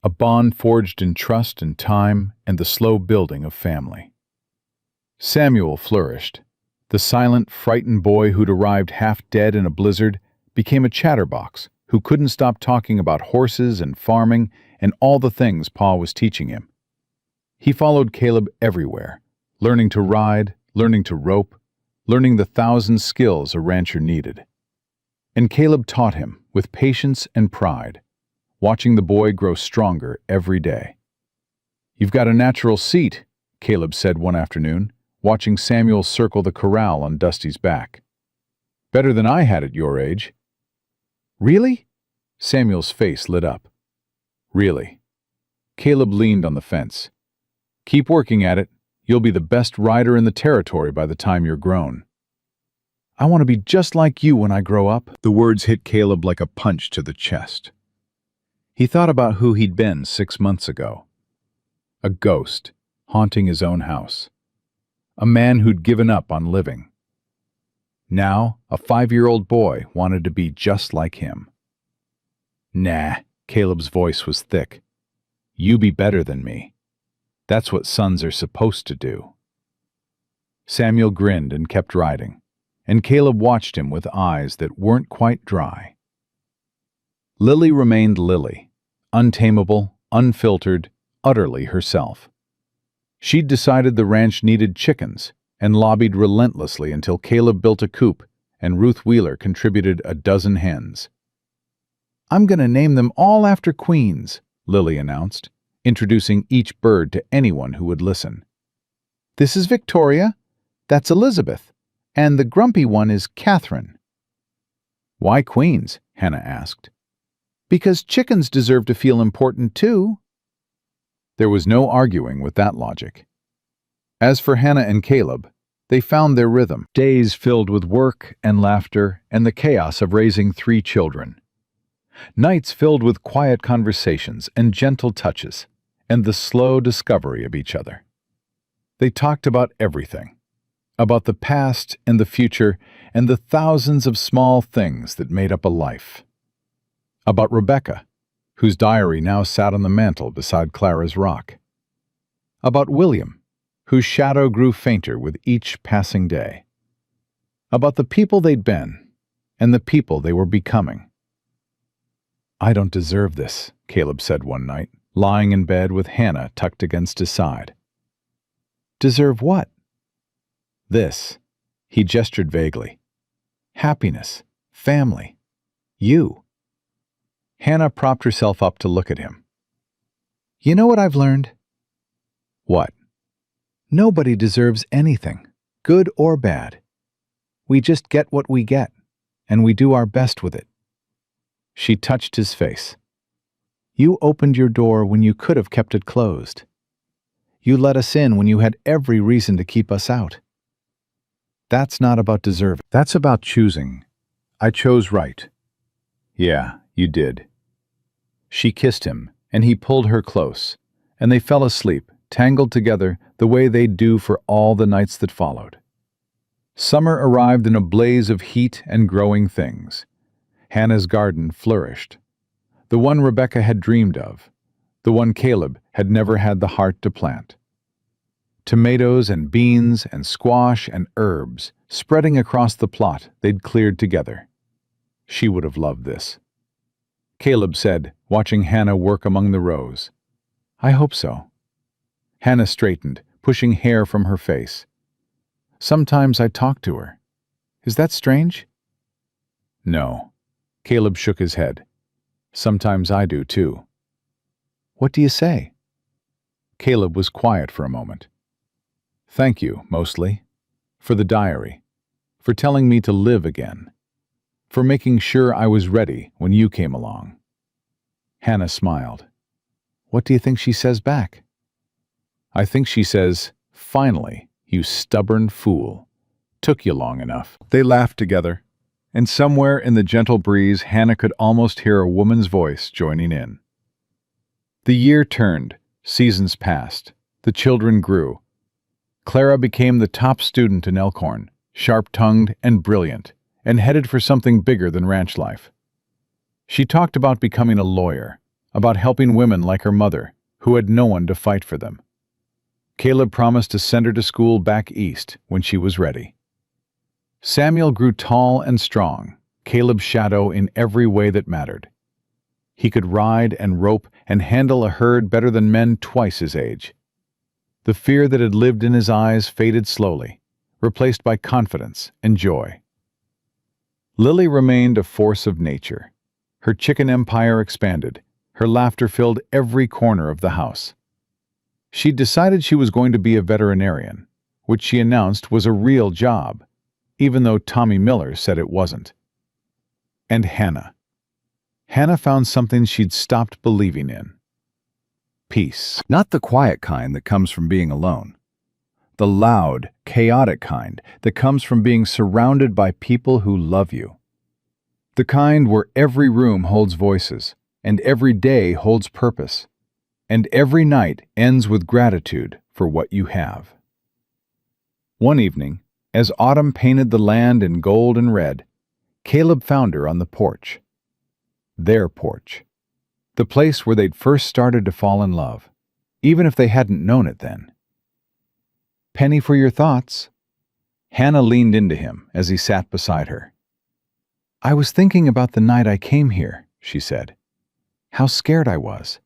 a bond forged in trust and time and the slow building of family. Samuel flourished, The silent, frightened boy who'd arrived half dead in a blizzard became a chatterbox who couldn't stop talking about horses and farming and all the things Pa was teaching him. He followed Caleb everywhere, learning to ride, learning to rope, learning the 1,000 skills a rancher needed. And Caleb taught him with patience and pride, watching the boy grow stronger every day. "You've got a natural seat," Caleb said one afternoon, watching Samuel circle the corral on Dusty's back. "Better than I had at your age." "Really?" Samuel's face lit up. "Really." Caleb leaned on the fence. "Keep working at it. You'll be the best rider in the territory by the time you're grown." "I want to be just like you when I grow up." The words hit Caleb like a punch to the chest. He thought about who he'd been 6 months ago. A ghost, haunting his own house. A man who'd given up on living. Now, a 5-year-old boy wanted to be just like him. "Nah," Caleb's voice was thick. "You be better than me. That's what sons are supposed to do." Samuel grinned and kept riding, and Caleb watched him with eyes that weren't quite dry. Lily remained Lily, untamable, unfiltered, utterly herself. She'd decided the ranch needed chickens and lobbied relentlessly until Caleb built a coop and Ruth Wheeler contributed a dozen hens. "I'm going to name them all after queens," Lily announced, introducing each bird to anyone who would listen. "This is Victoria, that's Elizabeth, and the grumpy one is Catherine." "Why queens?" Hannah asked. "Because chickens deserve to feel important too." There was no arguing with that logic. As for Hannah and Caleb, they found their rhythm. Days filled with work and laughter and the chaos of raising 3 children. Nights filled with quiet conversations and gentle touches and the slow discovery of each other. They talked about everything. About the past and the future and the thousands of small things that made up a life. About Rebecca, whose diary now sat on the mantel beside Clara's rock. About William, whose shadow grew fainter with each passing day. About the people they'd been and the people they were becoming. "I don't deserve this," Caleb said one night, lying in bed with Hannah tucked against his side. "Deserve what?" "This." He gestured vaguely. "Happiness, family, you." Hannah propped herself up to look at him. "You know what I've learned?" "What?" "Nobody deserves anything, good or bad. We just get what we get, and we do our best with it." She touched his face. "You opened your door when you could have kept it closed. You let us in when you had every reason to keep us out. That's not about deserving. That's about choosing. I chose right." "Yeah, you did." She kissed him, and he pulled her close, and they fell asleep, tangled together the way they'd do for all the nights that followed. Summer arrived in a blaze of heat and growing things. Hannah's garden flourished. The one Rebecca had dreamed of, the one Caleb had never had the heart to plant. Tomatoes and beans and squash and herbs spreading across the plot they'd cleared together. She would have loved this. Caleb said, watching Hannah work among the rows. "I hope so." Hannah straightened, pushing hair from her face. "Sometimes I talk to her. Is that strange?" "No." Caleb shook his head. "Sometimes I do too." "What do you say?" Caleb was quiet for a moment. "Thank you, mostly. For the diary. For telling me to live again. For making sure I was ready when you came along." Hannah smiled. "What do you think she says back?" "I think she says, 'Finally, you stubborn fool. Took you long enough.'" They laughed together, and somewhere in the gentle breeze Hannah could almost hear a woman's voice joining in. The year turned, seasons passed, the children grew. Clara became the top student in Elkhorn, sharp-tongued and brilliant, and headed for something bigger than ranch life. She talked about becoming a lawyer, about helping women like her mother, who had no one to fight for them. Caleb promised to send her to school back east when she was ready. Samuel grew tall and strong, Caleb's shadow in every way that mattered. He could ride and rope and handle a herd better than men twice his age. The fear that had lived in his eyes faded slowly, replaced by confidence and joy. Lily remained a force of nature. Her chicken empire expanded. Her laughter filled every corner of the house. She'd decided she was going to be a veterinarian, which she announced was a real job, even though Tommy Miller said it wasn't. And Hannah. Hannah found something she'd stopped believing in. Peace. Not the quiet kind that comes from being alone. The loud, chaotic kind that comes from being surrounded by people who love you. The kind where every room holds voices, and every day holds purpose, and every night ends with gratitude for what you have. One evening, as autumn painted the land in gold and red, Caleb found her on the porch. Their porch. The place where they'd first started to fall in love, even if they hadn't known it then. "Penny for your thoughts." Hannah leaned into him as he sat beside her. "I was thinking about the night I came here," she said. "How scared I was.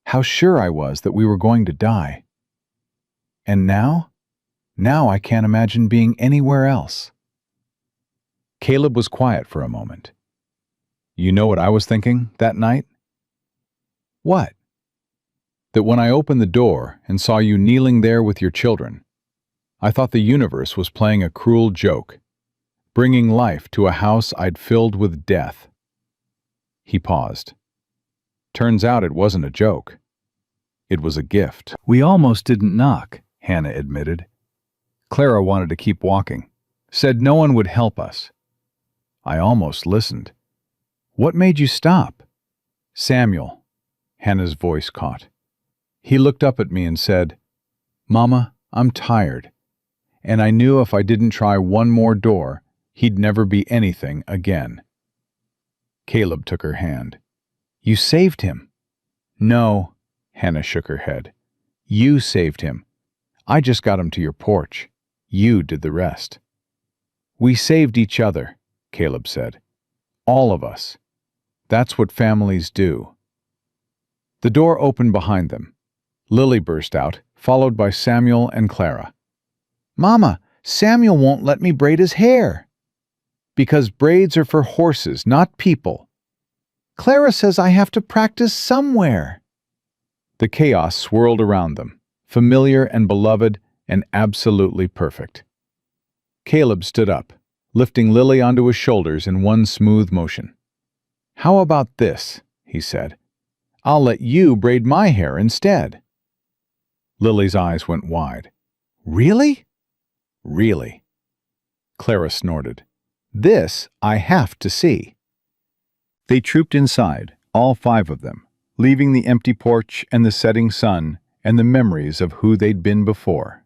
How sure I was that we were going to die. And now I can't imagine being anywhere else." Caleb was quiet for a moment. "You know what I was thinking that night?" "What?" "That when I opened the door and saw you kneeling there with your children, I thought the universe was playing a cruel joke, bringing life to a house I'd filled with death." He paused. "Turns out it wasn't a joke. It was a gift." "We almost didn't knock," Hannah admitted. "Clara wanted to keep walking, said no one would help us. I almost listened." "What made you stop?" "Samuel," Hannah's voice caught. "He looked up at me and said, 'Mama, I'm tired.' And I knew if I didn't try one more door, he'd never be anything again." Caleb took her hand. "You saved him." "No," Hannah shook her head. "You saved him. I just got him to your porch. You did the rest." "We saved each other," Caleb said. "All of us. That's what families do." The door opened behind them. Lily burst out, followed by Samuel and Clara. "Mama, Samuel won't let me braid his hair." "Because braids are for horses, not people." "Clara says I have to practice somewhere." The chaos swirled around them, familiar and beloved and absolutely perfect. Caleb stood up, lifting Lily onto his shoulders in one smooth motion. "How about this?" he said. "I'll let you braid my hair instead." Lily's eyes went wide. "Really?" "Really." Clara snorted. "This I have to see." They trooped inside, all 5 of them, leaving the empty porch and the setting sun and the memories of who they'd been before.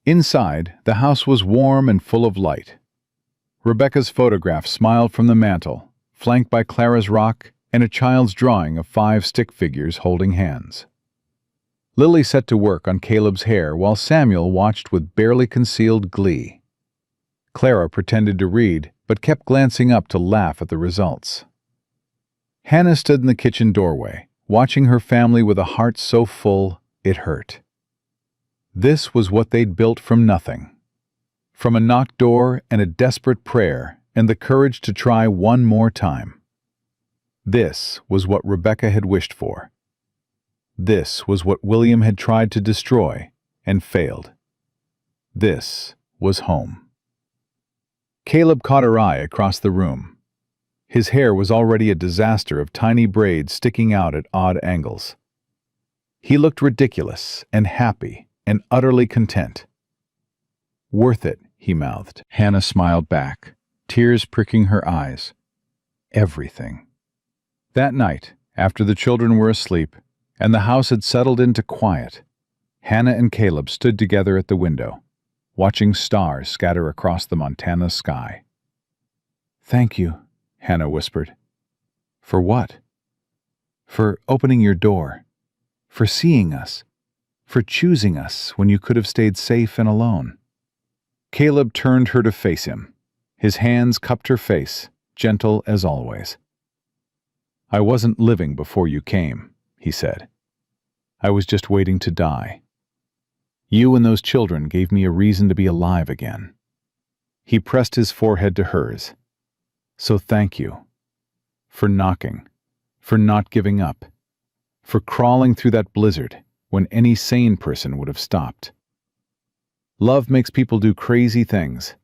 Inside, the house was warm and full of light. Rebecca's photograph smiled from the mantel, flanked by Clara's rock and a child's drawing of 5 stick figures holding hands. Lily set to work on Caleb's hair while Samuel watched with barely concealed glee. Clara pretended to read, but kept glancing up to laugh at the results. Hannah stood in the kitchen doorway, watching her family with a heart so full it hurt. This was what they'd built from nothing. From a knocked door and a desperate prayer and the courage to try one more time. This was what Rebecca had wished for. This was what William had tried to destroy and failed. This was home. Caleb caught her eye across the room. His hair was already a disaster of tiny braids sticking out at odd angles. He looked ridiculous and happy and utterly content. "Worth it," he mouthed. Hannah smiled back, tears pricking her eyes. Everything. That night, after the children were asleep, and the house had settled into quiet, Hannah and Caleb stood together at the window, watching stars scatter across the Montana sky. "Thank you," Hannah whispered. "For what?" "For opening your door, for seeing us, for choosing us when you could have stayed safe and alone." Caleb turned her to face him. His hands cupped her face, gentle as always. "I wasn't living before you came," he said. "I was just waiting to die. You and those children gave me a reason to be alive again." He pressed his forehead to hers. "So thank you. For knocking. For not giving up. For crawling through that blizzard when any sane person would have stopped. Love makes people do crazy things.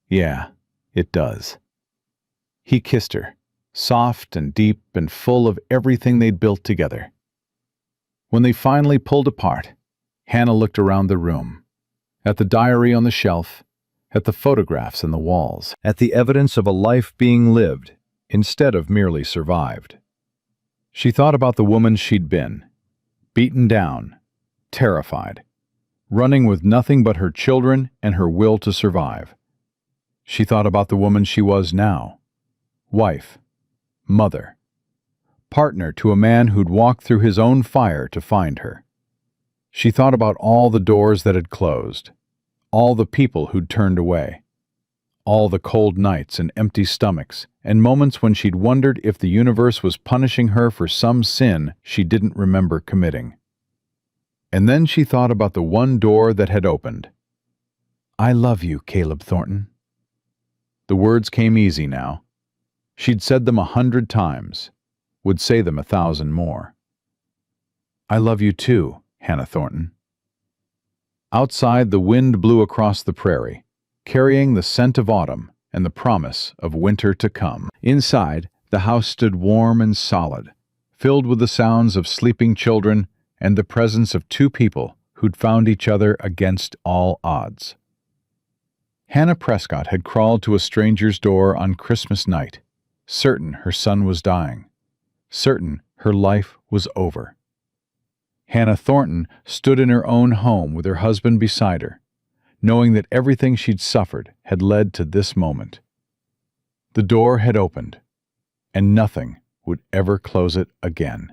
Yeah, it does." He kissed her, soft and deep and full of everything they'd built together. When they finally pulled apart, Hannah looked around the room, at the diary on the shelf, at the photographs in the walls, At the evidence of a life being lived instead of merely survived. She thought about the woman she'd been, beaten down, terrified, running with nothing but her children and her will to survive. She thought about the woman she was now, wife, mother, partner to a man who'd walked through his own fire to find her. She thought about all the doors that had closed, all the people who'd turned away, all the cold nights and empty stomachs, and moments when she'd wondered if the universe was punishing her for some sin she didn't remember committing. And then she thought about the one door that had opened. "I love you, Caleb Thornton." The words came easy now. She'd said them 100 times, would say them 1,000 more. "I love you too, Hannah Thornton." Outside, the wind blew across the prairie, carrying the scent of autumn and the promise of winter to come. Inside, the house stood warm and solid, filled with the sounds of sleeping children and the presence of two people who'd found each other against all odds. Hannah Prescott had crawled to a stranger's door on Christmas night, certain her son was dying, certain her life was over. Hannah Thornton stood in her own home with her husband beside her, knowing that everything she'd suffered had led to this moment. The door had opened, and nothing would ever close it again.